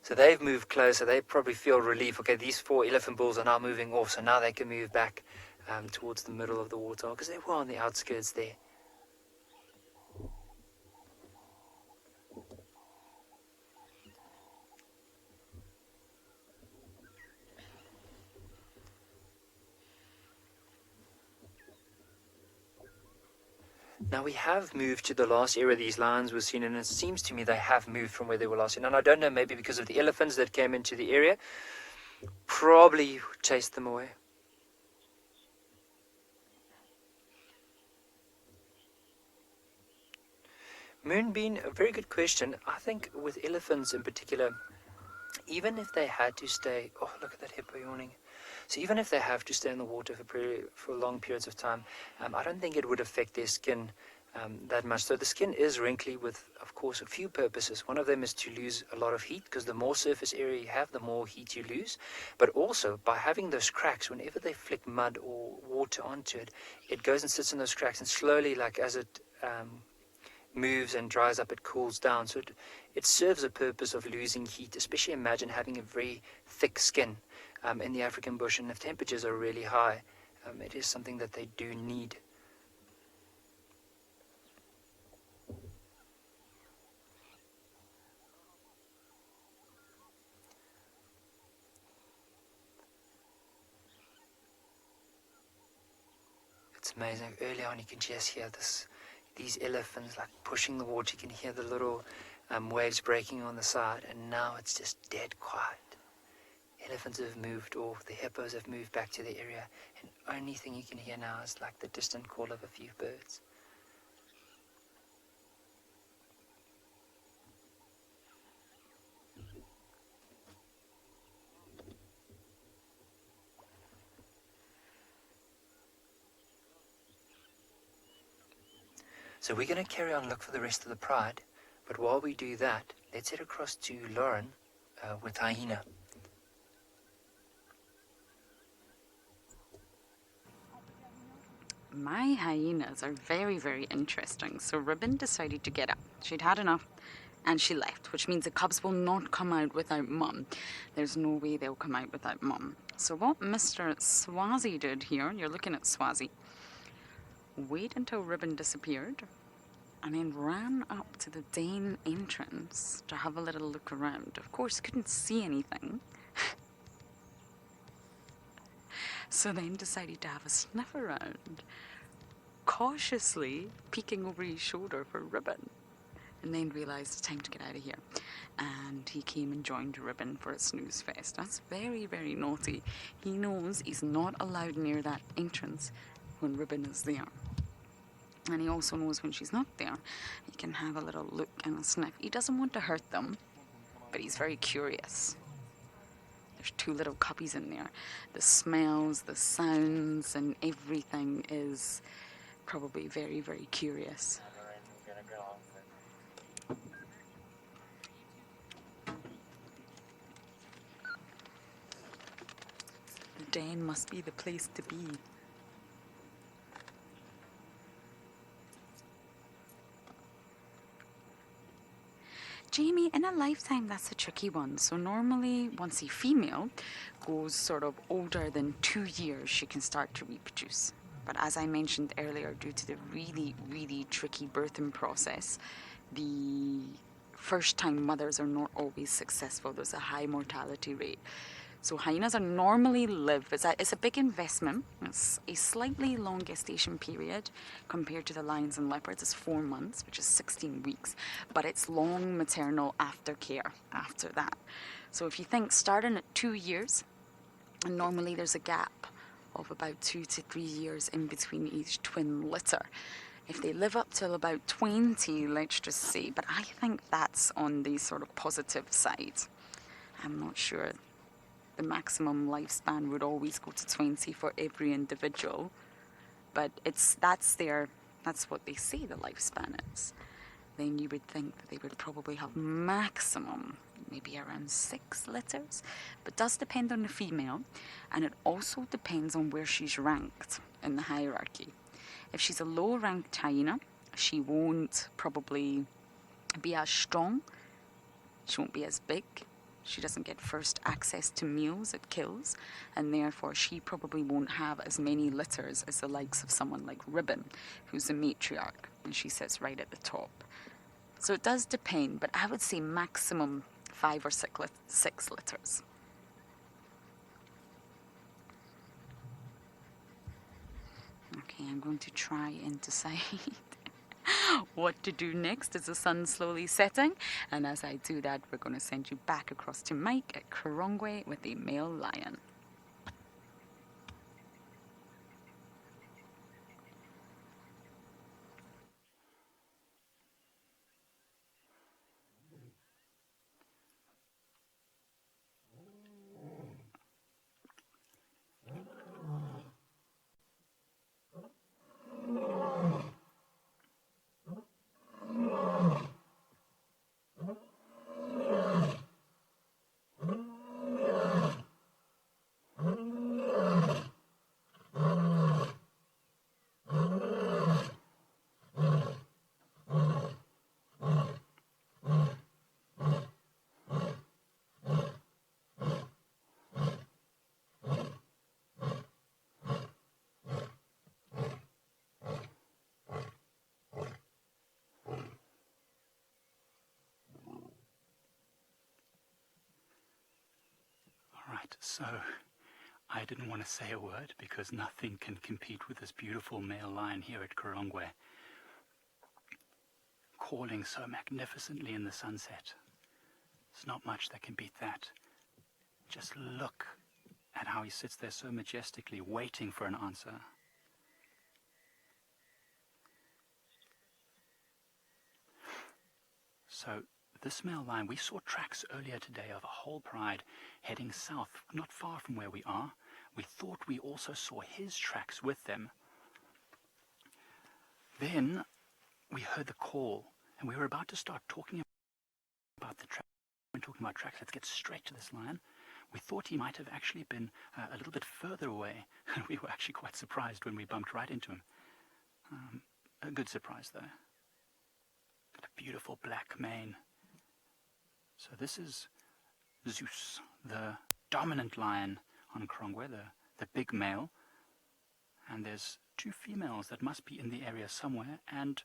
So they've moved closer. They probably feel relief. Okay, these 4 elephant bulls are now moving off, so now they can move back towards the middle of the water because they were on the outskirts there. Now we have moved to the last area these lions were seen, and it seems to me they have moved from where they were last seen. And I don't know, maybe because of the elephants that came into the area, probably chased them away. Moonbeam, a very good question. I think with elephants in particular, even if they had to stay, oh look at that hippo yawning. So even if they have to stay in the water for long periods of time, I don't think it would affect their skin that much. So the skin is wrinkly with, of course, a few purposes. One of them is to lose a lot of heat, because the more surface area you have, the more heat you lose. But also, by having those cracks, whenever they flick mud or water onto it, it goes and sits in those cracks, and slowly, like as it moves and dries up, it cools down. So it serves a purpose of losing heat, especially imagine having a very thick skin in the African bush, and if temperatures are really high, it is something that they do need. It's amazing. Early on you can just hear these elephants like pushing the water. You can hear the little waves breaking on the side, and now it's just dead quiet. Elephants have moved off, the hippos have moved back to the area, and only thing you can hear now is like the distant call of a few birds. So we're going to carry on, look for the rest of the pride, but while we do that, let's head across to Lauren with Hyena. My hyenas are very, very interesting. So Ribbon decided to get up. She'd had enough and she left, which means the cubs will not come out without mum. There's no way they'll come out without mum. So what Mr. Swazi did here, you're looking at Swazi, wait until Ribbon disappeared and then ran up to the den entrance to have a little look around. Of course, couldn't see anything. So then decided to have a sniff around, cautiously peeking over his shoulder for Ribbon, and then realised it's time to get out of here. And he came and joined Ribbon for a snooze fest. That's very, very naughty. He knows he's not allowed near that entrance when Ribbon is there. And he also knows when she's not there, he can have a little look and a sniff. He doesn't want to hurt them, but he's very curious. There's 2 little cubbies in there. The smells, the sounds, and everything is probably very, very curious. The den must be the place to be. Jamie, in a lifetime, that's a tricky one. So normally, once a female goes sort of older than 2 years, she can start to reproduce. But as I mentioned earlier, due to the really, really tricky birthing process, the first-time mothers are not always successful. There's a high mortality rate. So hyenas are normally live. It's a big investment. It's a slightly long gestation period compared to the lions and leopards. It's 4 months, which is 16 weeks. But it's long maternal aftercare after that. So if you think starting at 2 years, and normally there's a gap of about 2 to 3 years in between each twin litter. If they live up till about 20, let's just say, but I think that's on the sort of positive side. I'm not sure the maximum lifespan would always go to 20 for every individual, but that's what they say the lifespan is. Then you would think that they would probably have maximum maybe around 6 litters, but does depend on the female, and it also depends on where she's ranked in the hierarchy. If she's a low-ranked hyena, she won't probably be as strong, she won't be as big, she doesn't get first access to meals it kills, and therefore she probably won't have as many litters as the likes of someone like Ribbon, who's the matriarch, and she sits right at the top. So it does depend, but I would say maximum 5 or 6 litters. Okay, I'm going to try and decide what to do next as the sun's slowly setting. And as I do that, we're going to send you back across to Mike at Karongwe with a male lion. Right, so I didn't want to say a word because nothing can compete with this beautiful male lion here at Karongwe, calling so magnificently in the sunset. There's not much that can beat that. Just look at how he sits there so majestically, waiting for an answer. So this male lion, we saw tracks earlier today of a whole pride heading south, not far from where we are. We thought we also saw his tracks with them. Then we heard the call, and we were about to start talking about the track. We're talking about tracks. Let's get straight to this lion. We thought he might have actually been a little bit further away. We were actually quite surprised when we bumped right into him. A good surprise, though. Got a beautiful black mane. So this is Zeus, the dominant lion on Karongwe, the big male. And there's 2 females that must be in the area somewhere, and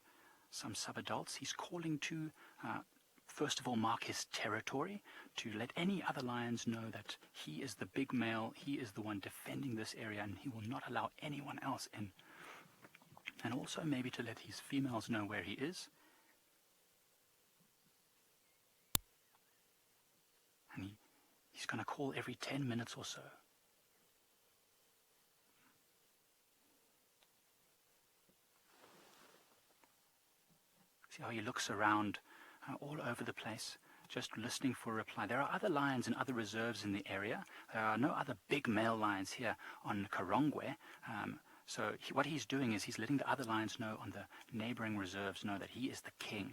some sub-adults. He's calling to, first of all, mark his territory, to let any other lions know that he is the big male, he is the one defending this area, and he will not allow anyone else in. And also maybe to let his females know where he is. And he's going to call every 10 minutes or so. See how he looks around all over the place, just listening for a reply. There are other lions in other reserves in the area. There are no other big male lions here on Karongwe. So what he's doing is he's letting the other lions know on the neighboring reserves know that he is the king.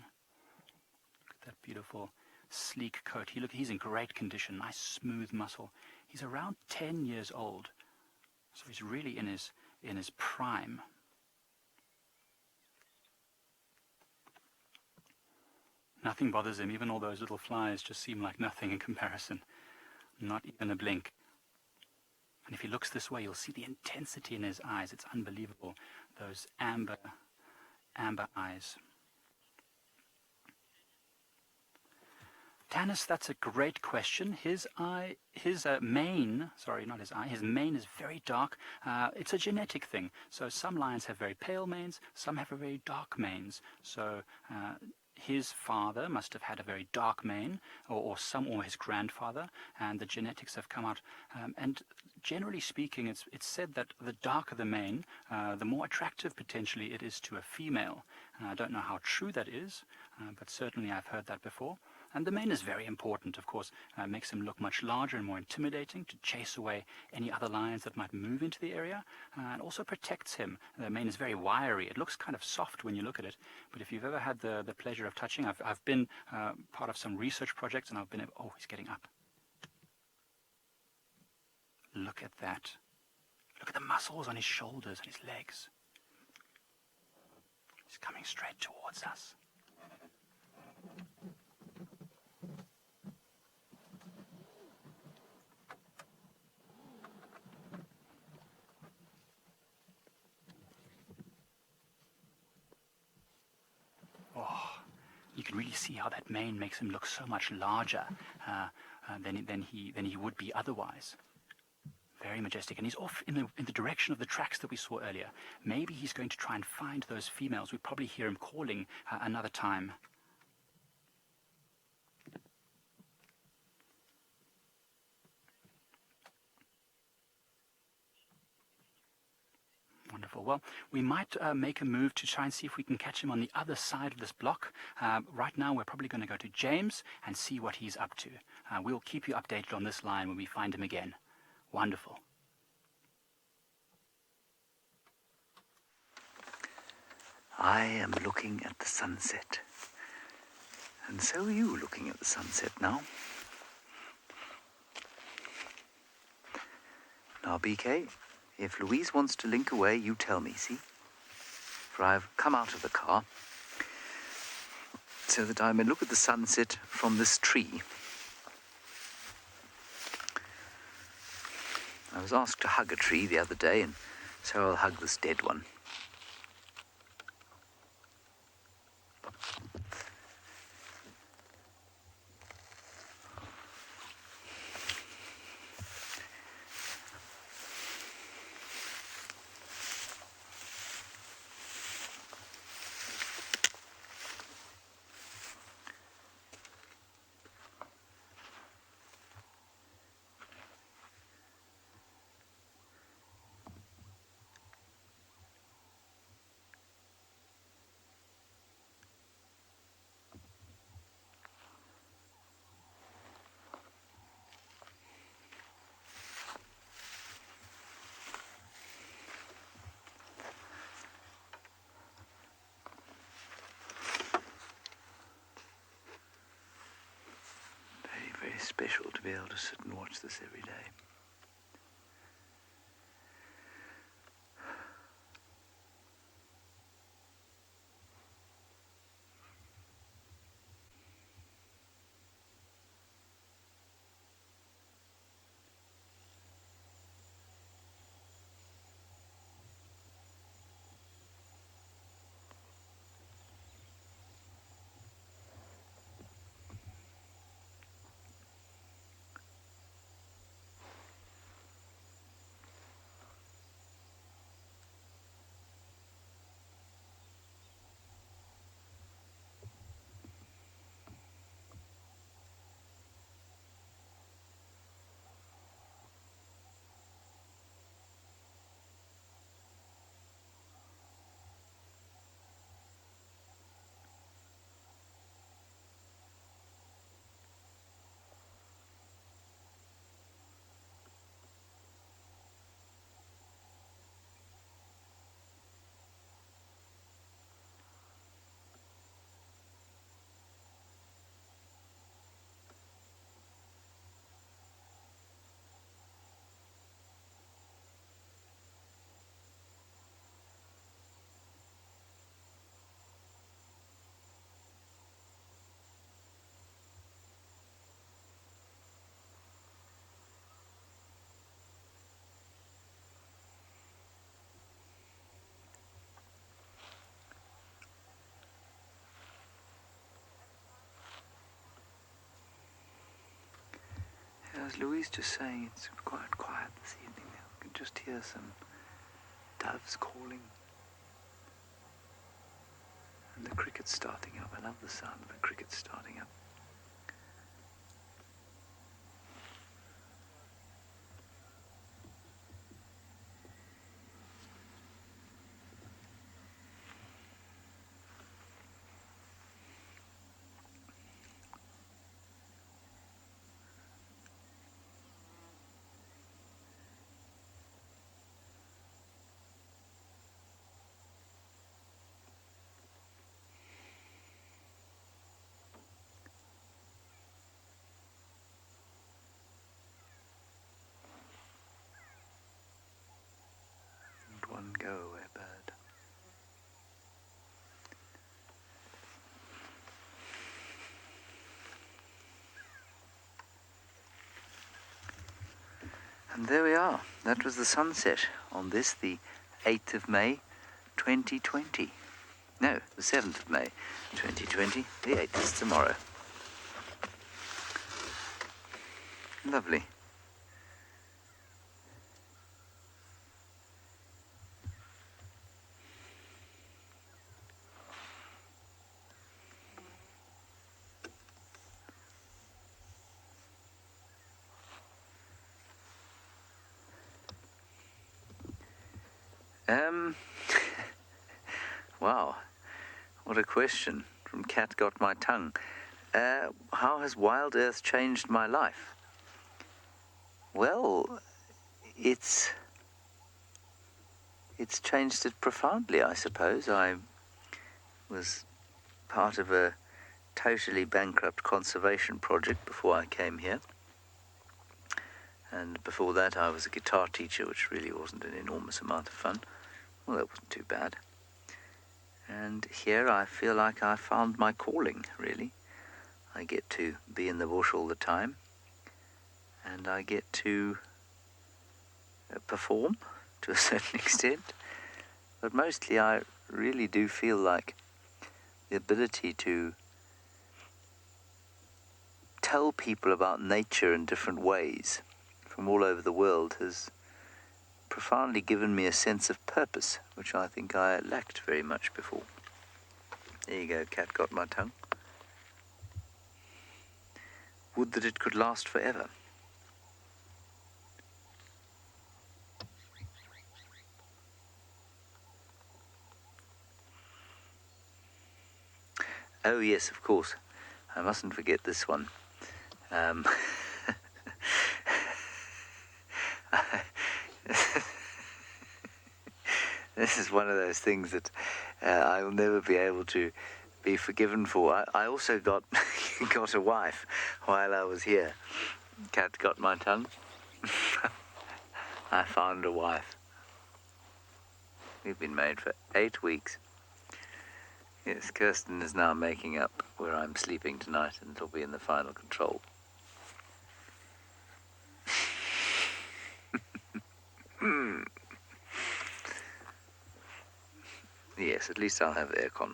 Look at that beautiful sleek coat. He's in great condition, nice smooth muscle. He's around 10 years old, so he's really in his prime. Nothing bothers him. Even all those little flies just seem like nothing in comparison. Not even a blink. And if he looks this way, you'll see the intensity in his eyes. It's unbelievable. Those amber eyes. Tanis, that's a great question. His mane is very dark. It's a genetic thing. So some lions have very pale manes, some have very dark manes. So his father must have had a very dark mane, or his grandfather, and the genetics have come out. And generally speaking, it's said that the darker the mane, the more attractive potentially it is to a female. I don't know how true that is, but certainly I've heard that before. And the mane is very important, of course. Makes him look much larger and more intimidating to chase away any other lions that might move into the area, and also protects him. The mane is very wiry. It looks kind of soft when you look at it, but if you've ever had the pleasure of touching, I've been part of some research projects, and I've been... Oh, he's getting up. Look at that. Look at the muscles on his shoulders and his legs. He's coming straight towards us. You can really see how that mane makes him look so much larger than he would be otherwise. Very majestic, and he's off in the direction of the tracks that we saw earlier. Maybe he's going to try and find those females. We probably hear him calling another time. Wonderful. Well, we might make a move to try and see if we can catch him on the other side of this block. Right now, we're probably going to go to James and see what he's up to. We'll keep you updated on this line when we find him again. Wonderful. I am looking at the sunset. And so are you looking at the sunset now. Now, BK, if Louise wants to link away, you tell me, see? For I've come out of the car so that I may look at the sunset from this tree. I was asked to hug a tree the other day, and so I'll hug this dead one. Very special to be able to sit and watch this every day. As Louise just saying, it's quite quiet this evening. You can just hear some doves calling. And the cricket's starting up. I love the sound of a cricket starting up. One go away bird. And there we are. That was the sunset on this, the 8th of May, 2020. No, the 7th of May, 2020. The 8th is tomorrow. Lovely. Wow, what a question from Cat Got My Tongue. How has WildEarth changed my life? Well, it's changed it profoundly, I suppose. I was part of a totally bankrupt conservation project before I came here. And before that, I was a guitar teacher, which really wasn't an enormous amount of fun. Well, that wasn't too bad. And here I feel like I found my calling, really. I get to be in the bush all the time. And I get to perform to a certain extent. But mostly I really do feel like the ability to tell people about nature in different ways from all over the world has profoundly given me a sense of purpose, which I think I lacked very much before. There you go, Cat Got My Tongue. Would that it could last forever. Oh yes, of course. I mustn't forget this one. This is one of those things that I will never be able to be forgiven for. I also got got a wife while I was here. Cat Got My Tongue. I found a wife. We've been married for 8 weeks. Yes, Kirsten is now making up where I'm sleeping tonight, and it'll be in the final control. Yes, at least I'll have aircon.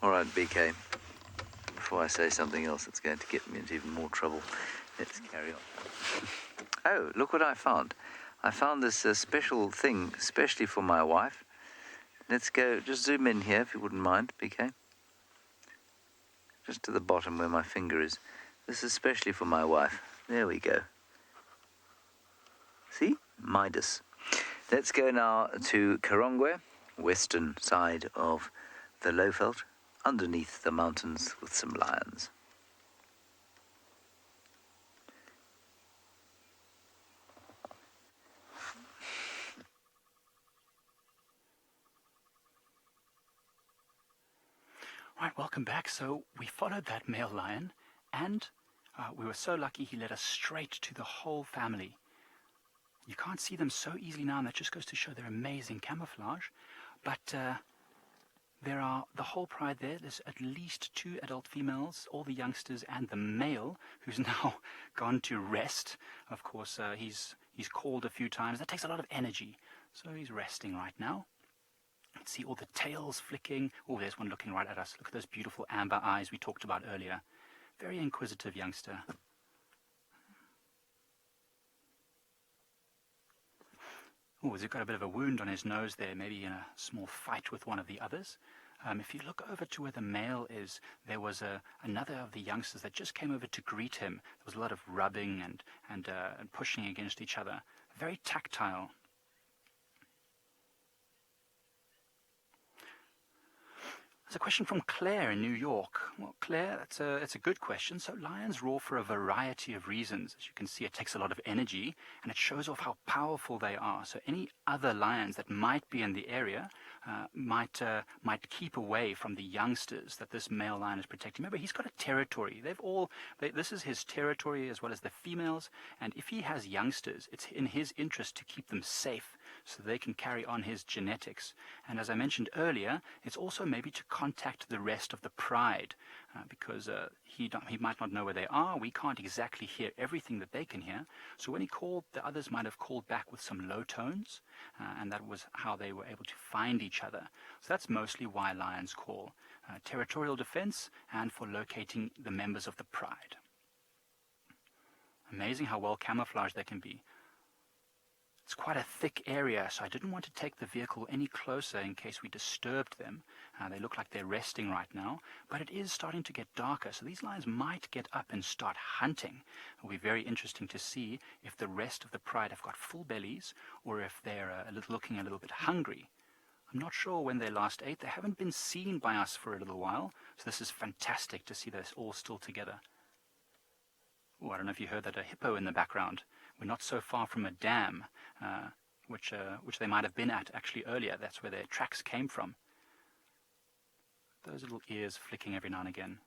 All right, BK. Before I say something else that's going to get me into even more trouble, let's carry on. Oh, look what I found. I found this special thing, especially for my wife. Let's go, just zoom in here, if you wouldn't mind, BK. Just to the bottom where my finger is. This is especially for my wife. There we go. See? Midas. Let's go now to Karongwe, western side of the Lowveld, underneath the mountains with some lions. Right, welcome back. So we followed that male lion, and we were so lucky he led us straight to the whole family. You can't see them so easily now, and that just goes to show their amazing camouflage. But there are the whole pride there. There's at least 2 adult females, all the youngsters, and the male, who's now gone to rest. Of course, he's called a few times. That takes a lot of energy, so he's resting right now. Let's see all the tails flicking. Oh, there's one looking right at us. Look at those beautiful amber eyes we talked about earlier. Very inquisitive youngster. Oh, he's got a bit of a wound on his nose there, maybe in a small fight with one of the others. If you look over to where the male is, there was another of the youngsters that just came over to greet him. There was a lot of rubbing and pushing against each other. Very tactile. There's a question from Claire in New York. Well, Claire, it's a good question. So lions roar for a variety of reasons. As you can see, it takes a lot of energy, and it shows off how powerful they are. So any other lions that might be in the area might keep away from the youngsters that this male lion is protecting. Remember, he's got a territory. This is his territory as well as the females, and if he has youngsters, it's in his interest to keep them safe so they can carry on his genetics. And as I mentioned earlier, it's also maybe to contact the rest of the pride, because he might not know where they are. We can't exactly hear everything that they can hear. So when he called, the others might have called back with some low tones, and that was how they were able to find each other. So that's mostly why lions call. Territorial defense and for locating the members of the pride. Amazing how well camouflaged they can be. It's quite a thick area, so I didn't want to take the vehicle any closer in case we disturbed them. They look like they're resting right now, but it is starting to get darker, so these lions might get up and start hunting. It'll be very interesting to see if the rest of the pride have got full bellies or if they're looking a little bit hungry. I'm not sure when they last ate. They haven't been seen by us for a little while, so this is fantastic to see this all still together. Oh, I don't know if you heard that, a hippo in the background. We're not so far from a dam, which they might have been at actually earlier. That's where their tracks came from. Those little ears flicking every now and again.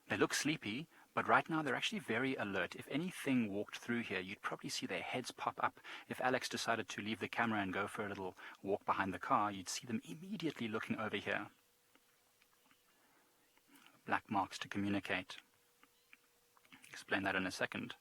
They look sleepy, but right now they're actually very alert. If anything walked through here, you'd probably see their heads pop up. If Alex decided to leave the camera and go for a little walk behind the car, you'd see them immediately looking over here. Black marks to communicate. Explain that in a second.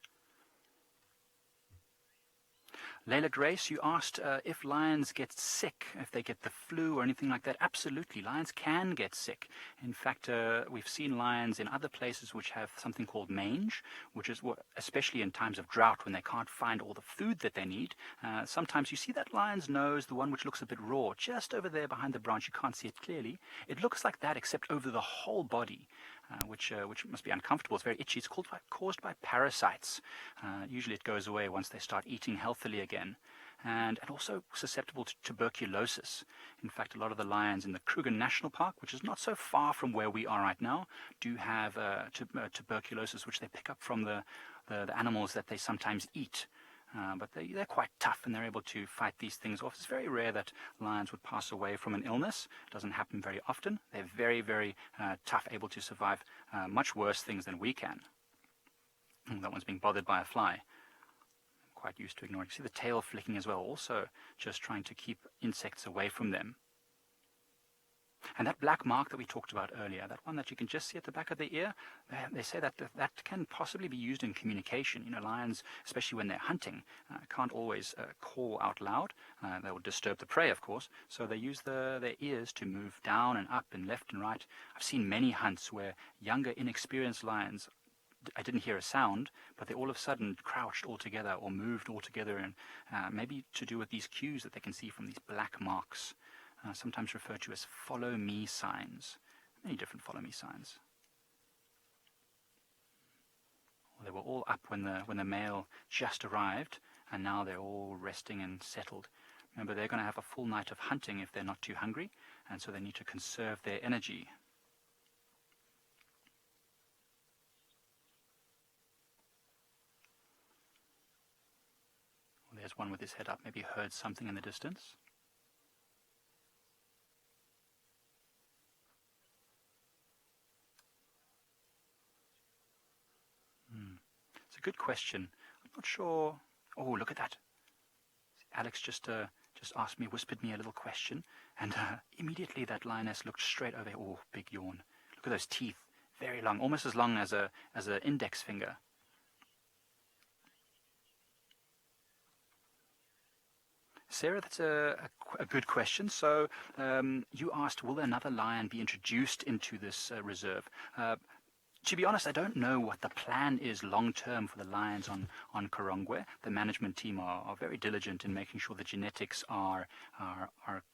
Layla Grace, you asked if lions get sick, if they get the flu or anything like that. Absolutely, lions can get sick. In fact, we've seen lions in other places which have something called mange, which is especially in times of drought when they can't find all the food that they need. Sometimes you see that lion's nose, the one which looks a bit raw, just over there behind the branch. You can't see it clearly. It looks like that except over the whole body. Which must be uncomfortable. It's very itchy. It's caused by parasites. Usually it goes away once they start eating healthily again. And also susceptible to tuberculosis. In fact, a lot of the lions in the Kruger National Park, which is not so far from where we are right now, do have tuberculosis, which they pick up from the animals that they sometimes eat. But they're quite tough and they're able to fight these things off. It's very rare that lions would pass away from an illness. It doesn't happen very often. They're very, very tough, able to survive much worse things than we can. That one's being bothered by a fly. I'm quite used to ignoring. You see the tail flicking as well, also just trying to keep insects away from them. And that black mark that we talked about earlier, that one that you can just see at the back of the ear, they say that can possibly be used in communication. You know, lions, especially when they're hunting, can't always call out loud. They will disturb the prey, of course. So they use their ears to move down and up and left and right. I've seen many hunts where younger, inexperienced lions, I didn't hear a sound, but they all of a sudden crouched all together or moved all together, and maybe to do with these cues that they can see from these black marks. Sometimes referred to as follow me signs. Many different follow me signs. Well, they were all up when the male just arrived, and now they're all resting and settled. Remember, they're going to have a full night of hunting if they're not too hungry, and so they need to conserve their energy. Well, there's one with his head up, maybe heard something in the distance. It's a good question. I'm not sure. Oh, look at that. Alex just asked me, whispered me a little question, and immediately that lioness looked straight over. Oh, big yawn. Look at those teeth, very long, almost as long as an index finger. Sarah, that's a good question. So you asked, will another lion be introduced into this reserve? To be honest, I don't know what the plan is long-term for the lions on Karongwe. The management team are very diligent in making sure the genetics are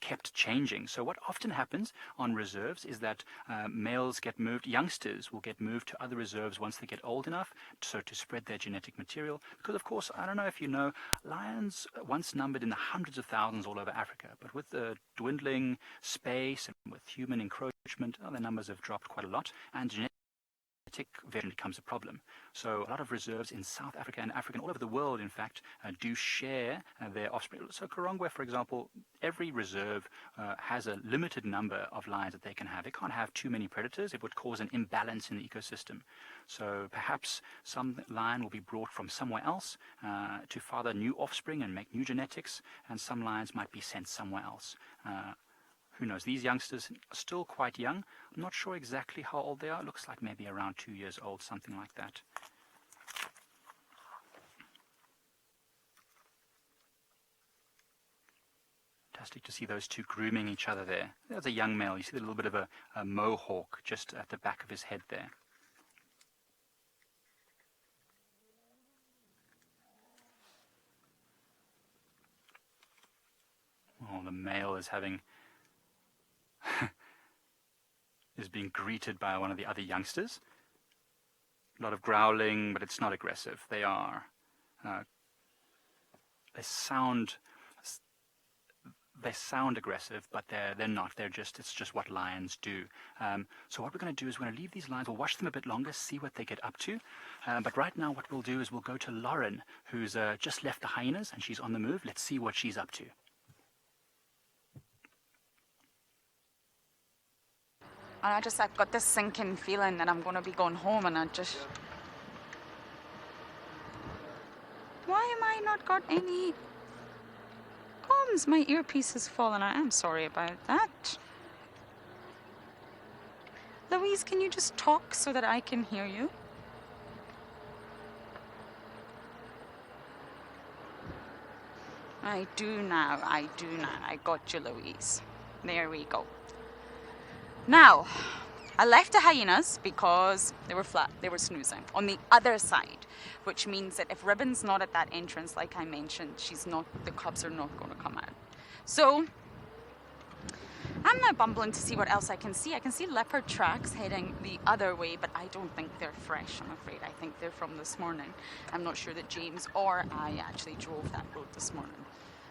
kept changing. So what often happens on reserves is that males get moved, youngsters will get moved to other reserves once they get old enough, so to spread their genetic material. Because, of course, I don't know if you know, lions once numbered in the hundreds of thousands all over Africa, but with the dwindling space and with human encroachment, their numbers have dropped quite a lot, and genetic variation becomes a problem. So a lot of reserves in South Africa and Africa and all over the world, in fact, do share their offspring. So Karongwe, for example, every reserve has a limited number of lions that they can have. It can't have too many predators. It would cause an imbalance in the ecosystem. So perhaps some lion will be brought from somewhere else to father new offspring and make new genetics, and some lions might be sent somewhere else. Who knows? These youngsters are still quite young. I'm not sure exactly how old they are. It looks like maybe around 2 years old, something like that. Fantastic to see those two grooming each other there. There's a young male. You see a little bit of a mohawk just at the back of his head there. Oh, the male is being greeted by one of the other youngsters. A lot of growling, but it's not aggressive. They sound aggressive, but they're not. It's just what lions do. So what we're going to do is we're going to leave these lions. We'll watch them a bit longer, see what they get up to. But right now, what we'll do is we'll go to Lauren, who's just left the hyenas, and she's on the move. Let's see what she's up to. And I've got this sinking feeling that I'm going to be going home, and why am I not got any comms? My earpiece has fallen out. I'm sorry about that. Louise, can you just talk so that I can hear you? I do now. I got you, Louise. There we go. Now, I left the hyenas because they were flat, they were snoozing on the other side, which means that if Ribbon's not at that entrance, like I mentioned, the cubs are not going to come out. So, I'm now bumbling to see what else I can see. I can see leopard tracks heading the other way, but I don't think they're fresh, I'm afraid. I think they're from this morning. I'm not sure that James or I actually drove that road this morning.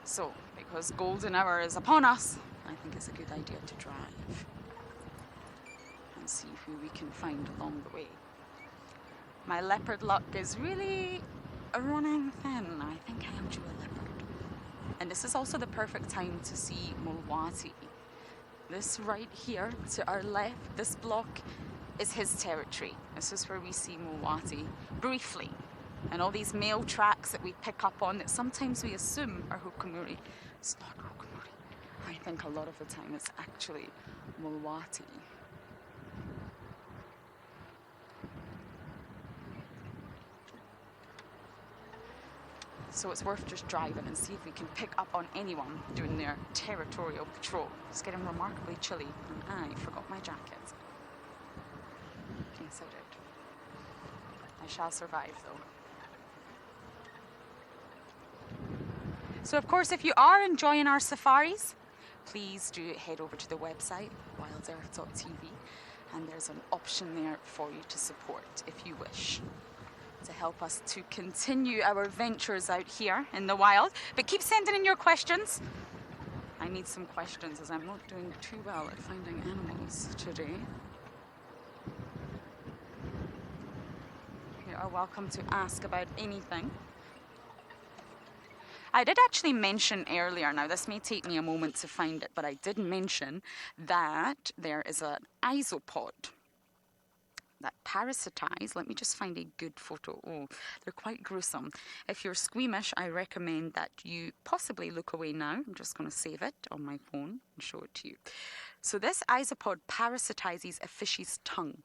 So, because golden hour is upon us, I think it's a good idea to drive. See who we can find along the way. My leopard luck is really running thin. I think I am due a leopard. And this is also the perfect time to see Mulwati. This right here to our left, this block is his territory. This is where we see Mulwati briefly. And all these male tracks that we pick up on that sometimes we assume are Hukamuri. It's not Hukamuri. I think a lot of the time it's actually Mulwati. So it's worth just driving and see if we can pick up on anyone doing their territorial patrol. It's getting remarkably chilly, and I forgot my jacket. Yes, I did. I shall survive, though. So, of course, if you are enjoying our safaris, please do head over to the website, wildearth.tv, and there's an option there for you to support if you wish, to help us to continue our ventures out here in the wild. But keep sending in your questions. I need some questions as I'm not doing too well at finding animals today. You are welcome to ask about anything. I did actually mention earlier, now this may take me a moment to find it, but I did mention that there is an isopod that parasitize. Let me just find a good photo. Oh, they're quite gruesome. If you're squeamish, I recommend that you possibly look away now. I'm just going to save it on my phone and show it to you. So this isopod parasitizes a fish's tongue.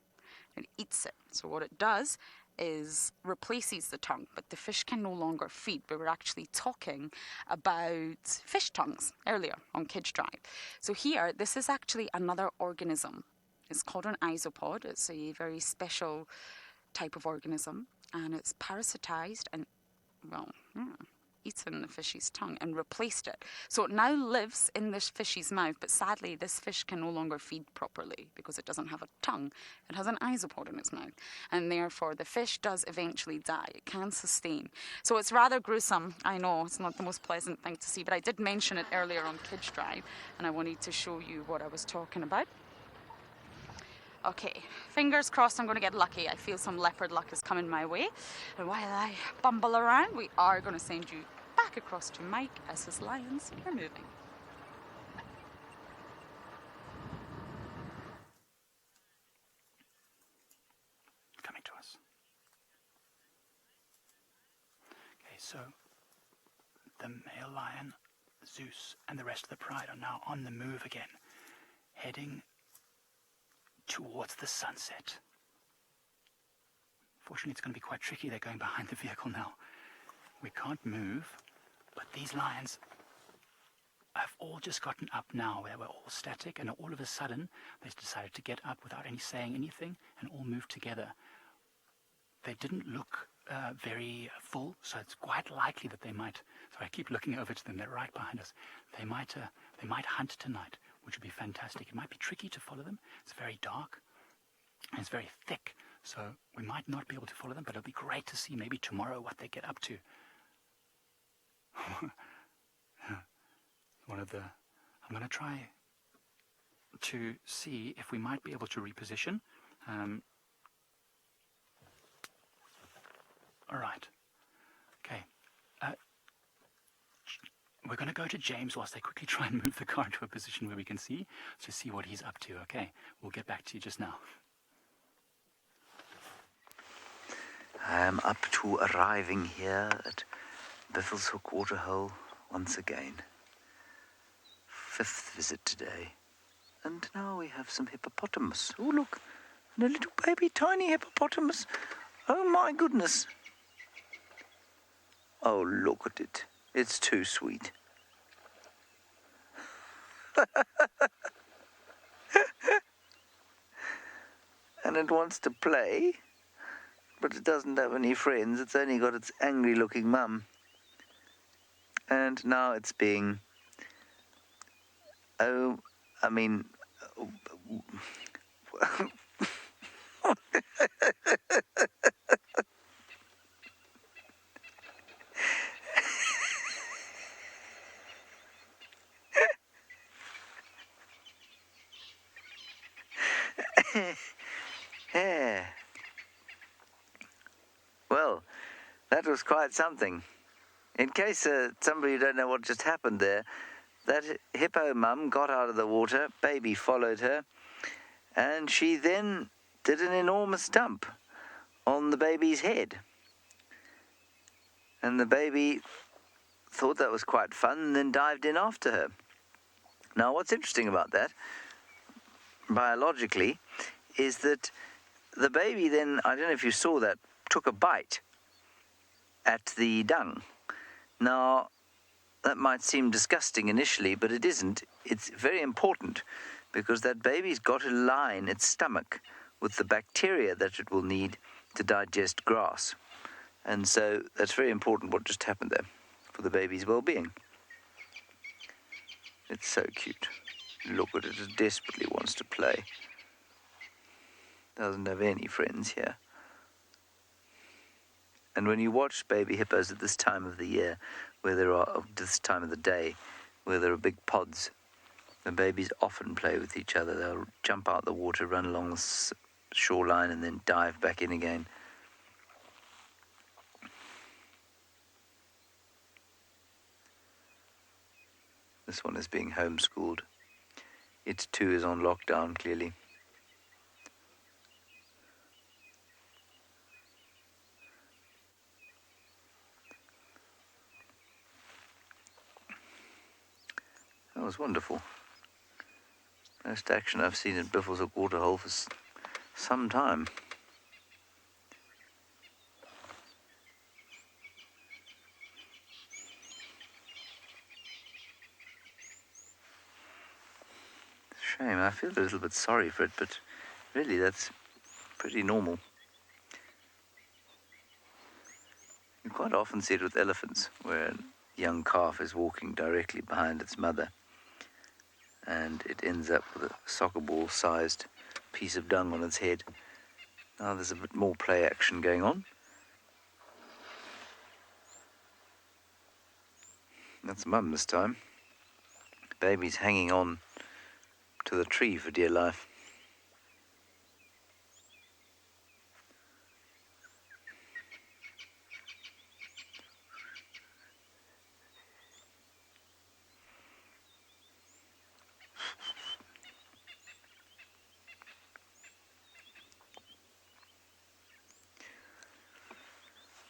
It eats it. So what it does is replaces the tongue, but the fish can no longer feed. We were actually talking about fish tongues earlier on Kids Drive. So here, this is actually another organism It's called an isopod. It's a very special type of organism, and it's parasitized and, well, eaten the fish's tongue and replaced it. So it now lives in this fish's mouth, but sadly this fish can no longer feed properly because it doesn't have a tongue. It has an isopod in its mouth, and therefore the fish does eventually die. It can sustain. So it's rather gruesome. I know it's not the most pleasant thing to see, but I did mention it earlier on Kids Drive, and I wanted to show you what I was talking about. Okay, fingers crossed I'm going to get lucky. I feel some leopard luck is coming my way. And while I bumble around, we are going to send you back across to Mike as his lions are moving. Coming to us. Okay, so the male lion, Zeus, and the rest of the pride are now on the move again, heading towards the sunset. Fortunately, it's going to be quite tricky. They're going behind the vehicle now. We can't move, but these lions have all just gotten up now. They were all static, and all of a sudden, they decided to get up without any saying anything and all move together. They didn't look very full, so it's quite likely that they might. So I keep looking over to them. They're right behind us. They might hunt tonight, which would be fantastic. It might be tricky to follow them. It's very dark and it's very thick, so we might not be able to follow them, but it'll be great to see maybe tomorrow what they get up to. I'm going to try to see if we might be able to reposition. All right. Okay. We're going to go to James whilst they quickly try and move the car to a position where we can see, to see what he's up to. Okay, we'll get back to you just now. I am up to arriving here at Biffle's Hook Waterhole once again. 5th visit today. And now we have some hippopotamus. Oh, look, and a little baby tiny hippopotamus. Oh, my goodness. Oh, look at it. It's too sweet. And it wants to play, but it doesn't have any friends. It's only got its angry-looking mum. And now it's being... Yeah. Well, that was quite something. In case some of you don't know what just happened there, that hippo mum got out of the water, baby followed her, and she then did an enormous dump on the baby's head. And the baby thought that was quite fun and then dived in after her. Now, what's interesting about that, biologically, is that the baby then, I don't know if you saw that, took a bite at the dung. Now, that might seem disgusting initially, but it isn't. It's very important because that baby's got to line its stomach with the bacteria that it will need to digest grass. And so that's very important what just happened there for the baby's well-being. It's so cute. Look at it, it desperately wants to play. Doesn't have any friends here. And when you watch baby hippos at this time of the year, this time of the day, where there are big pods, the babies often play with each other. They'll jump out the water, run along the shoreline, and then dive back in again. This one is being homeschooled. It too is on lockdown, clearly. That was wonderful. Most action I've seen at Biffle's Hook Waterhole for some time. Shame. I feel a little bit sorry for it, but really that's pretty normal. You quite often see it with elephants, where a young calf is walking directly behind its mother, and it ends up with a soccer ball-sized piece of dung on its head. Now there's a bit more play action going on. That's Mum this time. The baby's hanging on to the tree for dear life.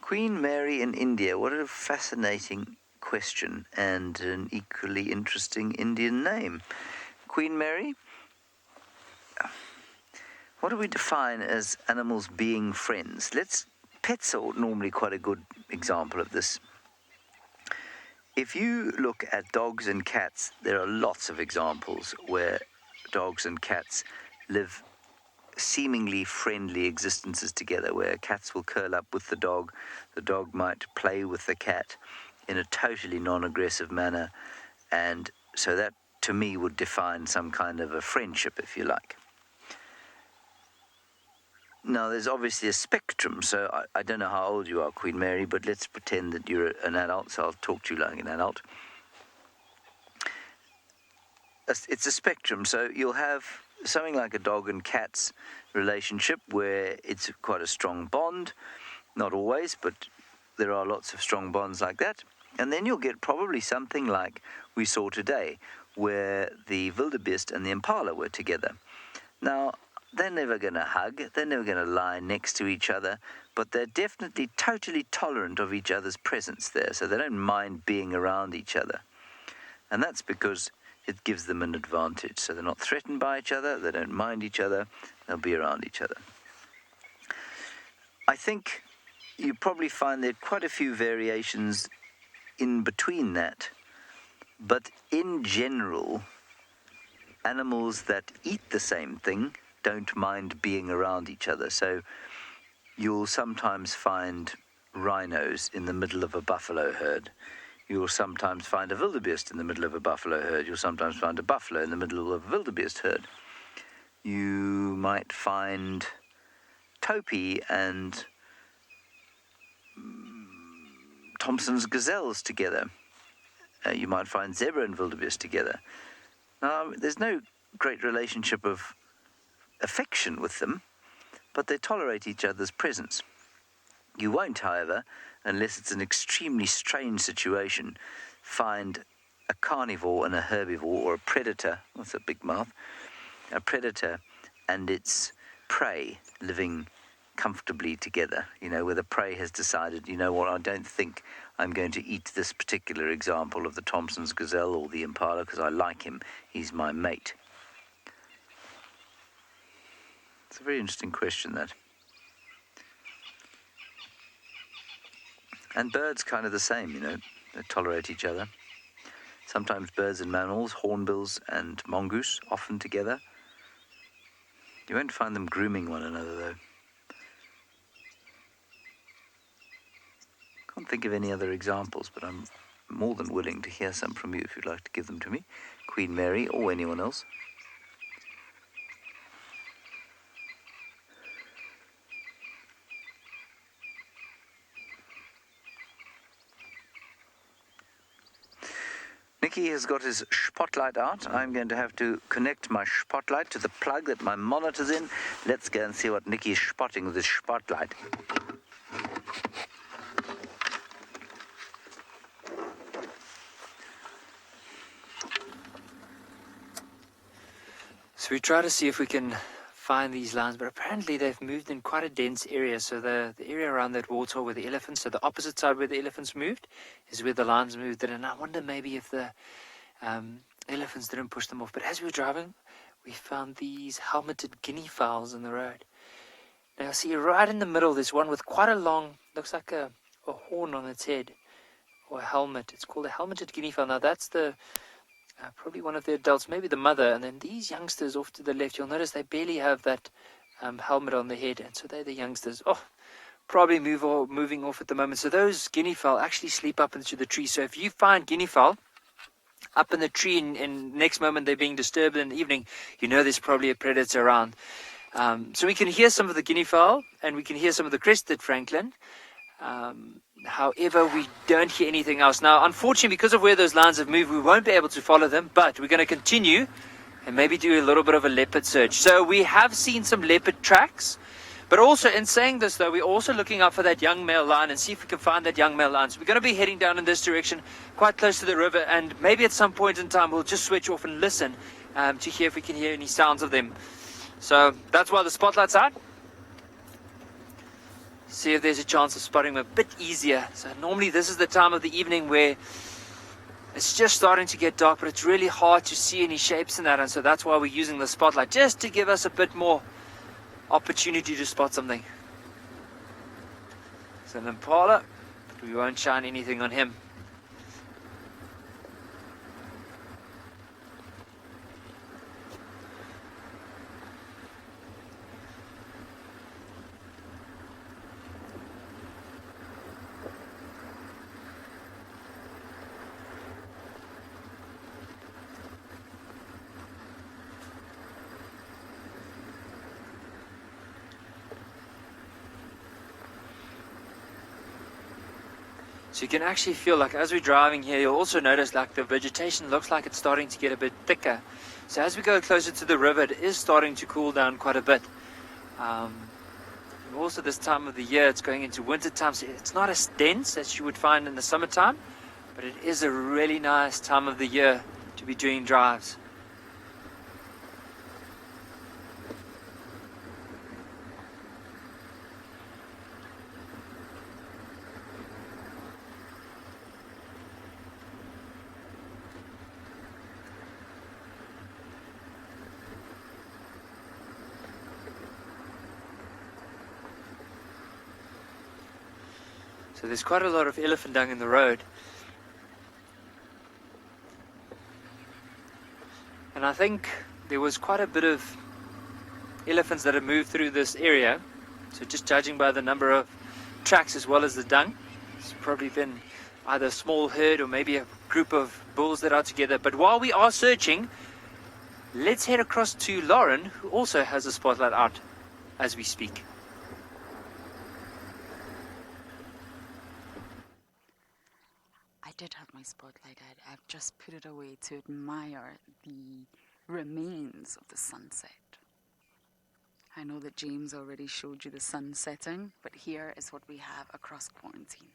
Queen Mary in India. What a fascinating question and an equally interesting Indian name. Queen Mary. What do we define as animals being friends? Pets are normally quite a good example of this. If you look at dogs and cats, there are lots of examples where dogs and cats live seemingly friendly existences together, where cats will curl up with the dog might play with the cat in a totally non-aggressive manner, and so that to me would define some kind of a friendship, if you like. Now there's obviously a spectrum, so I don't know how old you are, Queen Mary, but let's pretend that you're an adult, so I'll talk to you like an adult. It's a spectrum, so you'll have something like a dog and cat's relationship where it's quite a strong bond. Not always, but there are lots of strong bonds like that. And then you'll get probably something like we saw today, where the wildebeest and the Impala were together. Now, they're never going to hug, they're never going to lie next to each other, but they're definitely totally tolerant of each other's presence there, so they don't mind being around each other. And that's because it gives them an advantage. So they're not threatened by each other, they don't mind each other, they'll be around each other. I think you probably find there are quite a few variations in between that. But in general, animals that eat the same thing don't mind being around each other. So you'll sometimes find rhinos in the middle of a buffalo herd. You'll sometimes find a wildebeest in the middle of a buffalo herd. You'll sometimes find a buffalo in the middle of a wildebeest herd. You might find topi and Thompson's gazelles together. You might find zebra and wildebeest together. Now, there's no great relationship of affection with them, but they tolerate each other's presence. You won't, however, unless it's an extremely strange situation, find a carnivore and a herbivore, or a predator, that's a big mouth, a predator and its prey living comfortably together, where the prey has decided, you know what, I don't think I'm going to eat this particular example of the Thompson's gazelle or the Impala because I like him, he's my mate. It's a very interesting question, that. And birds kind of the same, they tolerate each other. Sometimes birds and mammals, hornbills and mongoose, often together. You won't find them grooming one another, though. Can't think of any other examples, but I'm more than willing to hear some from you if you'd like to give them to me, Queen Mary or anyone else. Nicky has got his spotlight out. I'm going to have to connect my spotlight to the plug that my monitor's in. Let's go and see what Nicky is spotting with his spotlight. So we try to see if we can find these lines, but apparently they've moved in quite a dense area. So the area around that waterhole where the elephants, so the opposite side where the elephants moved, is where the lines moved in. And I wonder maybe if the elephants didn't push them off. But as we were driving, we found these helmeted guinea fowls in the road. Now see, right in the middle, there's one with quite a long, looks like a horn on its head, or a helmet. It's called a helmeted guinea fowl. Now that's the probably one of the adults, maybe the mother, and then these youngsters off to the left, you'll notice they barely have that helmet on the head, and so they're the youngsters. Probably moving off at the moment. So those guinea fowl actually sleep up into the tree. So if you find guinea fowl up in the tree and next moment they're being disturbed in the evening, you know there's probably a predator around. So we can hear some of the guinea fowl and we can hear some of the crested francolin. However, we don't hear anything else. Now, unfortunately, because of where those lines have moved, we won't be able to follow them, but we're going to continue and maybe do a little bit of a leopard search. So we have seen some leopard tracks, but also in saying this, though, we're also looking out for that young male lion and see if we can find that young male lion. So we're going to be heading down in this direction, quite close to the river, and maybe at some point in time, we'll just switch off and listen to hear if we can hear any sounds of them. So that's why the spotlight's out. See if there's a chance of spotting them a bit easier. So normally this is the time of the evening where it's just starting to get dark, but it's really hard to see any shapes in that, and so that's why we're using the spotlight, just to give us a bit more opportunity to spot something. It's an Impala, but we won't shine anything on him. So you can actually feel like as we're driving here, you'll also notice like the vegetation looks like it's starting to get a bit thicker. So as we go closer to the river, it is starting to cool down quite a bit. Also this time of the year, it's going into winter time, so it's not as dense as you would find in the summertime, but it is a really nice time of the year to be doing drives. So there's quite a lot of elephant dung in the road. And I think there was quite a bit of elephants that have moved through this area. So just judging by the number of tracks as well as the dung, it's probably been either a small herd or maybe a group of bulls that are together. But while we are searching, let's head across to Lauren, who also has a spotlight out as we speak. I did have my spotlight out. I've just put it away to admire the remains of the sunset. I know that James already showed you the sun setting, but here is what we have across quarantine.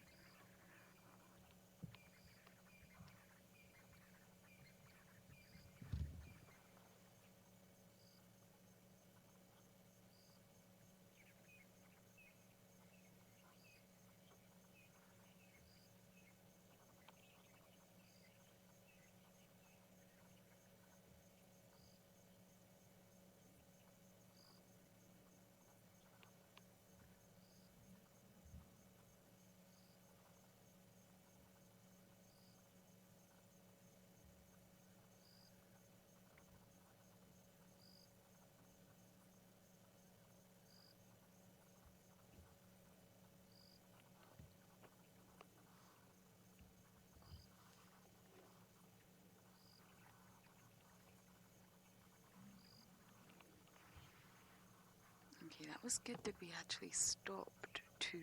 Okay, that was good that we actually stopped to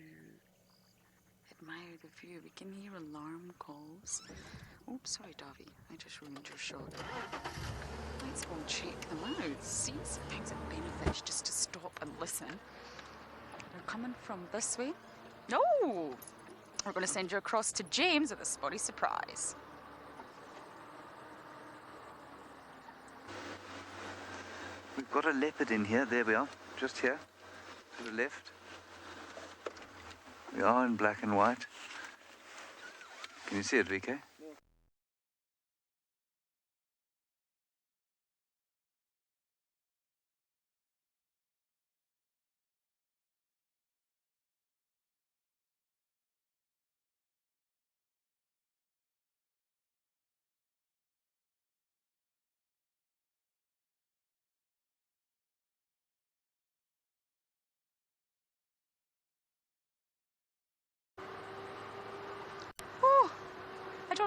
admire the view. We can hear alarm calls. Oops, sorry, Davy. I just ruined your shot. Let's all check them out. See, sometimes it benefits just to stop and listen. They're coming from this way. No! We're going to send you across to James with a spotty surprise. We've got a leopard in here. There we are. Just here. To the left. We are in black and white. Can you see it, VK?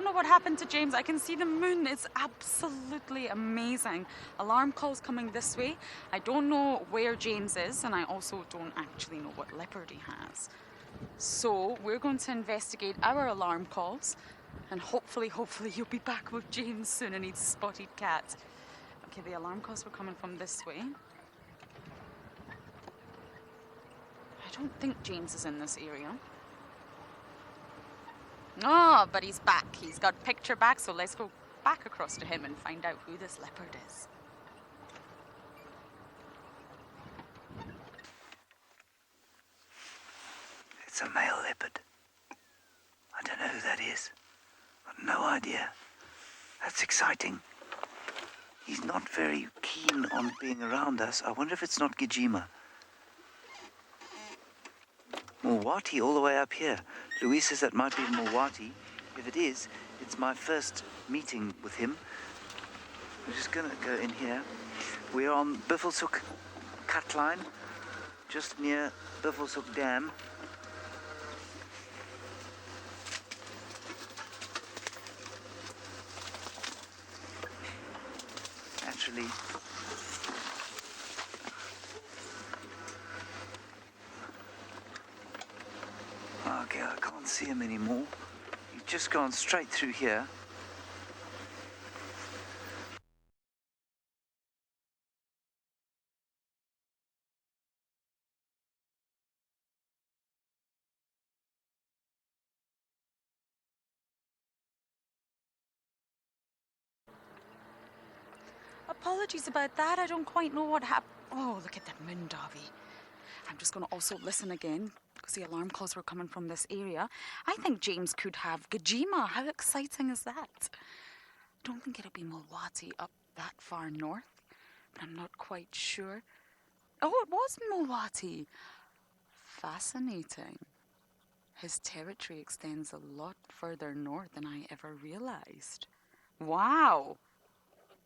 don't know what happened to James. I can see the moon. It's absolutely amazing. Alarm calls coming this way. I don't know where James is, and I also don't actually know what leopard he has. So we're going to investigate our alarm calls, and hopefully you'll be back with James soon and he's a spotted cat. Okay, the alarm calls were coming from this way. I don't think James is in this area. Oh, but he's back. He's got picture back, so let's go back across to him and find out who this leopard is. It's a male leopard. I don't know who that is. I've no idea. That's exciting. He's not very keen on being around us. I wonder if it's not Djuma. Mulwati all the way up here. Louise says that might be Mulwati. If it is, it's my first meeting with him. We're just going to go in here. We're on Buffelshoek cut line, just near Buffelshoek Dam. Actually, okay, I can't see him anymore. You've just gone straight through here. Apologies about that. I don't quite know what happened. Oh, look at that moon, Davy. I'm just going to also listen again because the alarm calls were coming from this area. I think James could have Djuma. How exciting is that? Don't think it'll be Mulwati up that far north, but I'm not quite sure. Oh, it was Mulwati. Fascinating. His territory extends a lot further north than I ever realized. Wow.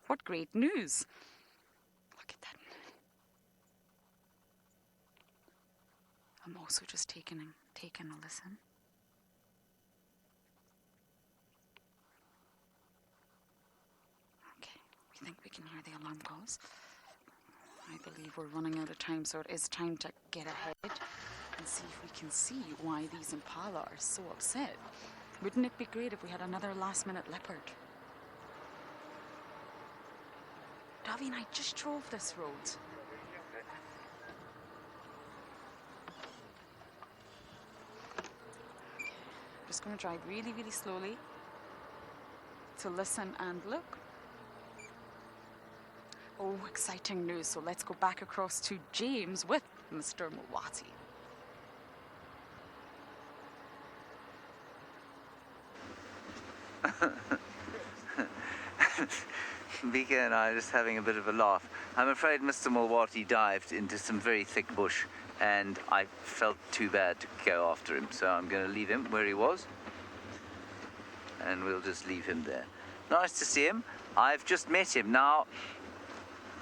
What great news. Look at that. I'm also just taking a listen. Okay, we think we can hear the alarm calls. I believe we're running out of time, so it is time to get ahead and see if we can see why these Impala are so upset. Wouldn't it be great if we had another last-minute leopard? Davy and I just drove this road. I'm just going to drive really, really slowly to listen and look. Oh, exciting news. So let's go back across to James with Mr. Mulwati. Vika and I are just having a bit of a laugh. I'm afraid Mr. Mulwati dived into some very thick bush and I felt too bad to go after him, so I'm going to leave him where he was and we'll just leave him there. Nice to see him. I've just met him. Now,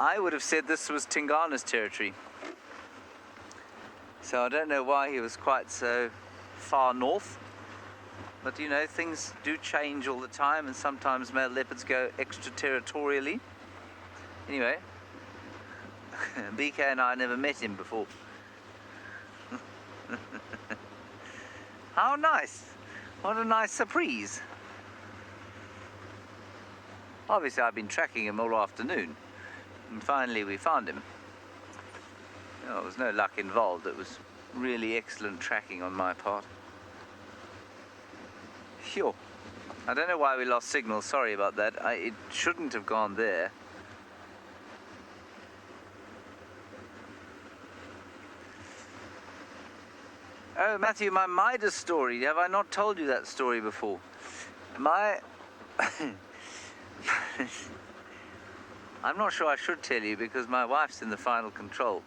I would have said this was Tingana's territory, so I don't know why he was quite so far north. But, you know, things do change all the time, and sometimes male leopards go extraterritorially. Anyway, BK and I never met him before. How nice. What a nice surprise. Obviously, I've been tracking him all afternoon, and finally we found him. Oh, there was no luck involved. It was really excellent tracking on my part. Sure. I don't know why we lost signal. Sorry about that. It shouldn't have gone there. Oh, Matthew, my Midas story. Have I not told you that story before? I'm not sure I should tell you because my wife's in the final control.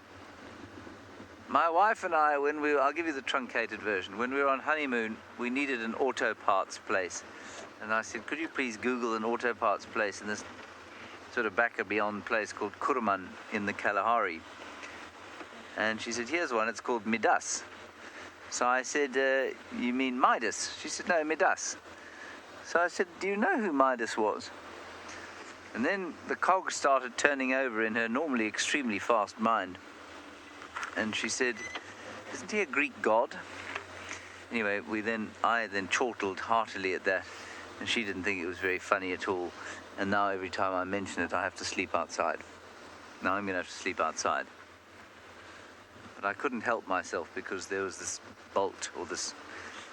My wife and I, I'll give you the truncated version. When we were on honeymoon, we needed an auto parts place. And I said, could you please Google an auto parts place in this sort of back beyond place called Kuruman in the Kalahari? And she said, here's one, it's called Midas. So I said, you mean Midas? She said, no, Midas. So I said, do you know who Midas was? And then the cog started turning over in her normally extremely fast mind. And she said, isn't he a Greek god? Anyway, I then chortled heartily at that, and she didn't think it was very funny at all. And now every time I mention it, I have to sleep outside. Now I'm going to have to sleep outside. But I couldn't help myself because there was this bolt, or this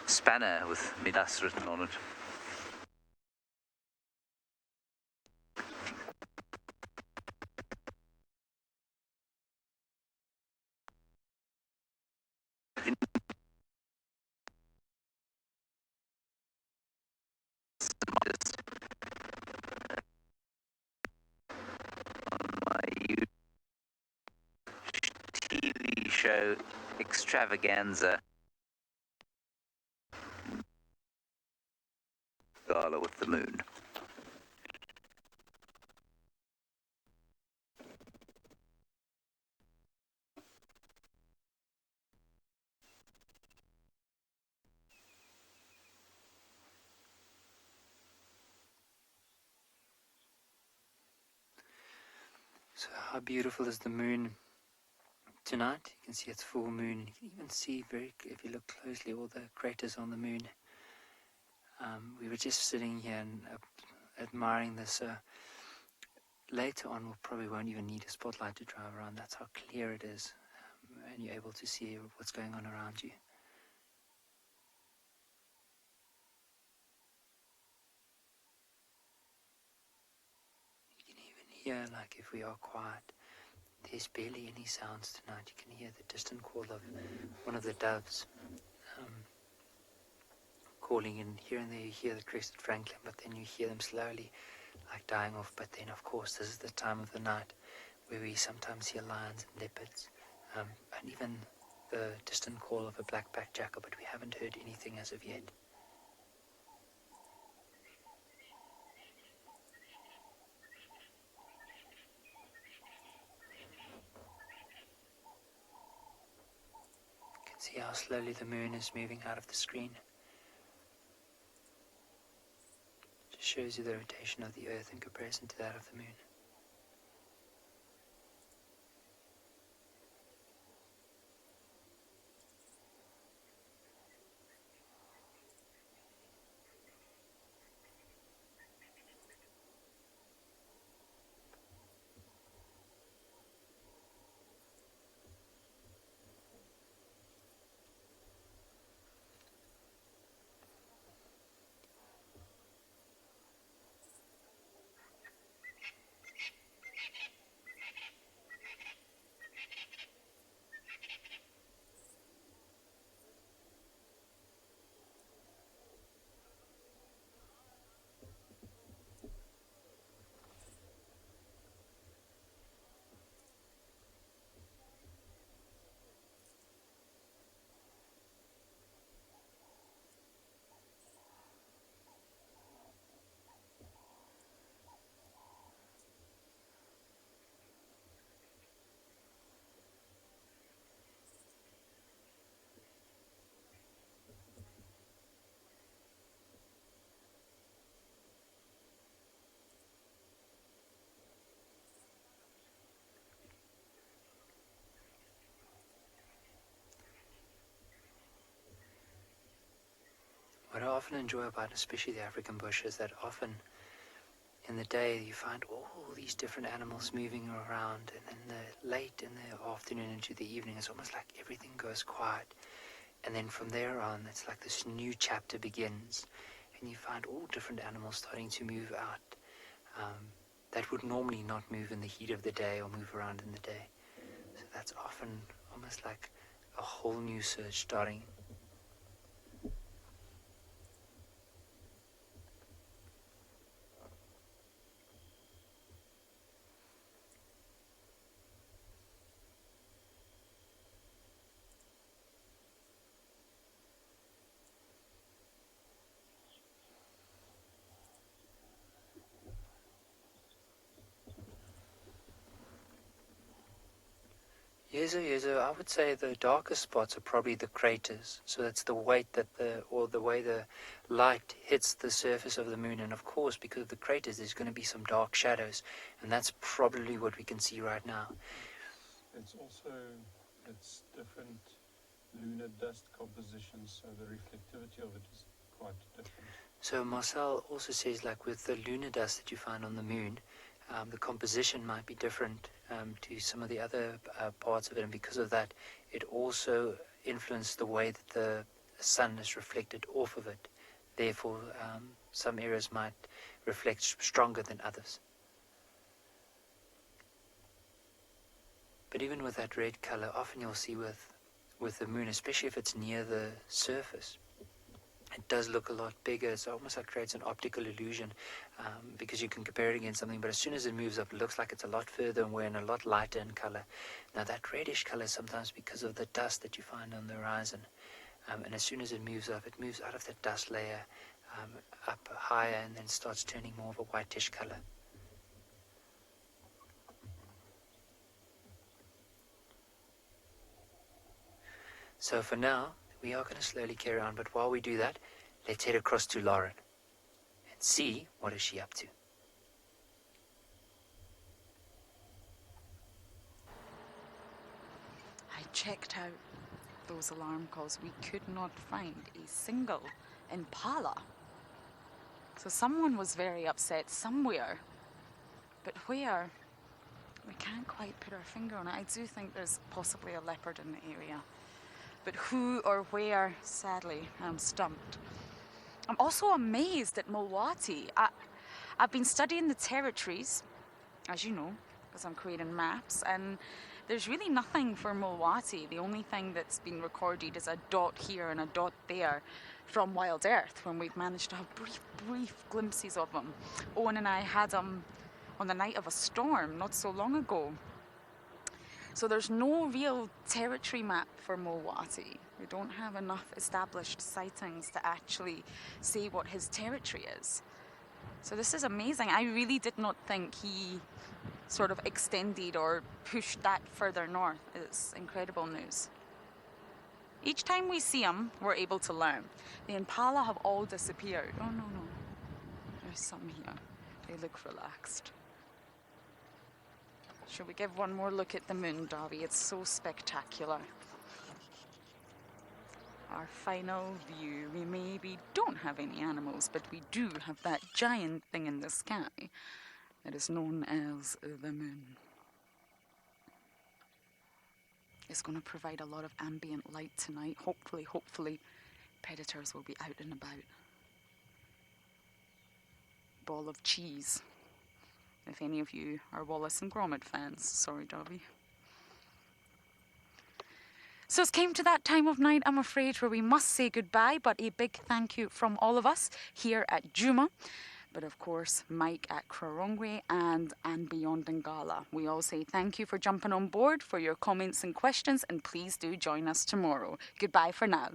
spanner with Midas written on it. TV show extravaganza. Gala with the moon. So how beautiful is the moon tonight? You can see it's full moon. You can even see if you look closely, all the craters on the moon. We were just sitting here and admiring this. Later on, we probably won't even need a spotlight to drive around. That's how clear it is, and you're able to see what's going on around you. You can even hear, like, if we are quiet, there's barely any sounds tonight. You can hear the distant call of one of the doves calling, and here and there you hear the crested franklin, but then you hear them slowly, like dying off. But then, of course, this is the time of the night where we sometimes hear lions and leopards, and even the distant call of a black-backed jackal, but we haven't heard anything as of yet. You can see how slowly the moon is moving out of the screen. Just shows you the rotation of the earth in comparison to that of the moon. What I often enjoy about especially the African bush is that often in the day you find all these different animals moving around, and then late in the afternoon into the evening it's almost like everything goes quiet, and then from there on it's like this new chapter begins, and you find all different animals starting to move out that would normally not move in the heat of the day or move around in the day. So that's often almost like a whole new search starting. Yes, I would say the darkest spots are probably the craters. So that's the weight that the way the light hits the surface of the moon. And of course, because of the craters, there's going to be some dark shadows. And that's probably what we can see right now. It's different lunar dust compositions, so the reflectivity of it is quite different. So Marcel also says, like with the lunar dust that you find on the moon, the composition might be different to some of the other parts of it, and because of that, it also influenced the way that the sun is reflected off of it. Therefore, some areas might reflect stronger than others. But even with that red color, often you'll see with the moon, especially if it's near the surface, it does look a lot bigger. It's almost like creates an optical illusion because you can compare it against something, but as soon as it moves up, it looks like it's a lot further away and a lot lighter in color. Now that reddish color is sometimes because of the dust that you find on the horizon. And as soon as it moves up, it moves out of that dust layer up higher and then starts turning more of a whitish color. So for now, we are going to slowly carry on, but while we do that, let's head across to Lauren and see what is she up to. I checked out those alarm calls. We could not find a single Impala. So someone was very upset somewhere, but where? We can't quite put our finger on it. I do think there's possibly a leopard in the area. But who or where, sadly, I'm stumped. I'm also amazed at Mulwati. I've been studying the territories, as you know, because I'm creating maps, and there's really nothing for Mulwati. The only thing that's been recorded is a dot here and a dot there from WildEarth, when we've managed to have brief glimpses of them. Owen and I had them on the night of a storm not so long ago. So there's no real territory map for Mulwati. We don't have enough established sightings to actually say what his territory is. So this is amazing. I really did not think he sort of extended or pushed that further north. It's incredible news. Each time we see him, we're able to learn. The Impala have all disappeared. Oh, no. There's some here. They look relaxed. Shall we give one more look at the moon, Darby? It's so spectacular. Our final view. We maybe don't have any animals, but we do have that giant thing in the sky that is known as the moon. It's going to provide a lot of ambient light tonight. Hopefully, predators will be out and about. Ball of cheese. If any of you are Wallace and Gromit fans. Sorry, Darby. So it's came to that time of night, I'm afraid, where we must say goodbye, but a big thank you from all of us here at Djuma, but of course Mike at Krarongwe and andBeyond in Ngala. We all say thank you for jumping on board, for your comments and questions, and please do join us tomorrow. Goodbye for now.